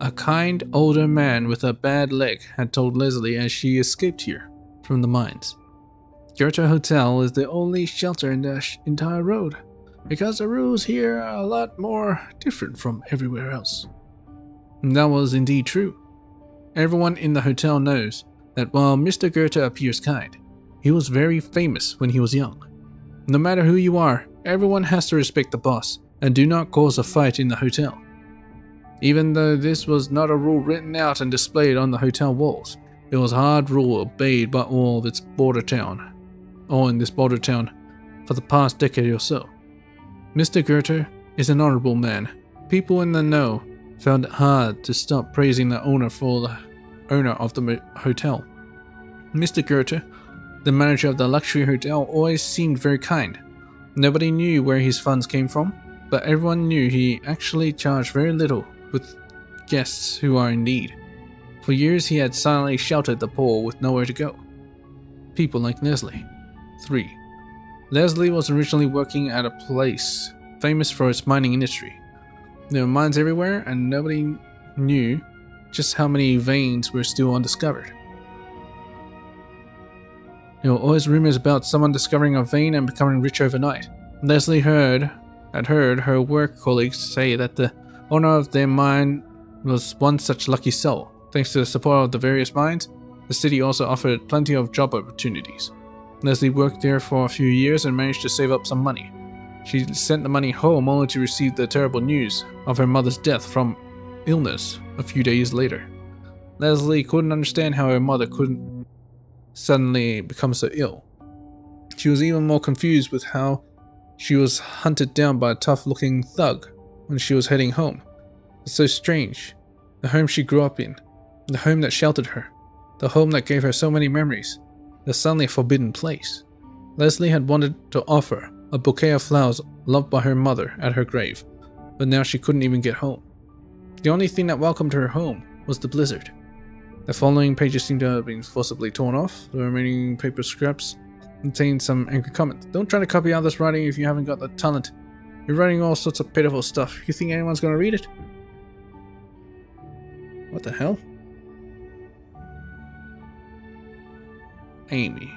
A kind older man with a bad leg had told Leslie as she escaped here from the mines. Goethe Hotel is the only shelter in the entire road, because the rules here are a lot more different from everywhere else. And that was indeed true. Everyone in the hotel knows that while Mr. Goethe appears kind, he was very famous when he was young. No matter who you are, everyone has to respect the boss and do not cause a fight in the hotel. Even though this was not a rule written out and displayed on the hotel walls, it was a hard rule obeyed by all in this border town for the past decade or so. Mr. Goethe is an honorable man. People in the know found it hard to stop praising the owner of the hotel. Mr. Goethe, the manager of the luxury hotel, always seemed very kind. Nobody knew where his funds came from, but everyone knew he actually charged very little with guests who are in need. For years he had silently sheltered the poor with nowhere to go. People like Leslie. 3. Leslie was originally working at a place famous for its mining industry. There were mines everywhere and nobody knew just how many veins were still undiscovered. There were always rumors about someone discovering a vein and becoming rich overnight. Leslie had heard her work colleagues say that the owner of their mine was one such lucky soul. Thanks to the support of the various mines, the city also offered plenty of job opportunities. Leslie worked there for a few years and managed to save up some money. She sent the money home only to receive the terrible news of her mother's death from illness a few days later. Leslie couldn't understand how her mother couldn't suddenly become so ill. She was even more confused with how she was hunted down by a tough-looking thug when she was heading home. It's so strange. The home she grew up in, the home that sheltered her, the home that gave her so many memories, the suddenly forbidden place. Leslie had wanted to offer a bouquet of flowers loved by her mother at her grave, but now she couldn't even get home. The only thing that welcomed her home was the blizzard. The following pages seem to have been forcibly torn off. The remaining paper scraps contain some angry comments. Don't try to copy others' writing if you haven't got the talent. You're writing all sorts of pitiful stuff. You think anyone's gonna read it? What the hell? Amy.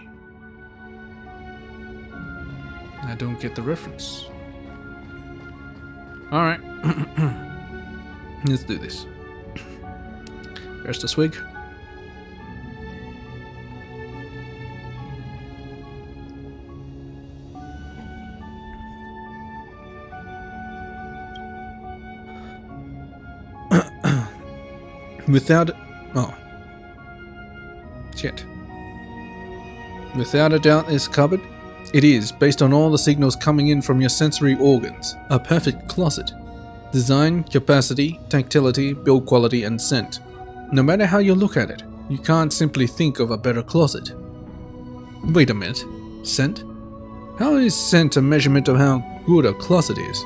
I don't get the reference. Alright. Let's do this. There's the swig. Without a doubt, this cupboard, it is, based on all the signals coming in from your sensory organs, a perfect closet. Design, capacity, tactility, build quality, and scent. No matter how you look at it, you can't simply think of a better closet. Wait a minute. Scent? How is scent a measurement of how good a closet is?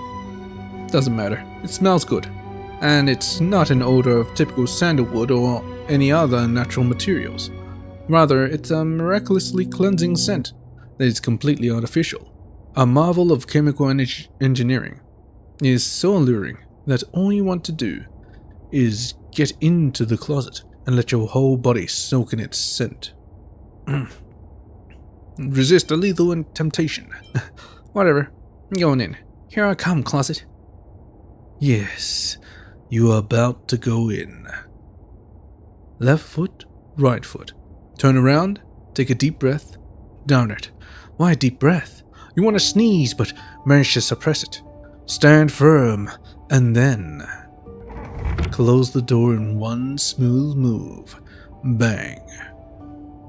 Doesn't matter. It smells good. And it's not an odor of typical sandalwood or any other natural materials. Rather, it's a miraculously cleansing scent that is completely artificial. A marvel of chemical engineering. It is so alluring that all you want to do is get into the closet and let your whole body soak in its scent. Resist a lethal temptation. Whatever. I'm going in. Here I come, closet. Yes, you are about to go in. Left foot, right foot. Turn around, take a deep breath. Darn it. Why a deep breath? You want to sneeze, but manage to suppress it. Stand firm, and then close the door in one smooth move. Bang.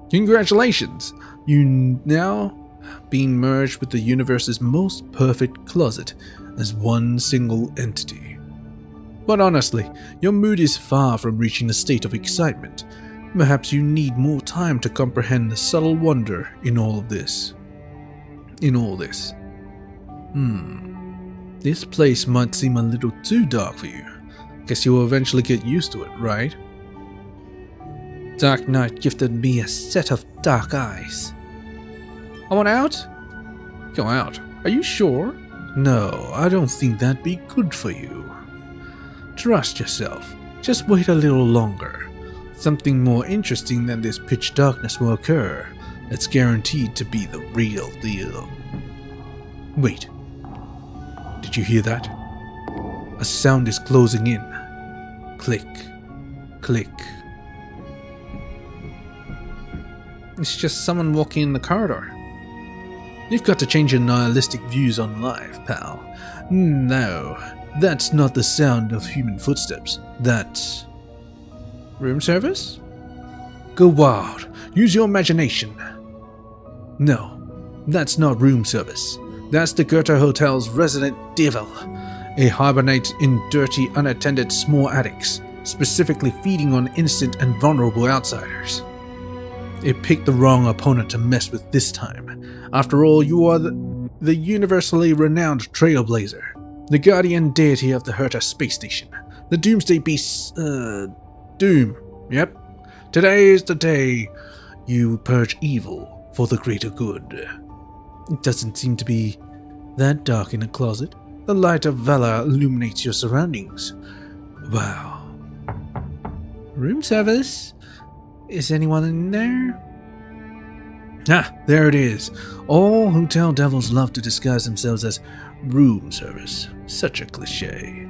Congratulations! You now being merged with the universe's most perfect closet as one single entity. But honestly, your mood is far from reaching a state of excitement. Perhaps you need more time to comprehend the subtle wonder in all this. This place might seem a little too dark for you. Guess you'll eventually get used to it, right? Dark Knight gifted me a set of dark eyes. I want out? Go out. Are you sure? No, I don't think that'd be good for you. Trust yourself. Just wait a little longer. Something more interesting than this pitch darkness will occur. That's guaranteed to be the real deal. Wait. Did you hear that? A sound is closing in. Click. Click. It's just someone walking in the corridor. You've got to change your nihilistic views on life, pal. No, that's not the sound of human footsteps. That's... room service? Go wild. Use your imagination. No, that's not room service. That's the Goethe Hotel's resident devil. It hibernates in dirty, unattended small attics, specifically feeding on innocent and vulnerable outsiders. It picked the wrong opponent to mess with this time. After all, you are the universally renowned trailblazer, the guardian deity of the Herta space station, the doomsday beast, Doom. Yep. Today is the day you purge evil for the greater good. It doesn't seem to be that dark in the closet. The light of valor illuminates your surroundings. Wow. Room service? Is anyone in there? Ah, there it is. All hotel devils love to disguise themselves as room service. Such a cliche.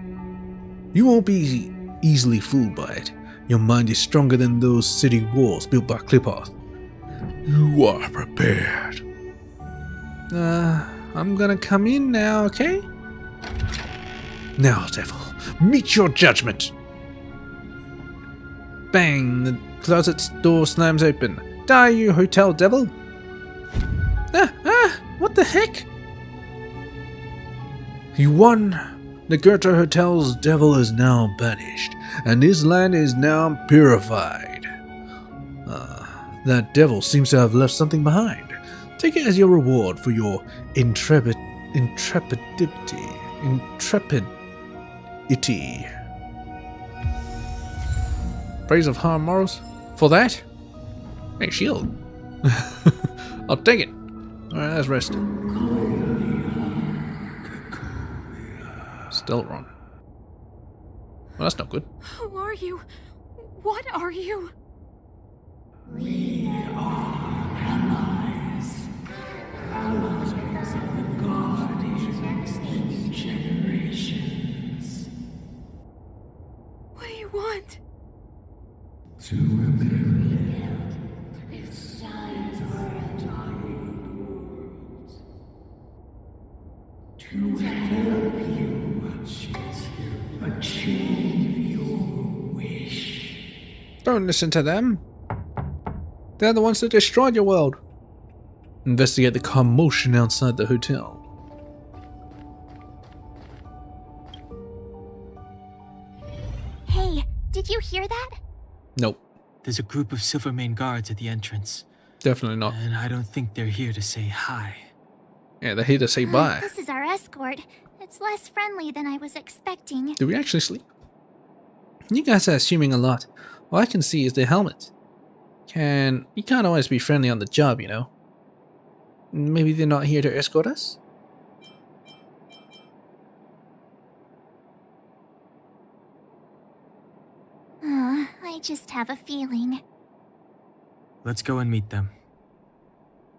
You won't be easily fooled by it. Your mind is stronger than those city walls built by Clipoth. You are prepared. I'm gonna come in now, okay? Now, devil, meet your judgment. Bang! The closet's door slams open. Die, you hotel devil! What the heck? You won! The Goethe Hotel's devil is now banished, and this land is now purified. That devil seems to have left something behind. Take it as your reward for your intrepidity. Praise of high morals? For that? Hey, shield. I'll take it. Alright, let's rest. Stelron. Well, that's not good. Who are you? What are you? We are allies. Allies of the Guardians in generations. What do you want? To rebuild its time for a dying world. To help you achieve your wish. Don't listen to them. They're the ones that destroyed your world. Investigate the commotion outside the hotel. Hey, did you hear that? Nope. There's a group of Silvermane guards at the entrance. Definitely not. And I don't think they're here to say hi. Yeah, they're here to say bye. This is our escort. It's less friendly than I was expecting. Do we actually sleep? You guys are assuming a lot. All I can see is the helmet. You can't always be friendly on the job, you know. Maybe they're not here to escort us? I just have a feeling. Let's go and meet them.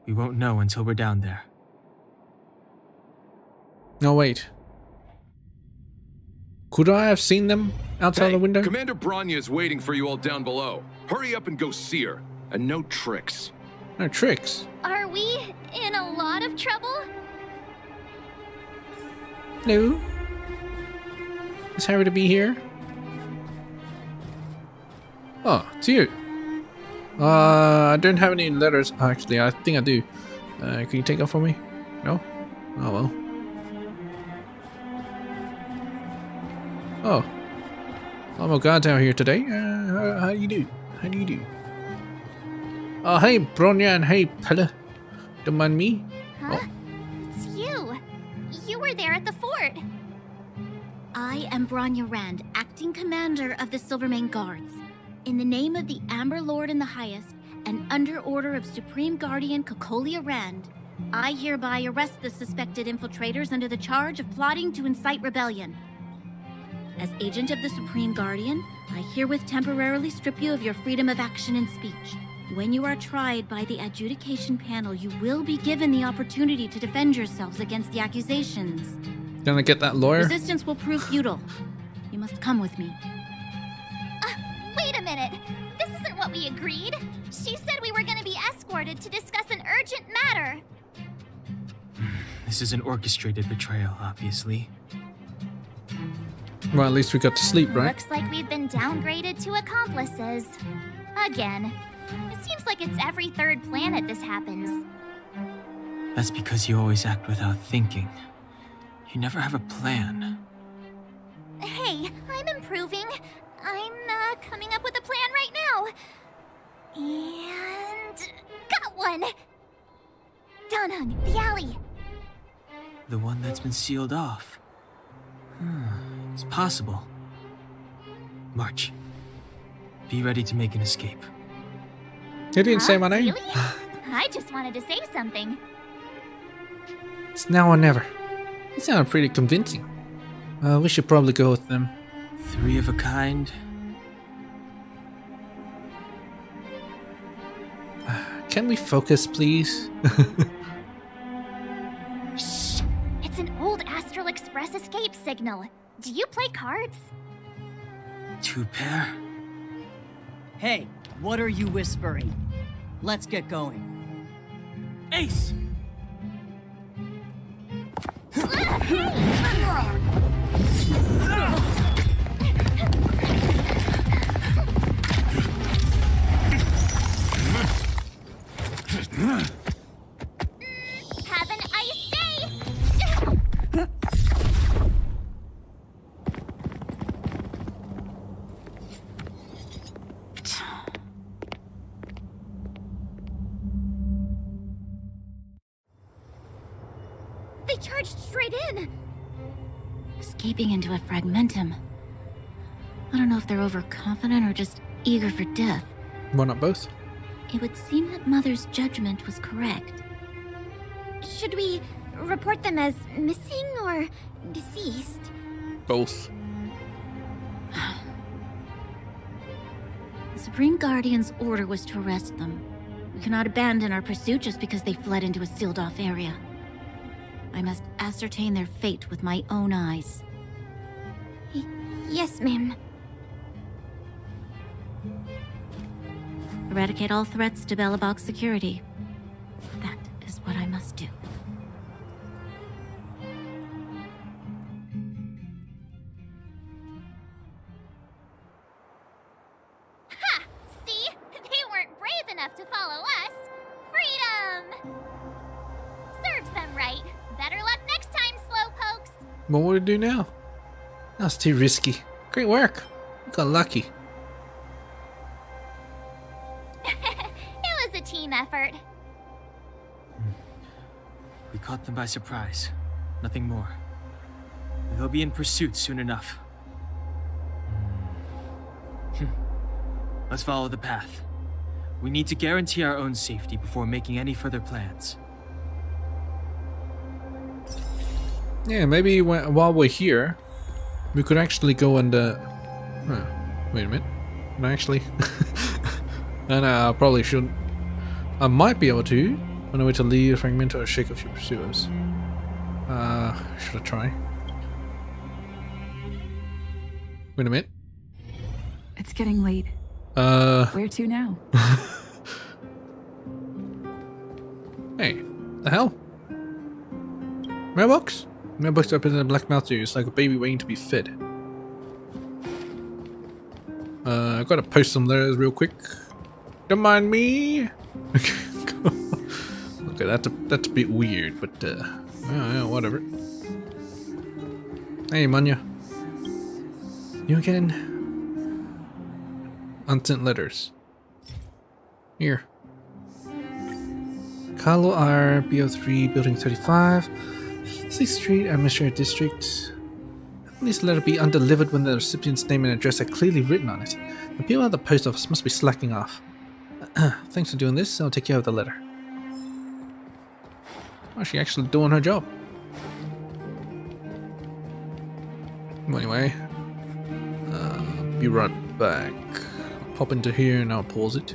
We won't know until we're down there. No, wait. Could I have seen them outside the window? Commander Bronya is waiting for you all down below. Hurry up and go see her. And no tricks. No tricks. Are we in a lot of trouble? No. It's happy to be here. Oh, it's you. I don't have any letters. Actually, I think I do. Can you take that for me? No? Oh well. Oh. I'm a guard out here today. How do you do? How do you do? Oh, hey, Bronya, and hey, Pella. Don't mind me. Huh? Oh. It's you. You were there at the fort. I am Bronya Rand, acting commander of the Silvermane Guards. In the name of the Amber Lord in the Highest, and under order of Supreme Guardian Cocolia Rand, I hereby arrest the suspected infiltrators under the charge of plotting to incite rebellion. As agent of the Supreme Guardian, I herewith temporarily strip you of your freedom of action and speech. When you are tried by the adjudication panel, you will be given the opportunity to defend yourselves against the accusations. Gonna get that lawyer? Resistance will prove futile. You must come with me. Wait a minute. This isn't what we agreed. She said we were going to be escorted to discuss an urgent matter. This is an orchestrated betrayal, obviously. Well, at least we got to sleep, right? Looks like we've been downgraded to accomplices. Again. It seems like it's every third planet this happens. That's because you always act without thinking. You never have a plan. Hey, I'm improving. I'm coming up with a plan right now. And got one. Danhung, the alley. The one that's been sealed off. It's possible. March. Be ready to make an escape. You didn't say my name. Really? I just wanted to say something. It's now or never. You sound pretty convincing. We should probably go with them. 3 of a kind. Can we focus, please? Shh! It's an old Astral Express escape signal. Do you play cards? 2 pair? Hey, what are you whispering? Let's get going. Ace! Have an ice day! They charged straight in! Escaping into a fragmentum. I don't know if they're overconfident or just eager for death. Why not both? It would seem that Mother's judgment was correct. Should we report them as missing or deceased? Both. The Supreme Guardian's order was to arrest them. We cannot abandon our pursuit just because they fled into a sealed-off area. I must ascertain their fate with my own eyes. Yes, ma'am. Eradicate all threats to Belobog's security. That is what I must do. Ha! See? They weren't brave enough to follow us. Freedom! Serves them right. Better luck next time, slowpokes. What will we do now? That's too risky. Great work. You got lucky. It was a team effort. We caught them by surprise. Nothing more. They'll be in pursuit soon enough. Let's follow the path. We need to guarantee our own safety before making any further plans. Yeah, maybe while we're here, we could actually go and wait a minute. Can I actually? No, I probably shouldn't. I might be able to. On a way to lead a fragment or shake off your pursuers. Should I try? Wait a minute. It's getting late. Where to now? Hey, the hell? Mailbox? Mailbox open in a black mouth to you. It's like a baby waiting to be fed. I've got to post some letters real quick. Don't mind me. Okay, that's a bit weird, but yeah, whatever. Hey, Manya. You again? Unsent letters. Here. Carlo R, BO3, Building 35, 6th Street, Administrative District. This letter be undelivered when the recipient's name and address are clearly written on it. The people at the post office must be slacking off. Thanks for doing this, I'll take care of the letter. Oh, she's actually doing her job. Well, anyway, be right back. I'll pop into here and I'll pause it.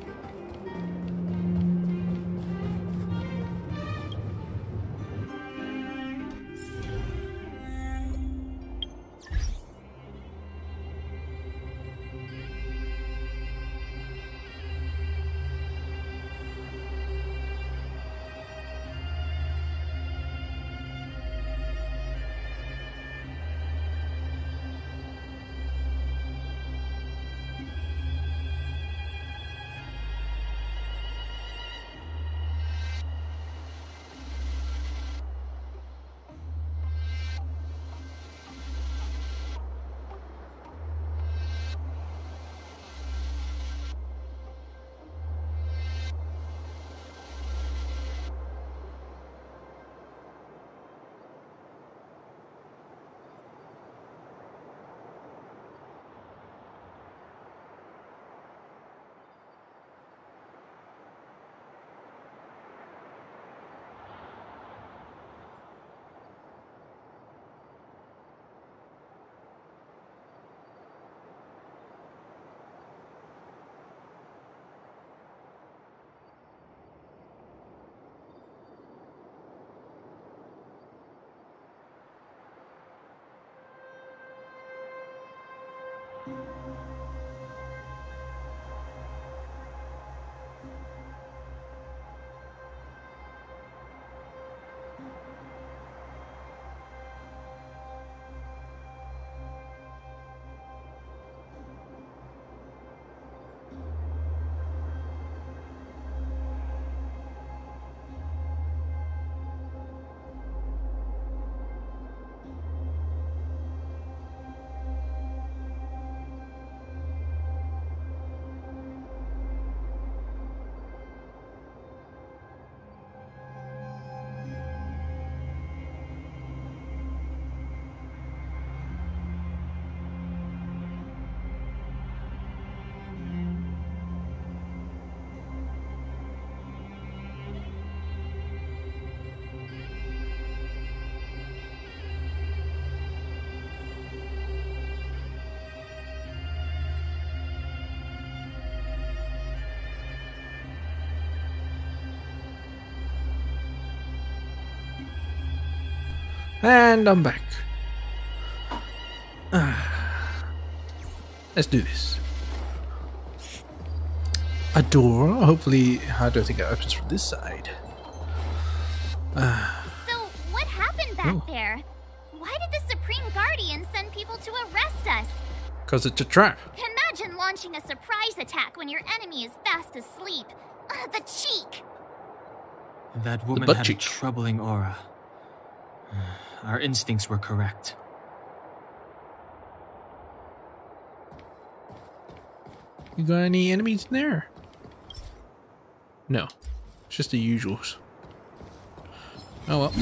And I'm back. Let's do this. A door. Hopefully, I don't think it opens from this side. So, what happened back there? Why did the Supreme Guardian send people to arrest us? Because it's a trap. Imagine launching a surprise attack when your enemy is fast asleep. The cheek! That woman had a troubling aura. Our instincts were correct. You got any enemies in there? No. It's just the usuals. Oh well.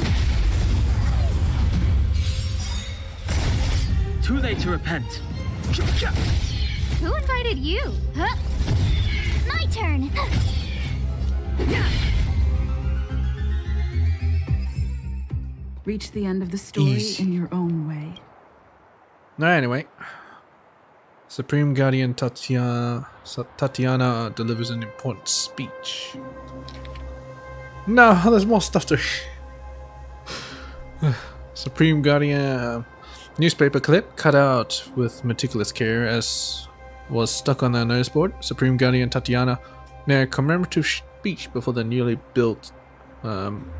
Too late to repent. Who invited you? Huh? My turn. Reach the end of the story Easy. in your own way. Anyway, Supreme Guardian Tatiana delivers an important speech. No, there's more stuff to. Supreme Guardian newspaper clip cut out with meticulous care as was stuck on their noseboard. Supreme Guardian Tatiana made a commemorative speech before the newly built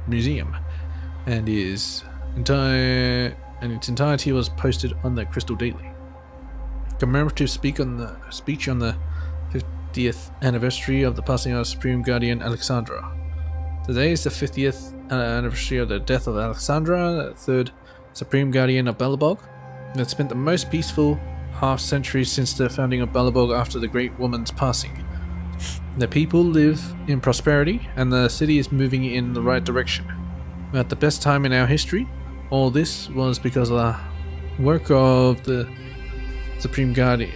museum, and its entirety was posted on the Crystal Daily. Commemorative speech on the 50th anniversary of the passing of Supreme Guardian Alexandra. Today is the 50th anniversary of the death of Alexandra, the third Supreme Guardian of Belobog, and it spent the most peaceful half-century since the founding of Belobog after the Great Woman's passing. The people live in prosperity, and the city is moving in the right direction. We're at the best time in our history. All this was because of the work of the Supreme Guardian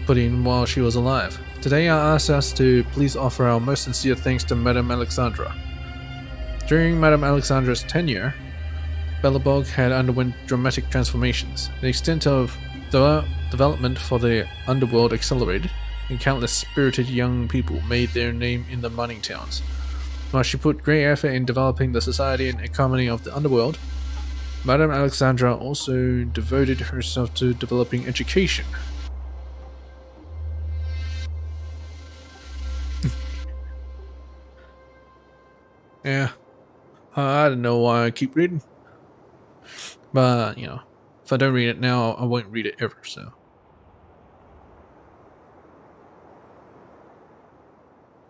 put in while she was alive. Today I ask us to please offer our most sincere thanks to Madame Alexandra. During Madame Alexandra's tenure, Belobog had underwent dramatic transformations. The extent of development for the underworld accelerated, and countless spirited young people made their name in the mining towns. While she put great effort in developing the society and economy of the underworld, Madame Alexandra also devoted herself to developing education. Yeah, I don't know why I keep reading, but you know, if I don't read it now, I won't read it ever, so.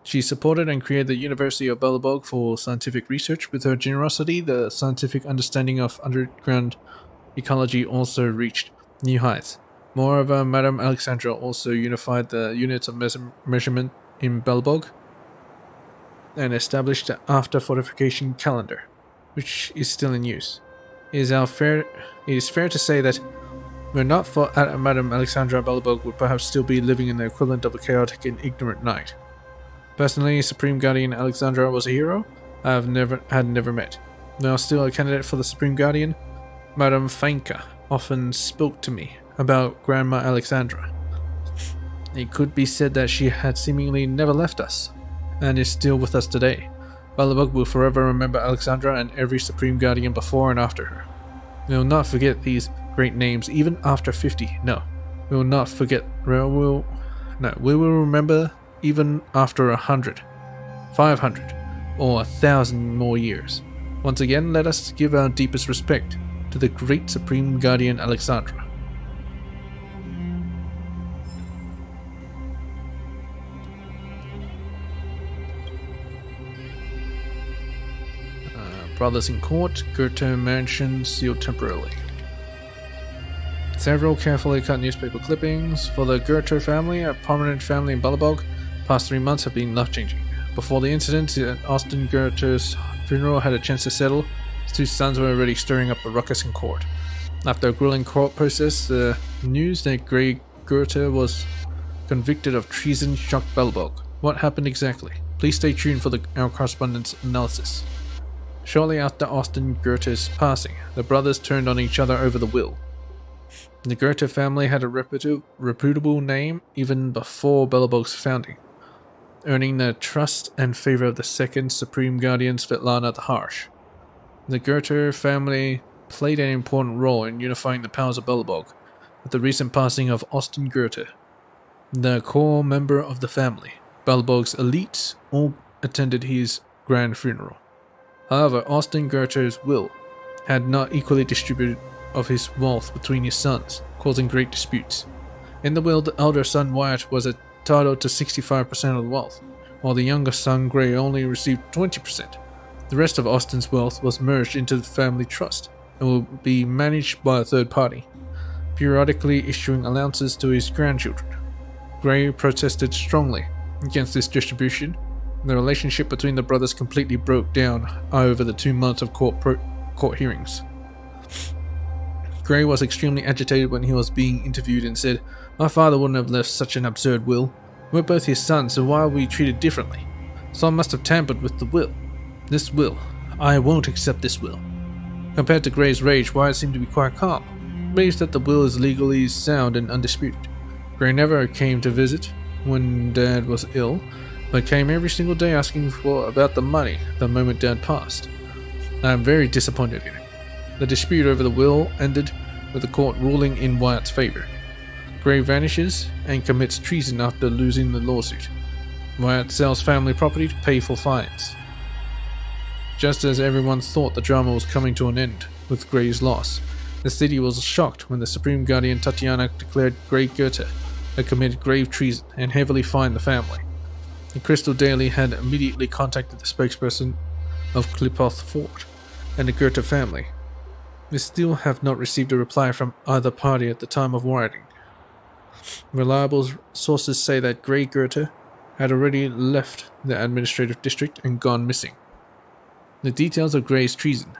She supported and created the University of Belobog for scientific research. With her generosity, the scientific understanding of underground ecology also reached new heights. Moreover, Madame Alexandra also unified the units of measurement in Belobog and established the after-fortification calendar, which is still in use. It is fair to say that were not for Madame Alexandra, Belobog would perhaps still be living in the equivalent of a chaotic and ignorant night. Personally, Supreme Guardian Alexandra was a hero I had never met. Now still a candidate for the Supreme Guardian, Madame Fanka often spoke to me about Grandma Alexandra. It could be said that she had seemingly never left us, and is still with us today. Belobog will forever remember Alexandra and every Supreme Guardian before and after her. We will not forget these great names even after 50. No, we will not forget. We will remember even after 100, 500, or 1,000 more years. Once again, let us give our deepest respect to the great Supreme Guardian Alexandra. Brothers in court, Goethe mansion sealed temporarily. Several carefully cut newspaper clippings. For the Goethe family, a prominent family in Belobog, past 3 months have been life-changing. Before the incident at Austin Goethe's funeral had a chance to settle, his two sons were already stirring up a ruckus in court. After a grueling court process, the news that Grey Goethe was convicted of treason shocked Belobog. What happened exactly? Please stay tuned for our correspondence analysis. Shortly after Austin Goethe's passing, the brothers turned on each other over the will. The Goethe family had a reputable name even before Belobog's founding, earning the trust and favor of the second Supreme Guardian Svetlana the Harsh. The Goethe family played an important role in unifying the powers of Belobog. With the recent passing of Austin Goethe, the core member of the family, Belobog's elites, all attended his grand funeral. However, Austin Goethe's will had not equally distributed of his wealth between his sons, causing great disputes. In the will, the elder son Wyatt was entitled to 65% of the wealth, while the younger son Gray only received 20%. The rest of Austin's wealth was merged into the family trust and will be managed by a third party, periodically issuing allowances to his grandchildren. Gray protested strongly against this distribution, The relationship between the brothers completely broke down over the 2 months of court hearings. Gray was extremely agitated when he was being interviewed and said, "My father wouldn't have left such an absurd will. We're both his sons, so why are we treated differently? Someone must have tampered with the will. This will. I won't accept this will." Compared to Gray's rage, Wyatt seemed to be quite calm. He believes that the will is legally sound and undisputed. Gray never came to visit when Dad was ill, but came every single day asking about the money the moment Dad passed. I am very disappointed in him. The dispute over the will ended with the court ruling in Wyatt's favor. Gray vanishes and commits treason after losing the lawsuit. Wyatt sells family property to pay for fines. Just as everyone thought the drama was coming to an end with Gray's loss, the city was shocked when the Supreme Guardian Tatiana declared Gray Goethe had committed grave treason and heavily fined the family. The Crystal Daily had immediately contacted the spokesperson of Klipoth Fort and the Goethe family. They still have not received a reply from either party at the time of writing. Reliable sources say that Gray Goethe had already left the administrative district and gone missing. The details of Gray's treason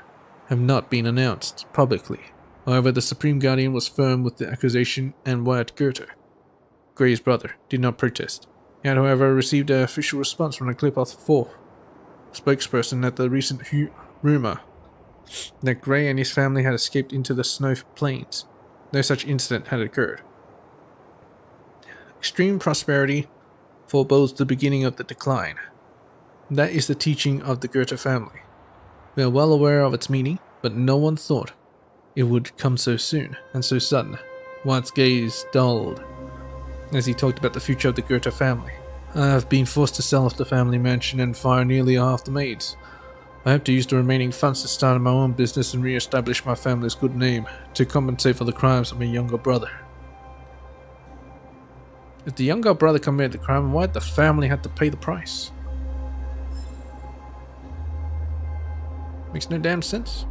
have not been announced publicly. However, the Supreme Guardian was firm with the accusation, and Wyatt Goethe, Gray's brother, did not protest. He had, however, received an official response from the Klipoth Fort spokesperson that the recent rumor that Gray and his family had escaped into the snow plains. No such incident had occurred. Extreme prosperity forebodes the beginning of the decline. That is the teaching of the Goethe family. We are well aware of its meaning, but no one thought it would come so soon and so sudden. Wyatt's gaze dulled as he talked about the future of the Goethe family. I have been forced to sell off the family mansion and fire nearly half the maids. I hope to use the remaining funds to start my own business and re-establish my family's good name to compensate for the crimes of my younger brother. If the younger brother committed the crime, why did the family have to pay the price? Makes no damn sense.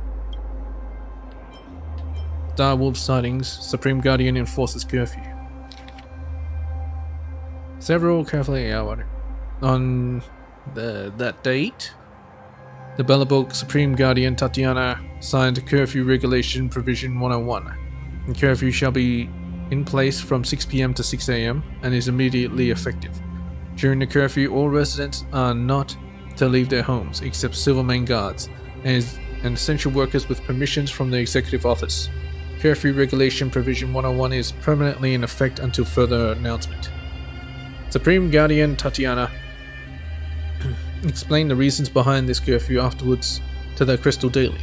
Dire Wolf sightings. Supreme Guardian enforces curfew. Several carefully on that date, the Belobog Supreme Guardian Tatiana signed Curfew Regulation Provision 101. The curfew shall be in place from 6 p.m. to 6 a.m. and is immediately effective. During the curfew, all residents are not to leave their homes except Silvermane guards and essential workers with permissions from the Executive Office. Curfew Regulation Provision 101 is permanently in effect until further announcement. Supreme Guardian Tatiana explained the reasons behind this curfew afterwards to the Crystal Daily,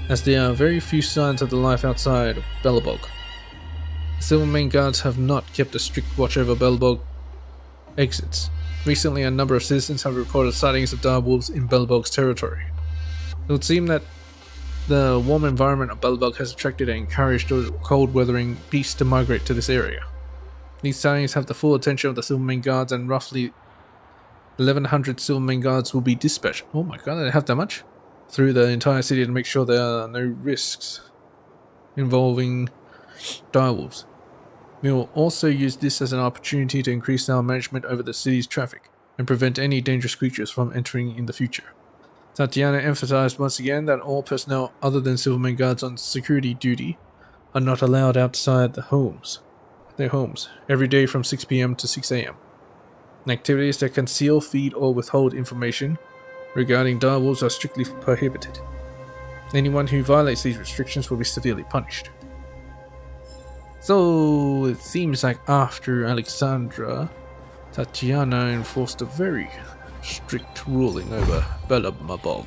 as there are very few signs of the life outside of Belobog. The Silvermane guards have not kept a strict watch over Belobog exits. Recently, a number of citizens have reported sightings of direwolves in Belobog's territory. It would seem that the warm environment of Belobog has attracted and encouraged cold-weathering beasts to migrate to this area. These sightings have the full attention of the Silvermane guards, and roughly 1,100 Silvermane guards will be dispatched. Oh my god, they have that much? Through the entire city to make sure there are no risks involving direwolves. We will also use this as an opportunity to increase our management over the city's traffic and prevent any dangerous creatures from entering in the future. Tatiana emphasized once again that all personnel other than Silvermane guards on security duty are not allowed outside their homes every day from 6 p.m. to 6 a.m. Activities that conceal, feed, or withhold information regarding direwolves are strictly prohibited. Anyone who violates these restrictions will be severely punished. So it seems like after Alexandra, Tatiana enforced a very strict ruling over Belobog.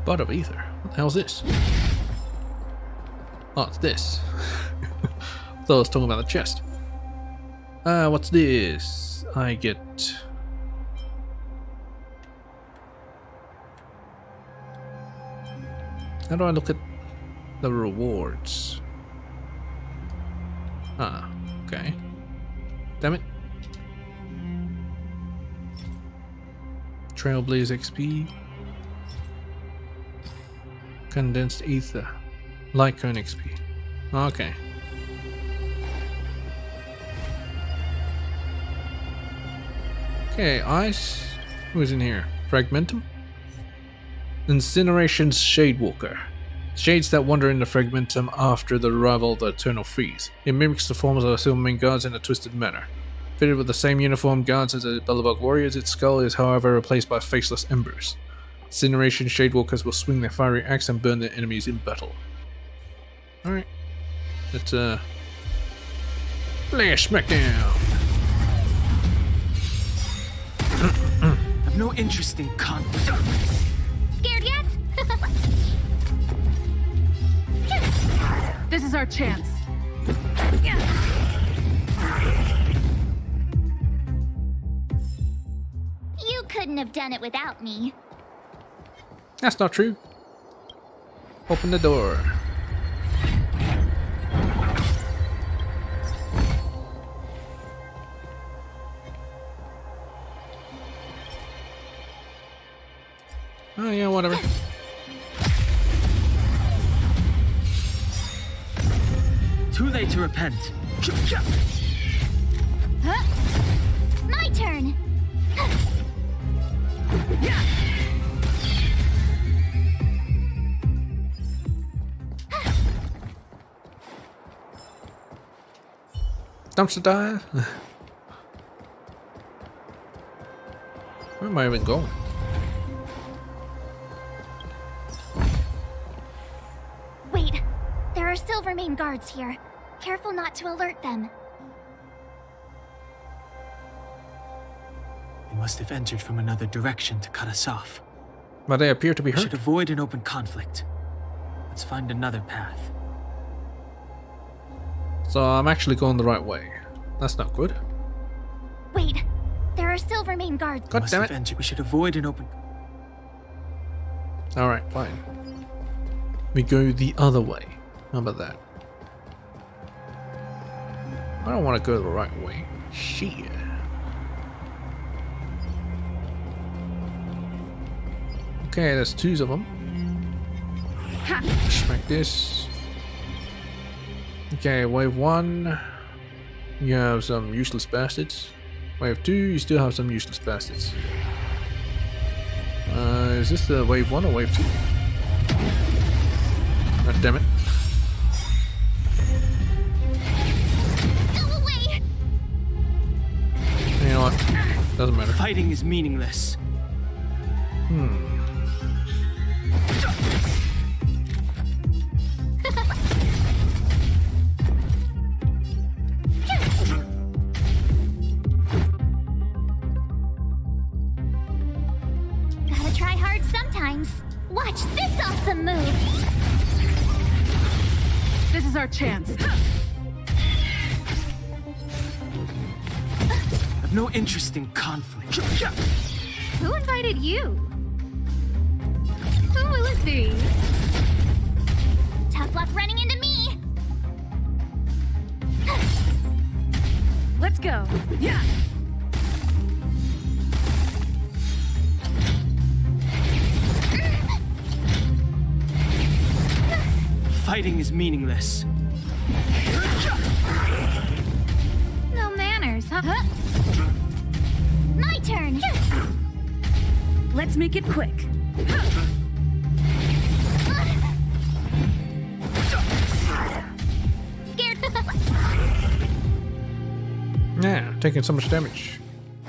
Bud of Ether. What the hell's this? Oh, it's this. I thought I was talking about the chest. What's this? I get... How do I look at the rewards? Ah, okay. Damn it. Trailblaze XP. Condensed Ether. Lycone XP. Okay. Okay, ice. Who's in here? Fragmentum? Incineration's Shadewalker. Shades that wander in the Fragmentum after the arrival of the Eternal Freeze. It mimics the forms of the Silvermane Guards in a twisted manner. Fitted with the same uniform guards as the Bellabog Warriors, its skull is however replaced by faceless embers. Incineration Shadewalkers will swing their fiery axe and burn their enemies in battle. Alright. Let's play a smackdown. I've no interest in conflict. Scared yet? This is our chance. You couldn't have done it without me. That's not true. Open the door. Oh yeah, whatever. Too late to repent. Huh? My turn. Dumpster dive? Where am I even going? Wait, there are Silvermane guards here. Careful not to alert them. They must have entered from another direction to cut us off. But they appear to be We hurt. should avoid an open conflict. Let's find another path. So I'm actually going the right way. That's not good. Wait, there are Silvermane guards. God Must damn have it. entered. We should avoid an open. Alright, fine. We go the other way. How about that? I don't want to go the right way. Shit. Okay, there's two of them. Smack this. Okay, wave 1. You have some useless bastards. Wave 2, you still have some useless bastards. Is this the wave 1 or wave 2? God damn it. Go away! You know what? Doesn't matter. Fighting is meaningless. Gotta try hard sometimes. Watch this awesome move! This is our chance. I've no interest in conflict. Who invited you? Who will it be? Tough luck running into me! Let's go. Yeah. Fighting is meaningless. No manners, huh? My turn! Let's make it quick. Scared. Yeah, taking so much damage.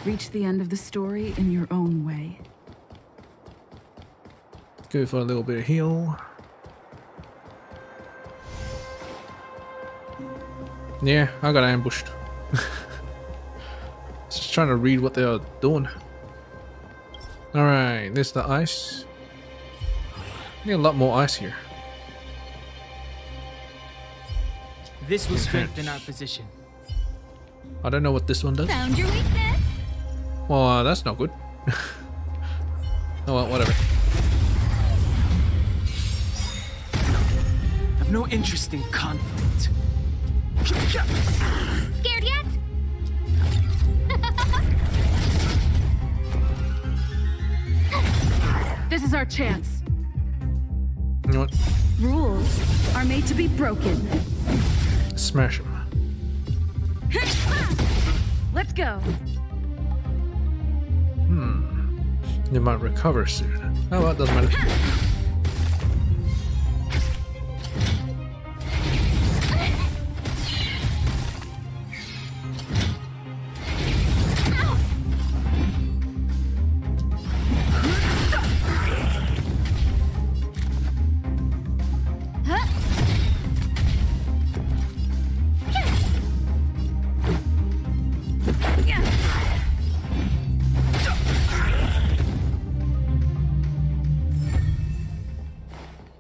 Reach the end of the story in your own way. Go for a little bit of heal. Yeah, I got ambushed. Just trying to read what they are doing. Alright, this is the ice. Need a lot more ice here. This will strengthen our position. I don't know what this one does. Found your weakness? Well, that's not good. Oh well, whatever. I've no interest in conflict. Scared yet? This is our chance. You know what? Rules are made to be broken. Smash him. Let's go. You might recover soon. Oh well, it doesn't matter.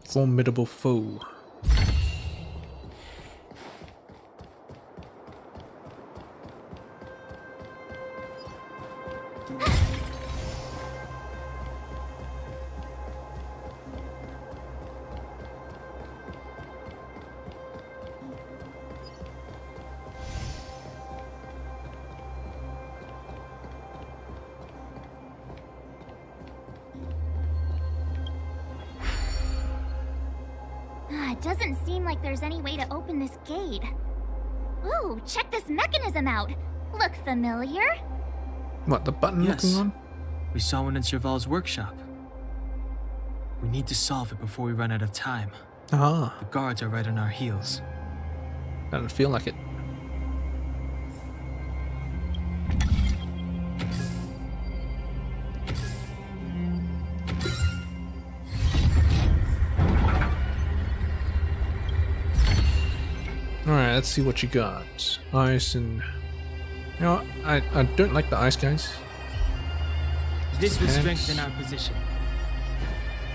Formidable foe. It doesn't seem like there's any way to open this gate. Ooh, check this mechanism out. Look familiar? What, the button Yes. looking on? We saw one in Serval's workshop. We need to solve it before we run out of time. Ah, The guards are right on our heels. doesn't feel like it. Alright, let's see what you got. Ice and... You know, I don't like the ice guys. This will Hands. strengthen our position.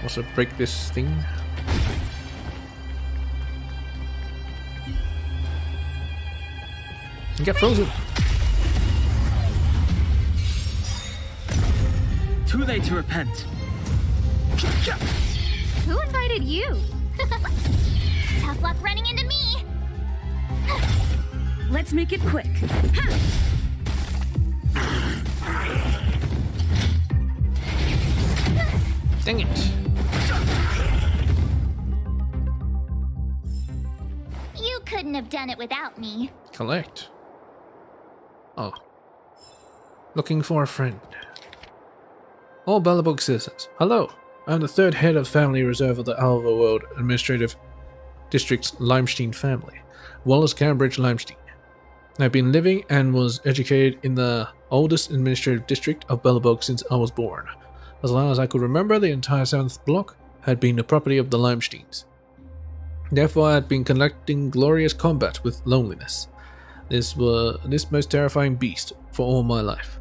Also break this thing. And get frozen. Too late to repent. Who invited you? Tough luck running into me. Let's make it quick. Dang it. You couldn't have done it without me. Collect. Oh. Looking for a friend. All Bellabog citizens, hello. I'm the third head of family reserve of the Alva Administrative District's Limestein family, Wallace Cambridge Limestein. I've been living and was educated in the oldest administrative district of Bellabog since I was born. As long as I could remember, the entire 7th block had been the property of the Limesteins. Therefore, I had been conducting glorious combat with loneliness, this most terrifying beast, for all my life.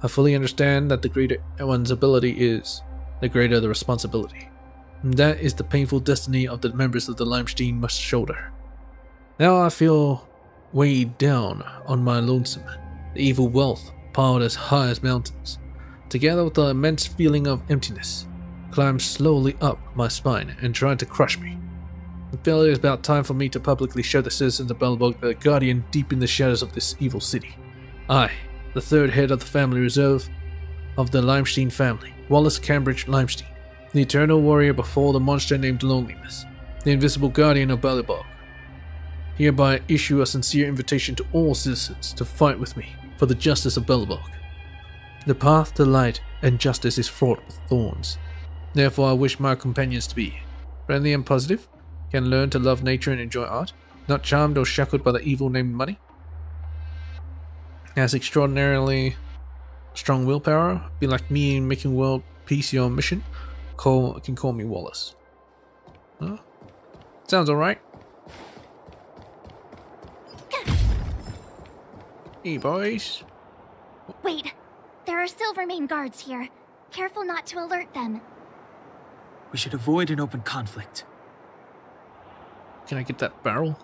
I fully understand that the greater one's ability is, the greater the responsibility. And that is the painful destiny of the members of the Limestein must shoulder. Now I feel weighed down on my lonesome, the evil wealth piled as high as mountains, together with the immense feeling of emptiness, climbed slowly up my spine and tried to crush me. I feel it is about time for me to publicly show the citizens of Bellabog the guardian deep in the shadows of this evil city. I, the third head of the family reserve of the Limestein family, Wallace Cambridge Limestein, the eternal warrior before the monster named Loneliness, the invisible guardian of Bellabog, hereby issue a sincere invitation to all citizens to fight with me for the justice of Bellabog. The path to light and justice is fraught with thorns. Therefore I wish my companions to be friendly and positive, can learn to love nature and enjoy art, not charmed or shackled by the evil named money, has extraordinarily strong willpower, be like me in making world peace your mission, can call me Wallace. Huh? Sounds alright. Hey boys. Wait, there are Silvermane guards here. Careful not to alert them. We should avoid an open conflict. Can I get that barrel?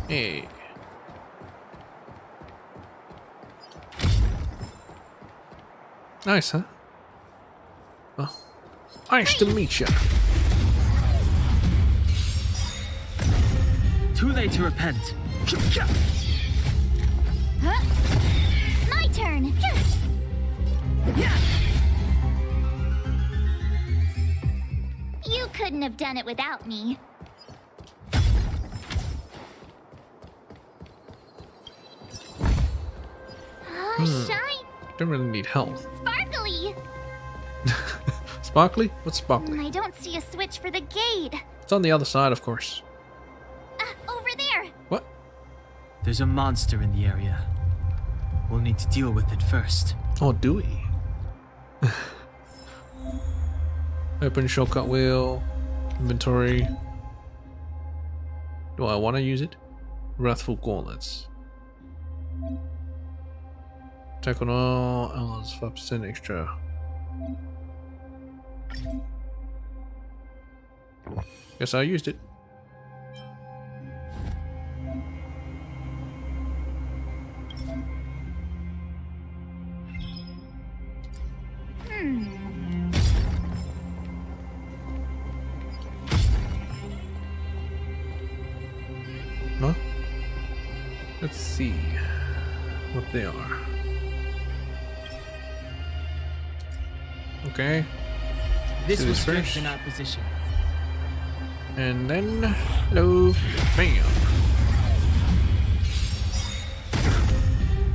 Hey. Nice, huh? Well, nice to meet you. Too late to repent. Huh? My turn. You couldn't have done it without me. Shine. Don't really need health. Sparkly! Sparkly? What's sparkly? I don't see a switch for the gate. It's on the other side, of course. Over there. What? There's a monster in the area. We'll need to deal with it first. Oh, do we? Open shortcut wheel. Inventory. Do I want to use it? Wrathful Gauntlets. Attack on all allies, 5% extra. Guess I used it. Huh? Let's see what they are. Okay. This Do will this first. strengthen our position. And then, hello, bam.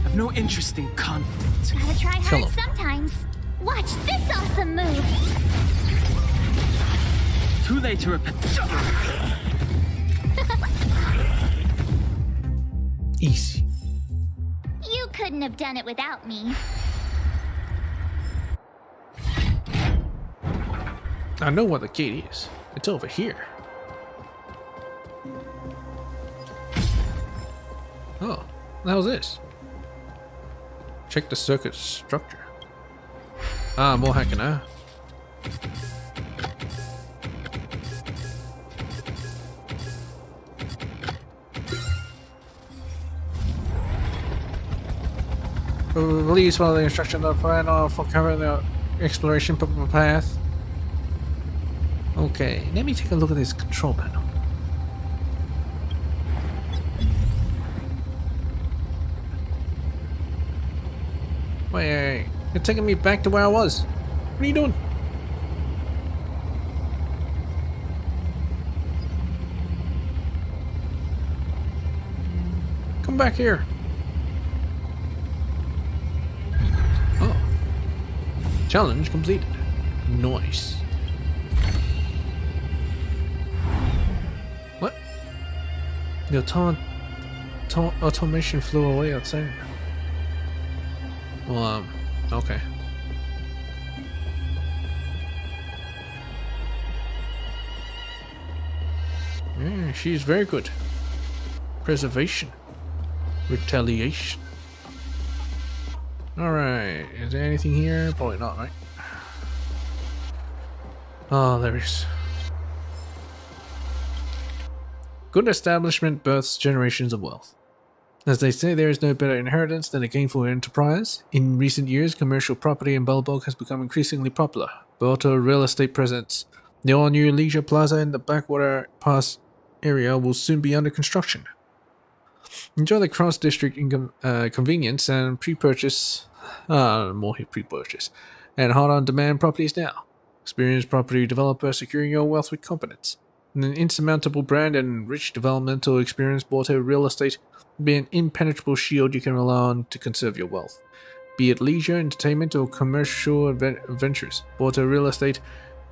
I've no interest in conflict. Gotta try Kill hard 'em. sometimes. Watch this awesome move. Too late to repent. Easy. You couldn't have done it without me. I know what the gate is. It's over here. Oh, what the hell's this? Check the circuit structure. Ah, more hacking, huh? Please follow the instructions of the plan for covering the exploration path. Okay, let me take a look at this control panel. Wait, you're taking me back to where I was. What are you doing? Come back here. Oh. Challenge completed. Nice. What? The automation flew away outside. Well, okay. Yeah, she's very good. Preservation. Retaliation. Alright, is there anything here? Probably not, right? Oh, there is. Good establishment births generations of wealth. As they say, there is no better inheritance than a gainful enterprise. In recent years, commercial property in Belbog has become increasingly popular. Belto Real Estate presents the all-new Leisure Plaza in the Backwater Pass area will soon be under construction. Enjoy the cross-district convenience and pre-purchase, more pre-purchase, and hard-on-demand properties now. Experienced property developer securing your wealth with confidence. An insurmountable brand and rich developmental experience, Borto Real Estate will be an impenetrable shield you can rely on to conserve your wealth. Be it leisure, entertainment, or commercial ventures, Borto Real Estate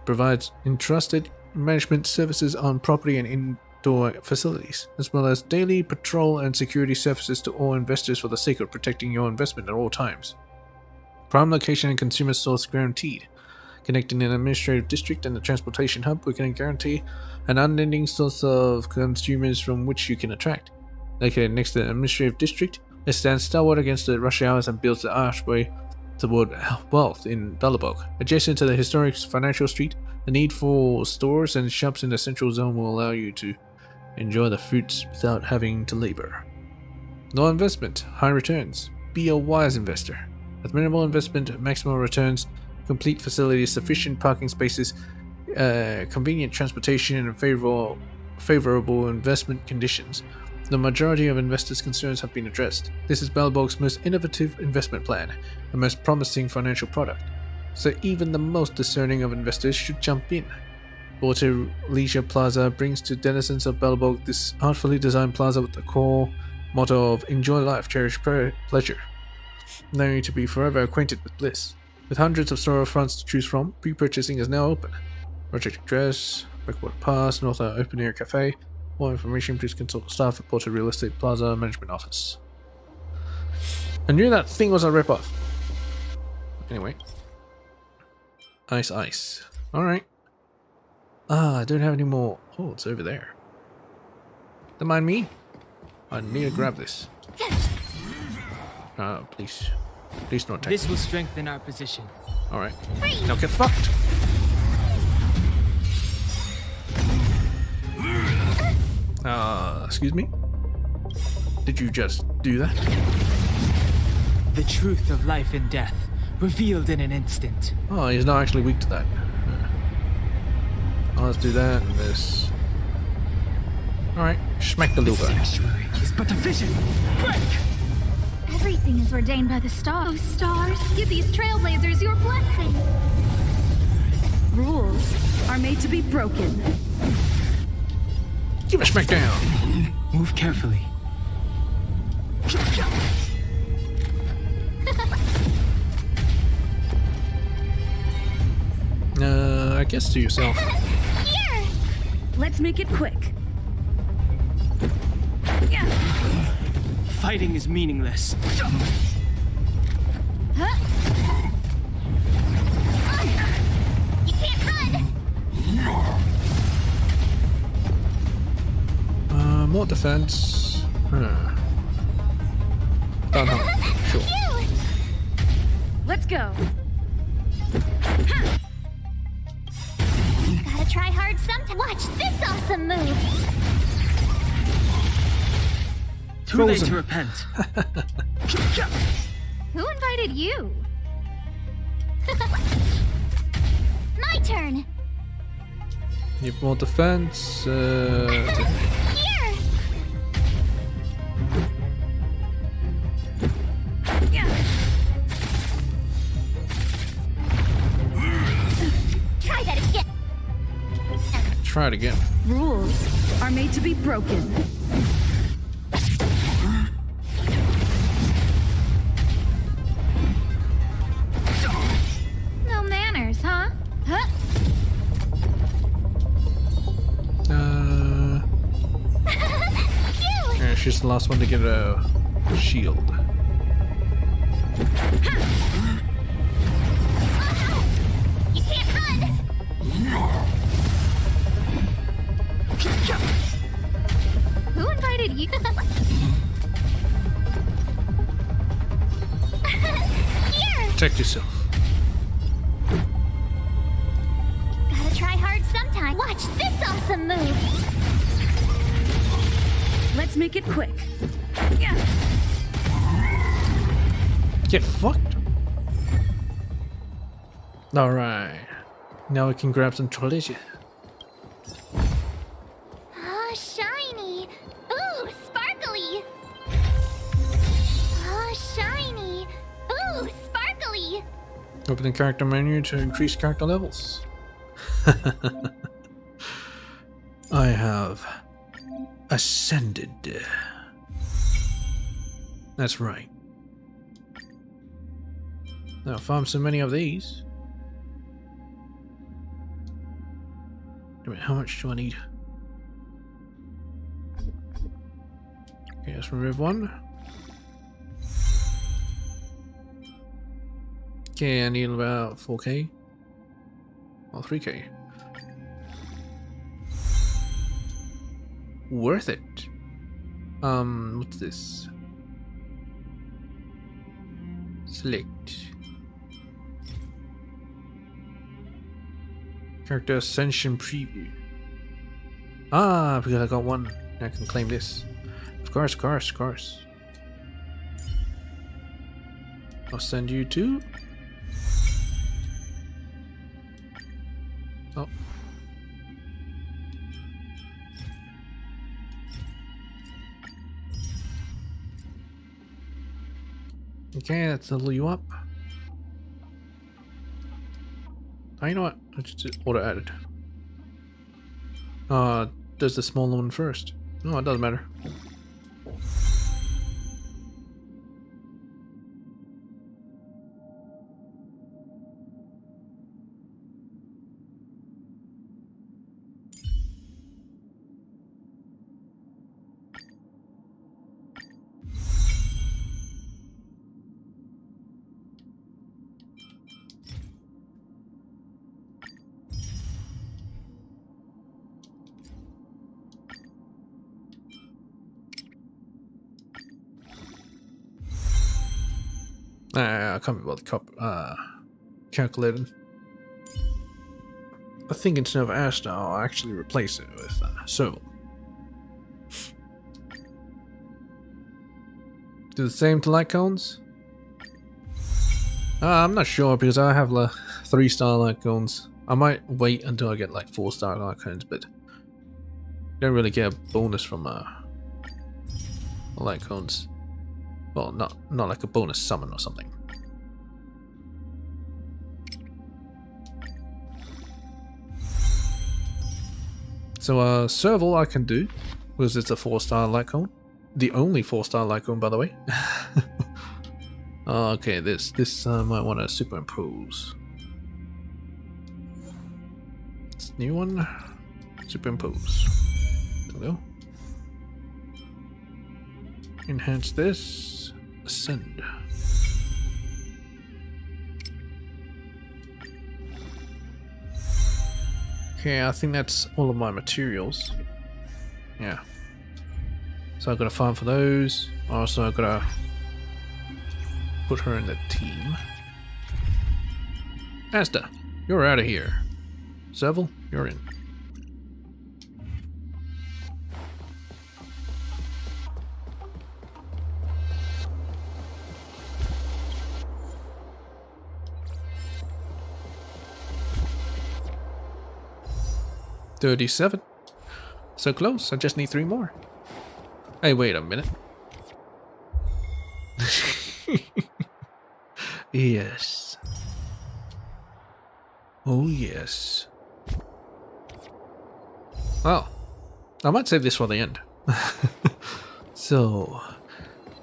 provides entrusted management services on property and indoor facilities, as well as daily patrol and security services to all investors for the sake of protecting your investment at all times. Prime location and consumer source guaranteed. Connecting an administrative district and a transportation hub, we can guarantee an unending source of consumers from which you can attract. Located next to the administrative district, it stands stalwart against the rush hours and builds the archway toward wealth in Belobog. Adjacent to the historic financial street, the need for stores and shops in the central zone will allow you to enjoy the fruits without having to labor. No investment, high returns. Be a wise investor. With minimal investment, maximum returns, complete facilities, sufficient parking spaces, convenient transportation, and favorable investment conditions, the majority of investors' concerns have been addressed. This is Belbog's most innovative investment plan, the most promising financial product. So even the most discerning of investors should jump in. Borto Leisure Plaza brings to denizens of Belbog this artfully designed plaza with the core motto of enjoy life, cherish pleasure. Now you need to be forever acquainted with bliss. With hundreds of storefronts to choose from, pre-purchasing is now open. Project Address, Backwater Pass, North Open Air Cafe. More information, please consult staff at Porter Real Estate Plaza Management Office. I knew that thing was a ripoff. Anyway. Ice, ice. Alright. Ah, I don't have any more. Oh, it's over there. Don't mind me. I need to grab this. Please. Please don't attack. This will strengthen our position. Alright. Now get fucked. Excuse me? Did you just do that? The truth of life and death, revealed in an instant. Oh, he's not actually weak to that. Oh, let's do that and this. Alright, smack the little guy. Sanctuary is but a vision. Break! Everything is ordained by the stars. Oh, stars, give these trailblazers your blessing. Rules are made to be broken. Give a smack down. Move carefully. I guess to yourself. Here! Let's make it quick. Fighting is meaningless. Huh? You can't run! More defense. Done, huh? Sure. Let's go. Gotta try hard sometime. Watch this awesome move! Too late to repent. Who invited you? My turn! Need more defense. Here! Try that again. Try it again. Rules are made to be broken. No manners, huh? Huh? Yeah, she's the last one to get a shield. You can't run! Who invited you? Here! Protect yourself. Gotta try hard sometime. Watch this awesome move! Let's make it quick. Get fucked. Alright. Now we can grab some treasure. Ah, shiny! Ooh, sparkly! Ah, shiny! Ooh, sparkly! Open the character menu to increase character levels. I have ascended. That's right. Now farm so many of these. Wait a minute, how much do I need? Okay, let's remove one. Okay, I need about 4k. Or 3k. Worth it. What's this? Select. Character Ascension Preview. Ah, because I got one. I can claim this. Of course, of course, of course. I'll send you to... Oh. Okay, that's level you up. Oh, you know what? Let's just auto added. Does the smaller one first? No, it doesn't matter. I can't be bothered calculating. I think instead of Asta, I'll actually replace it with Serval. Do the same to light cones? I'm not sure because I have 3-star light cones. I might wait until I get like 4-star light cones, but don't really get a bonus from light cones. Well, not like a bonus summon or something. So Serval I can do because it's a 4-star light cone. The only 4-star light cone, by the way. Okay, this might want to superimpose. This new one, superimpose. There we go. Enhance this. Ascend. Okay, I think that's all of my materials. Yeah. So I've got to farm for those. Also, I've got to put her in the team. Asta, you're out of here. Serval, you're in. $37. So close, I just need 3 more. Hey, wait a minute. Yes. Oh, yes. Well, I might save this for the end. So,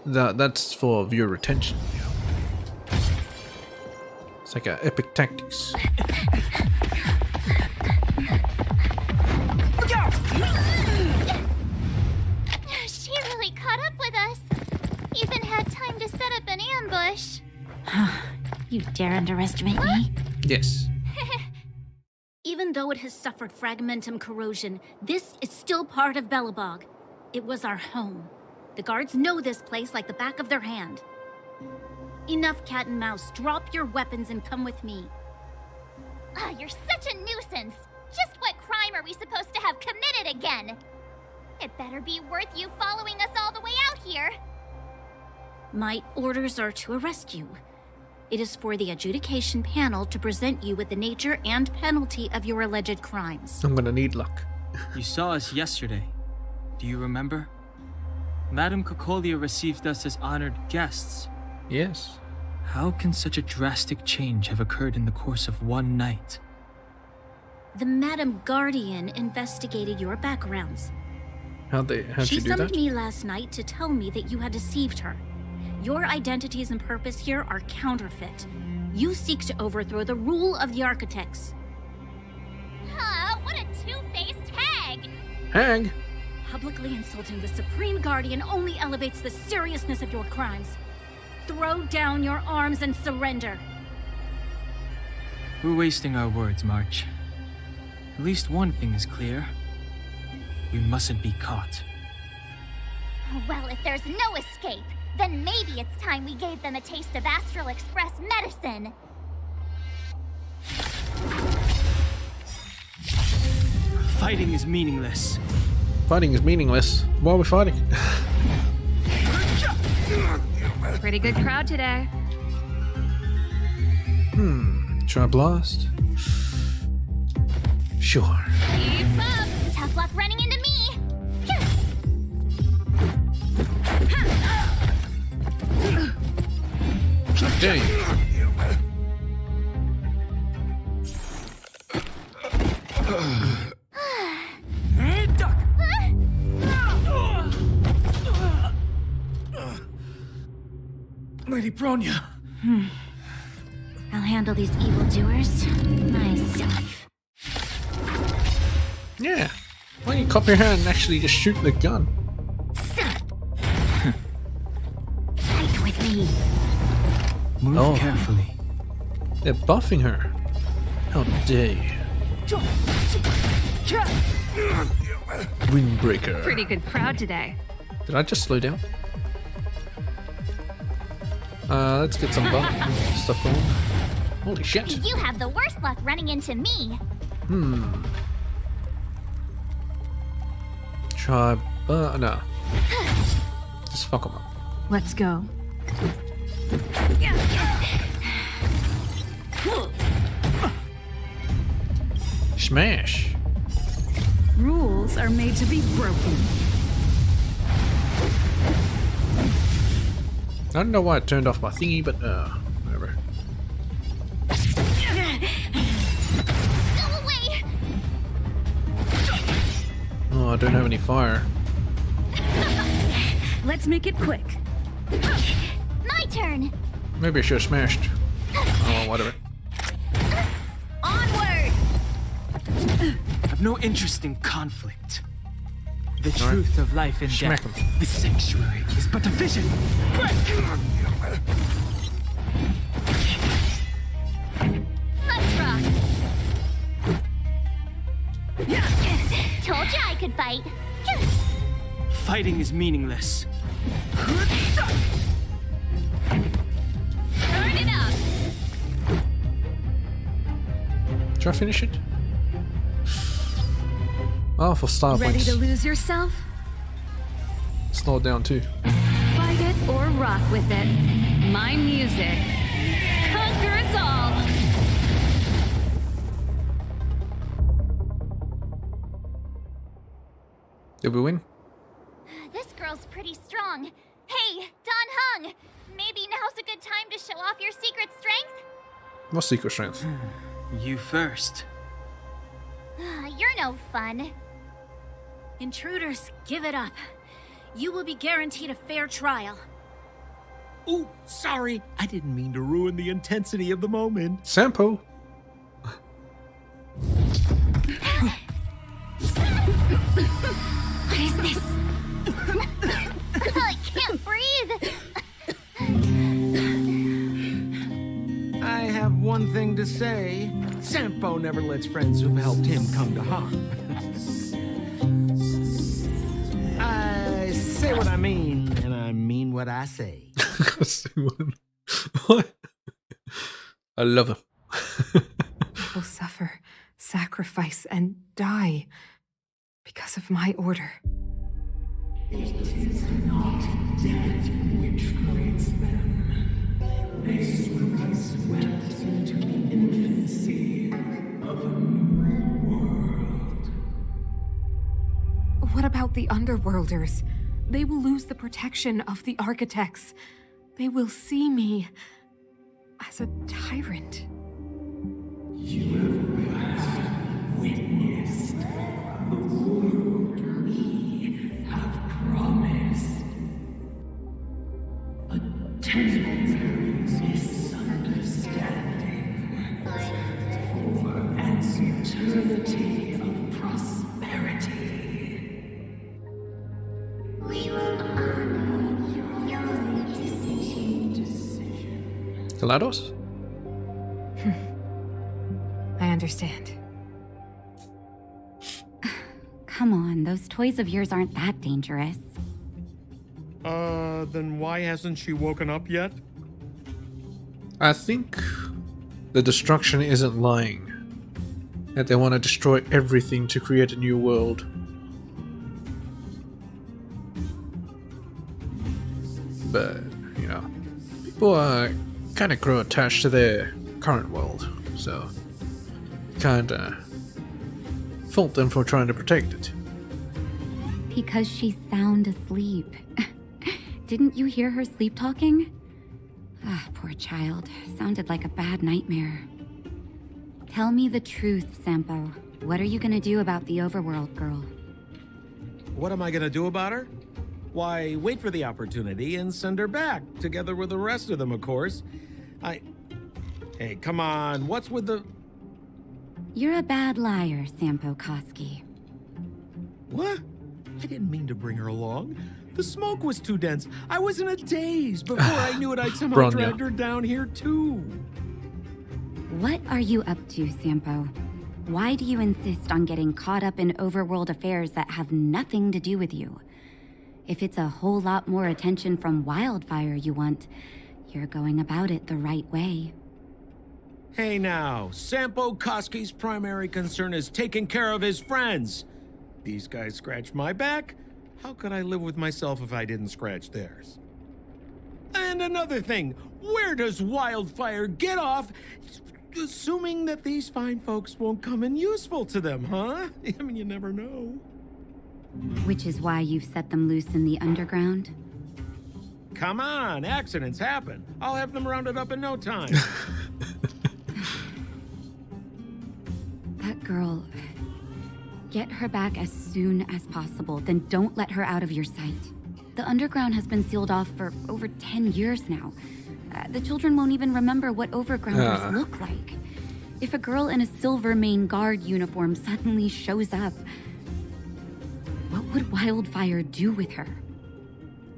that's for viewer retention. It's like a epic tactics. She really caught up with us. Even had time to set up an ambush. You dare underestimate me? Yes. Even though it has suffered fragmentum corrosion, this is still part of Belobog. It was our home. The guards know this place like the back of their hand. Enough cat and mouse. Drop your weapons and come with me. You're such a nuisance. Just what crime are we supposed to have committed again? It better be worth you following us all the way out here. My orders are to arrest you. It is for the adjudication panel to present you with the nature and penalty of your alleged crimes. I'm gonna need luck. You saw us yesterday. Do you remember? Madame Cocolia received us as honored guests. Yes. How can such a drastic change have occurred in the course of one night? The Madam Guardian investigated your backgrounds. How'd she do that? She summoned me last night to tell me that you had deceived her. Your identities and purpose here are counterfeit. You seek to overthrow the rule of the architects. What a two-faced hag! Hag? Publicly insulting the Supreme Guardian only elevates the seriousness of your crimes. Throw down your arms and surrender. We're wasting our words, March. At least one thing is clear. We mustn't be caught. Well, if there's no escape, then maybe it's time we gave them a taste of Astral Express medicine. Fighting is meaningless. Fighting is meaningless. Why are we fighting? Pretty good crowd today. Try blast? Sure. Keep up! Tough luck running into me! Dare you? Lady Bronya. I'll handle these evildoers myself. Yeah. Why don't you cop your hand and actually just shoot the gun? Fight with me. Move carefully. They're buffing her. How dare you? Windbreaker. Pretty good crowd today. Did I just slow down? Let's get some stuff going. Holy shit. You have the worst luck running into me. Try, no. Just fuck them up. Let's go. Smash. Rules are made to be broken. I don't know why it turned off my thingy, but whatever. Go away. Oh, I don't have any fire. Let's make it quick. My turn. Maybe I should have smashed. Oh, whatever. Onward. I've no interest in conflict. The truth of life and Smack death. him. The sanctuary is but a vision. Let's rock. Told you I could fight. Fighting is meaningless. Turn it up. Should I finish it? Oh, for star Ready points. to lose yourself? Slow it down too. Fight it or rock with it. My music. Conquer us all. Did we win? This girl's pretty strong. Hey, Don Hung. Maybe now's a good time to show off your secret strength? What secret strength? You first. You're no fun. Intruders, give it up. You will be guaranteed a fair trial. Ooh, sorry. I didn't mean to ruin the intensity of the moment. Sampo. What is this? I can't breathe. I have one thing to say. Sampo never lets friends who've helped him come to harm. I say what I mean, and I mean what I say. What? I love him. People suffer, sacrifice, and die because of my order. It is not death which creates them. They will be swept into the infancy of a new world. What about the Underworlders? They will lose the protection of the architects. They will see me as a tyrant. You have witnessed the world we have promised. A temporary misunderstanding for an eternity of prosperity. We will honor your decision. GLaDOS? I understand. Come on, those toys of yours aren't that dangerous. Then why hasn't she woken up yet? I think the destruction isn't lying. That they want to destroy everything to create a new world. But, you know, people kind of grow attached to their current world, so can't fault them for trying to protect it. Because she's sound asleep. Didn't you hear her sleep talking? Ah, poor child. Sounded like a bad nightmare. Tell me the truth, Sampo. What are you gonna do about the overworld girl? What am I gonna do about her? Why, wait for the opportunity and send her back, together with the rest of them, of course. Hey, come on, what's with the... You're a bad liar, Sampo Koski. What? I didn't mean to bring her along. The smoke was too dense. I was in a daze. Before I knew it, I'd somehow Bronya. dragged her down here, too. What are you up to, Sampo? Why do you insist on getting caught up in overworld affairs that have nothing to do with you? If it's a whole lot more attention from Wildfire you want, You're going about it the right way. Hey now, Sampo Koski's primary concern is taking care of his friends. These guys scratch my back. How could I live with myself if I didn't scratch theirs? And another thing, where does Wildfire get off assuming that these fine folks won't come in useful to them, huh? I mean, you never know. Which is why you've set them loose in the underground? Come on, accidents happen. I'll have them rounded up in no time. That girl... Get her back as soon as possible, then don't let her out of your sight. The underground has been sealed off for over 10 years now. The children won't even remember what overgrounders look like. If a girl in a Silvermane Guard uniform suddenly shows up, what would Wildfire do with her?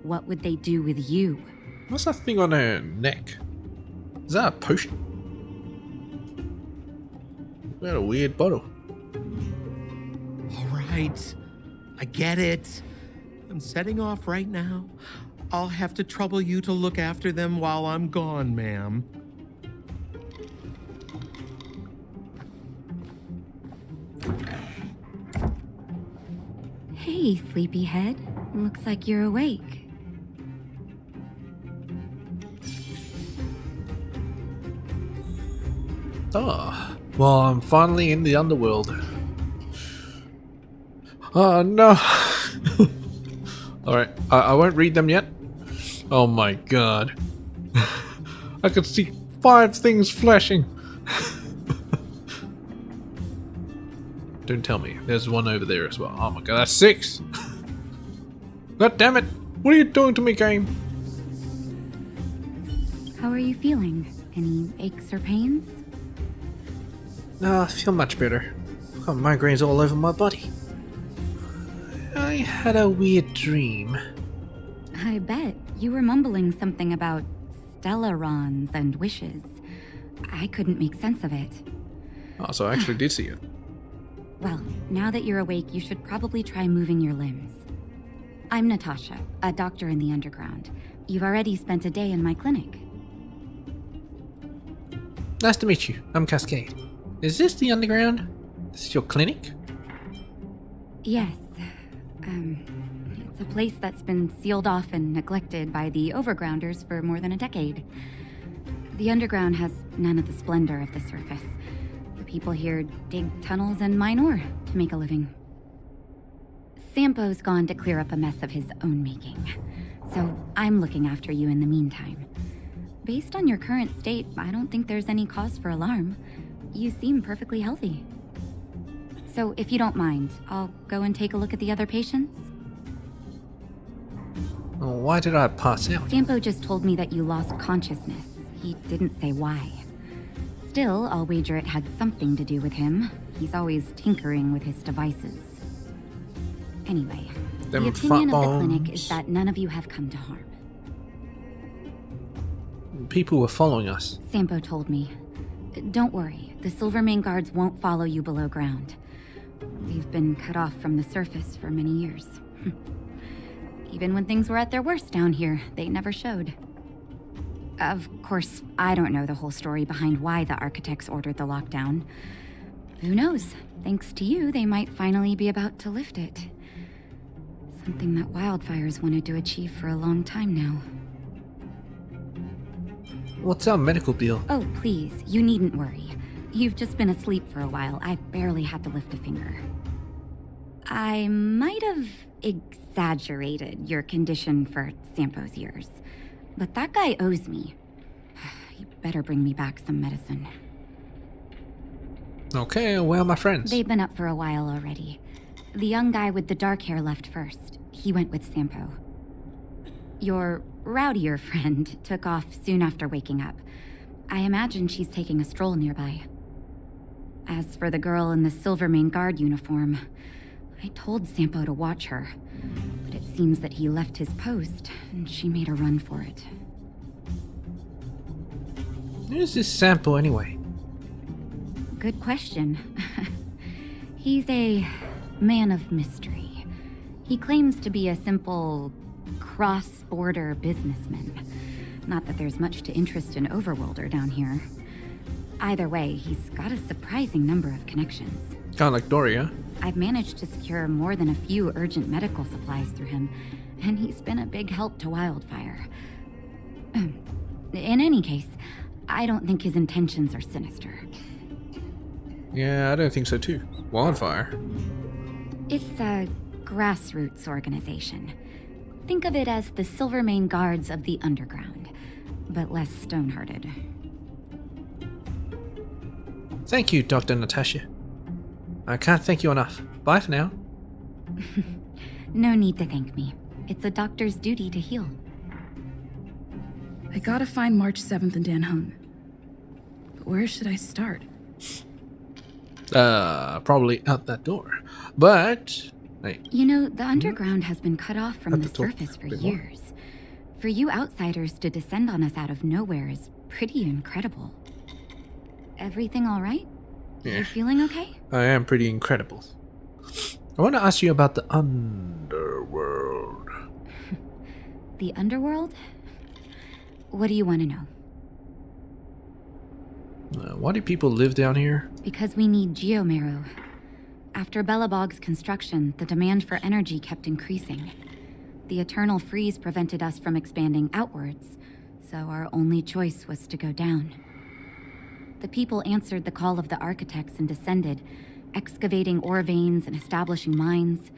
What would they do with you? What's that thing on her neck? Is that a potion? We got a weird bottle. All right, I get it. I'm setting off right now. I'll have to trouble you to look after them while I'm gone, ma'am. Hey, sleepyhead. Looks like you're awake. Ah, well, I'm finally in the underworld. Oh no! Alright, I won't read them yet. Oh my god. I could see 5 things flashing. Don't tell me, there's one over there as well. Oh my god, that's 6! God damn it! What are you doing to me, game? How are you feeling? Any aches or pains? No, I feel much better. I've got migraines all over my body. I had a weird dream. I bet. You were mumbling something about stellarons and wishes. I couldn't make sense of it. Oh, so I actually did see it. Well, now that you're awake, you should probably try moving your limbs. I'm Natasha, a doctor in the underground. You've already spent a day in my clinic. Nice to meet you. I'm Cascade. Is this the underground? This is your clinic? Yes. It's a place that's been sealed off and neglected by the overgrounders for more than a decade. The underground has none of the splendor of the surface. The people here dig tunnels and mine ore to make a living. Sampo's gone to clear up a mess of his own making, so I'm looking after you in the meantime. Based on your current state, I don't think there's any cause for alarm. You seem perfectly healthy. So if you don't mind, I'll go and take a look at the other patients. Well, why did I pass out? Sampo just told me that you lost consciousness. He didn't say why. Still, I'll wager it had something to do with him. He's always tinkering with his devices. Anyway, the opinion of the clinic is that none of you have come to harm. People were following us. Sampo told me. Don't worry, the Silvermane guards won't follow you below ground. We've been cut off from the surface for many years. Even when things were at their worst down here, they never showed. Of course, I don't know the whole story behind why the architects ordered the lockdown. Who knows? Thanks to you, they might finally be about to lift it. Something that Wildfire's wanted to achieve for a long time now. What's our medical bill? Oh, please, you needn't worry. You've just been asleep for a while. I barely had to lift a finger. I might have exaggerated your condition for Sampo's years, but that guy owes me. You better bring me back some medicine. Okay, where are my friends? They've been up for a while already. The young guy with the dark hair left first. He went with Sampo. Your rowdier friend took off soon after waking up. I imagine she's taking a stroll nearby. As for the girl in the Silvermane Guard uniform, I told Sampo to watch her, but it seems that he left his post, and she made a run for it. Who's this Sampo anyway? Good question. He's a man of mystery. He claims to be a simple cross-border businessman, Not that there's much to interest an overworlder down here. Either way, he's got a surprising number of connections. Kind of like Doria. I've managed to secure more than a few urgent medical supplies through him, and he's been a big help to Wildfire. In any case, I don't think his intentions are sinister. Yeah, I don't think so too. Wildfire. It's a grassroots organization. Think of it as the Silvermane Guards of the Underground, but less stone-hearted. Thank you, Dr. Natasha. I can't thank you enough. Bye for now. No need to thank me. It's a doctor's duty to heal. I gotta find March 7th and Dan Hung. But where should I start? Probably out that door. But, hey. You know, the underground has been cut off from the surface for years. For you outsiders to descend on us out of nowhere is pretty incredible. Everything all right? Yeah. You feeling okay? I am pretty incredible. I want to ask you about the underworld. The underworld? What do you want to know? Why do people live down here? Because we need geomarrow. After Belobog's construction, the demand for energy kept increasing. The eternal freeze prevented us from expanding outwards, so our only choice was to go down. The people answered the call of the architects and descended, excavating ore veins and establishing mines.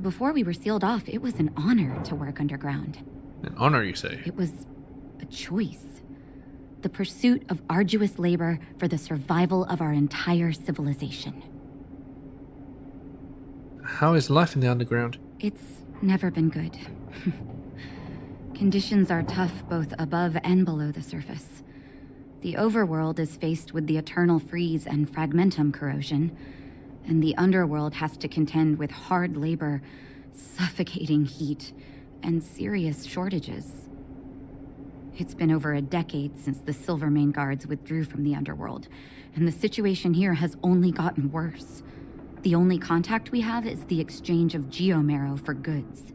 Before we were sealed off, it was an honor to work underground. An honor, you say? It was a choice. The pursuit of arduous labor for the survival of our entire civilization. How is life in the underground? It's never been good. Conditions are tough both above and below the surface. The overworld is faced with the eternal freeze and fragmentum corrosion, and the underworld has to contend with hard labor, suffocating heat, and serious shortages. It's been over a decade since the Silvermane Guards withdrew from the underworld, and the situation here has only gotten worse. The only contact we have is the exchange of geomarrow for goods.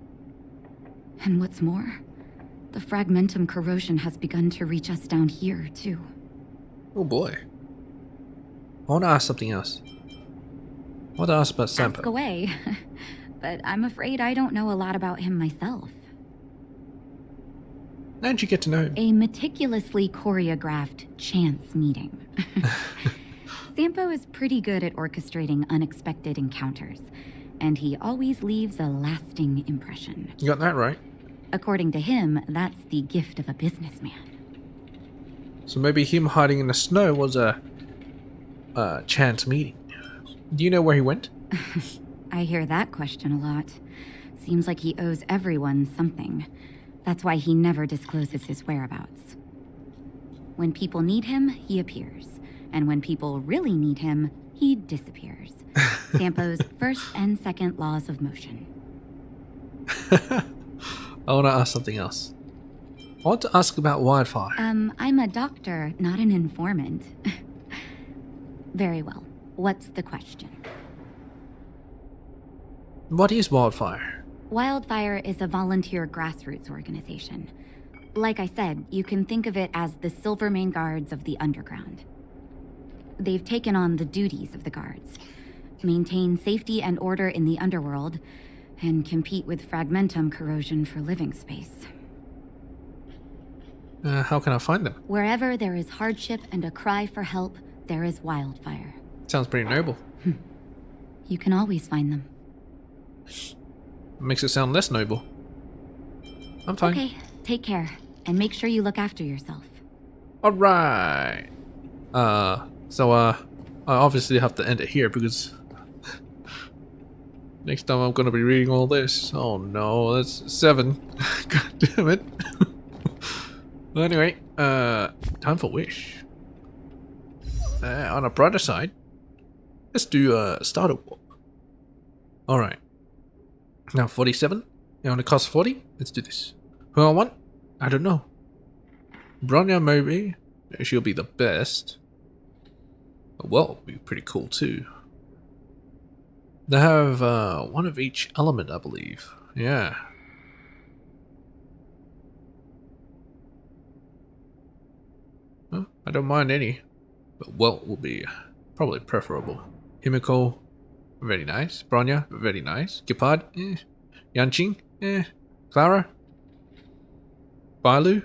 And what's more, the fragmentum corrosion has begun to reach us down here, too. Oh boy. I want to ask something else. I want to ask about Sampo. Ask away. But I'm afraid I don't know a lot about him myself. How did you get to know him? A meticulously choreographed chance meeting. Sampo is pretty good at orchestrating unexpected encounters, and he always leaves a lasting impression. You got that right. According to him, that's the gift of a businessman. So maybe him hiding in the snow was a chance meeting. Do you know where he went? I hear that question a lot. Seems like he owes everyone something. That's why he never discloses his whereabouts. When people need him, he appears. And when people really need him, he disappears. Sampo's first and second laws of motion. I want to ask something else. I want to ask about Wildfire. I'm a doctor, not an informant. Very well. What's the question? What is Wildfire? Wildfire is a volunteer grassroots organization. Like I said, you can think of it as the Silvermane Guards of the Underground. They've taken on the duties of the guards, maintain safety and order in the underworld, and compete with fragmentum corrosion for living space. How can I find them? Wherever there is hardship and a cry for help, there is Wildfire. Sounds pretty noble. You can always find them. Makes it sound less noble. I'm fine. Okay, take care, and make sure you look after yourself. Alright. So I obviously have to end it here because next time I'm gonna be reading all this. Oh no, that's 7. God damn it. Well, anyway, time for Wish. On a brighter side, let's do starter walk. Alright. Now 47. You want to cost 40? Let's do this. Who I want? I don't know. Bronya maybe. She'll be the best. Well, be pretty cool too. They have one of each element, I believe. Yeah. Huh? I don't mind any, but Welt will be probably preferable. Himiko, very nice. Bronya, very nice. Gepard, Yanqing, Clara, Bailu.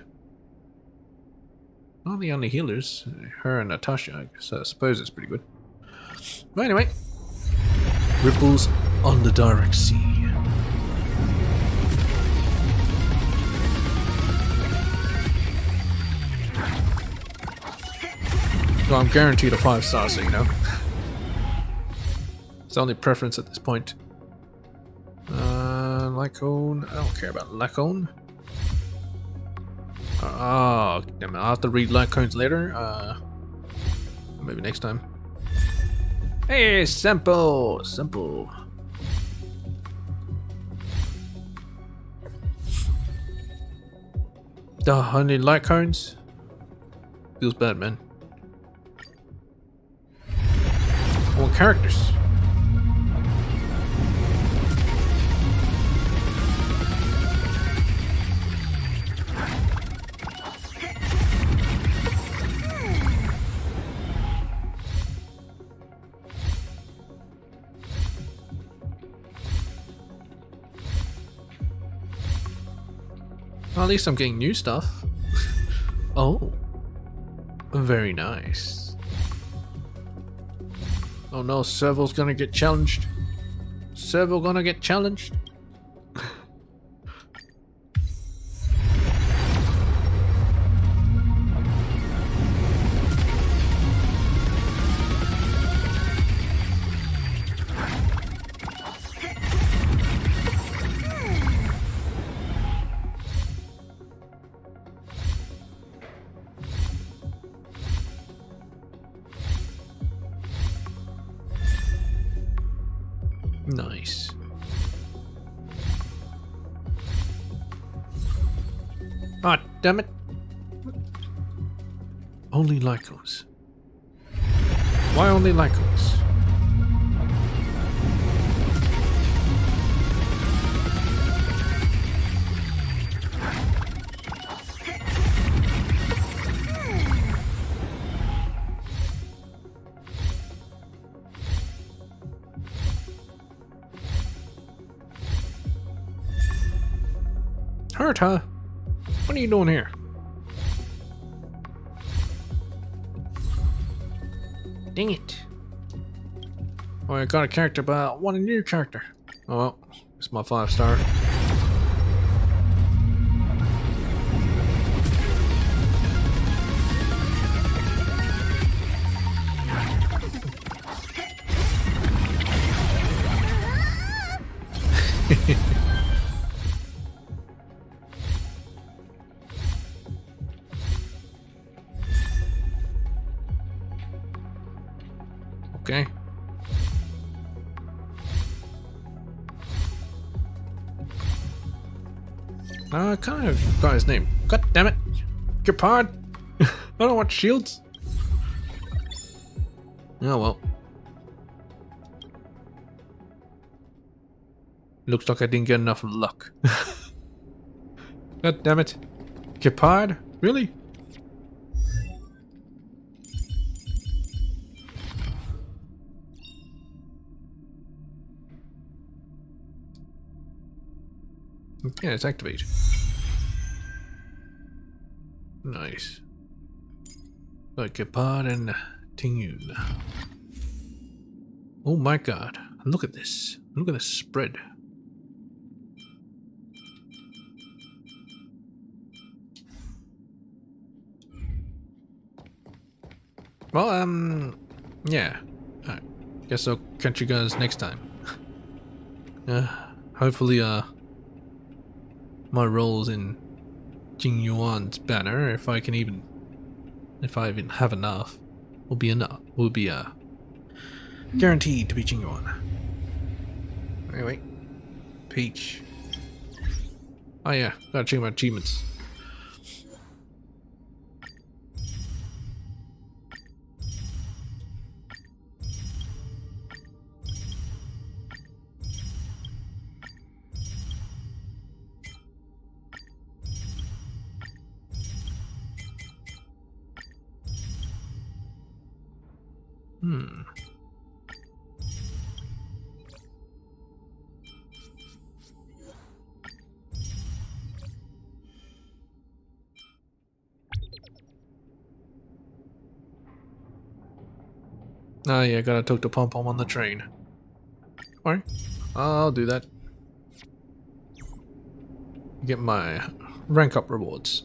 Not the only healers. Her and Natasha, so I suppose it's pretty good. But anyway. Ripples on the direct sea. Well, I'm guaranteed a 5-star, so you know. It's only preference at this point. Lycone. I don't care about Lycone. Oh, damn it. I'll have to read Lycones later. Maybe next time. Hey, simple. Simple. The honey Lycones. Feels bad, man. All characters. Well, at least I'm getting new stuff. Oh. Very nice. Oh no, Serval's gonna get challenged. Serval gonna get challenged. Nice. Ah, damn it. Only Lycos. Why only Lycos? Hurt, huh? What are you doing here? Dang it. Oh, I got a character, but I want a new character. Oh well, it's my 5-star. Okay. I kind of got his name. God damn it. Gepard. I don't want shields. Oh well. Looks like I didn't get enough luck. God damn it. Gepard? Really? Yeah, it's activated. Nice. Like Gepard and Tingyun. Oh my god. Look at this. Look at this spread. Well, yeah. Alright. Guess I'll catch you guys next time. Hopefully, my roles in Jing Yuan's banner, if I even have enough, will be guaranteed to be Jing Yuan. Anyway, Peach. Oh yeah, gotta check my achievements. Oh yeah, gotta talk to Pom Pom on the train. Alright, I'll do that. Get my rank up rewards.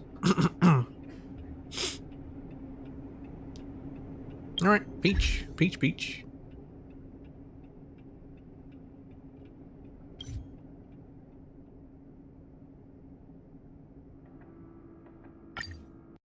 Alright, Peach, Peach, Peach.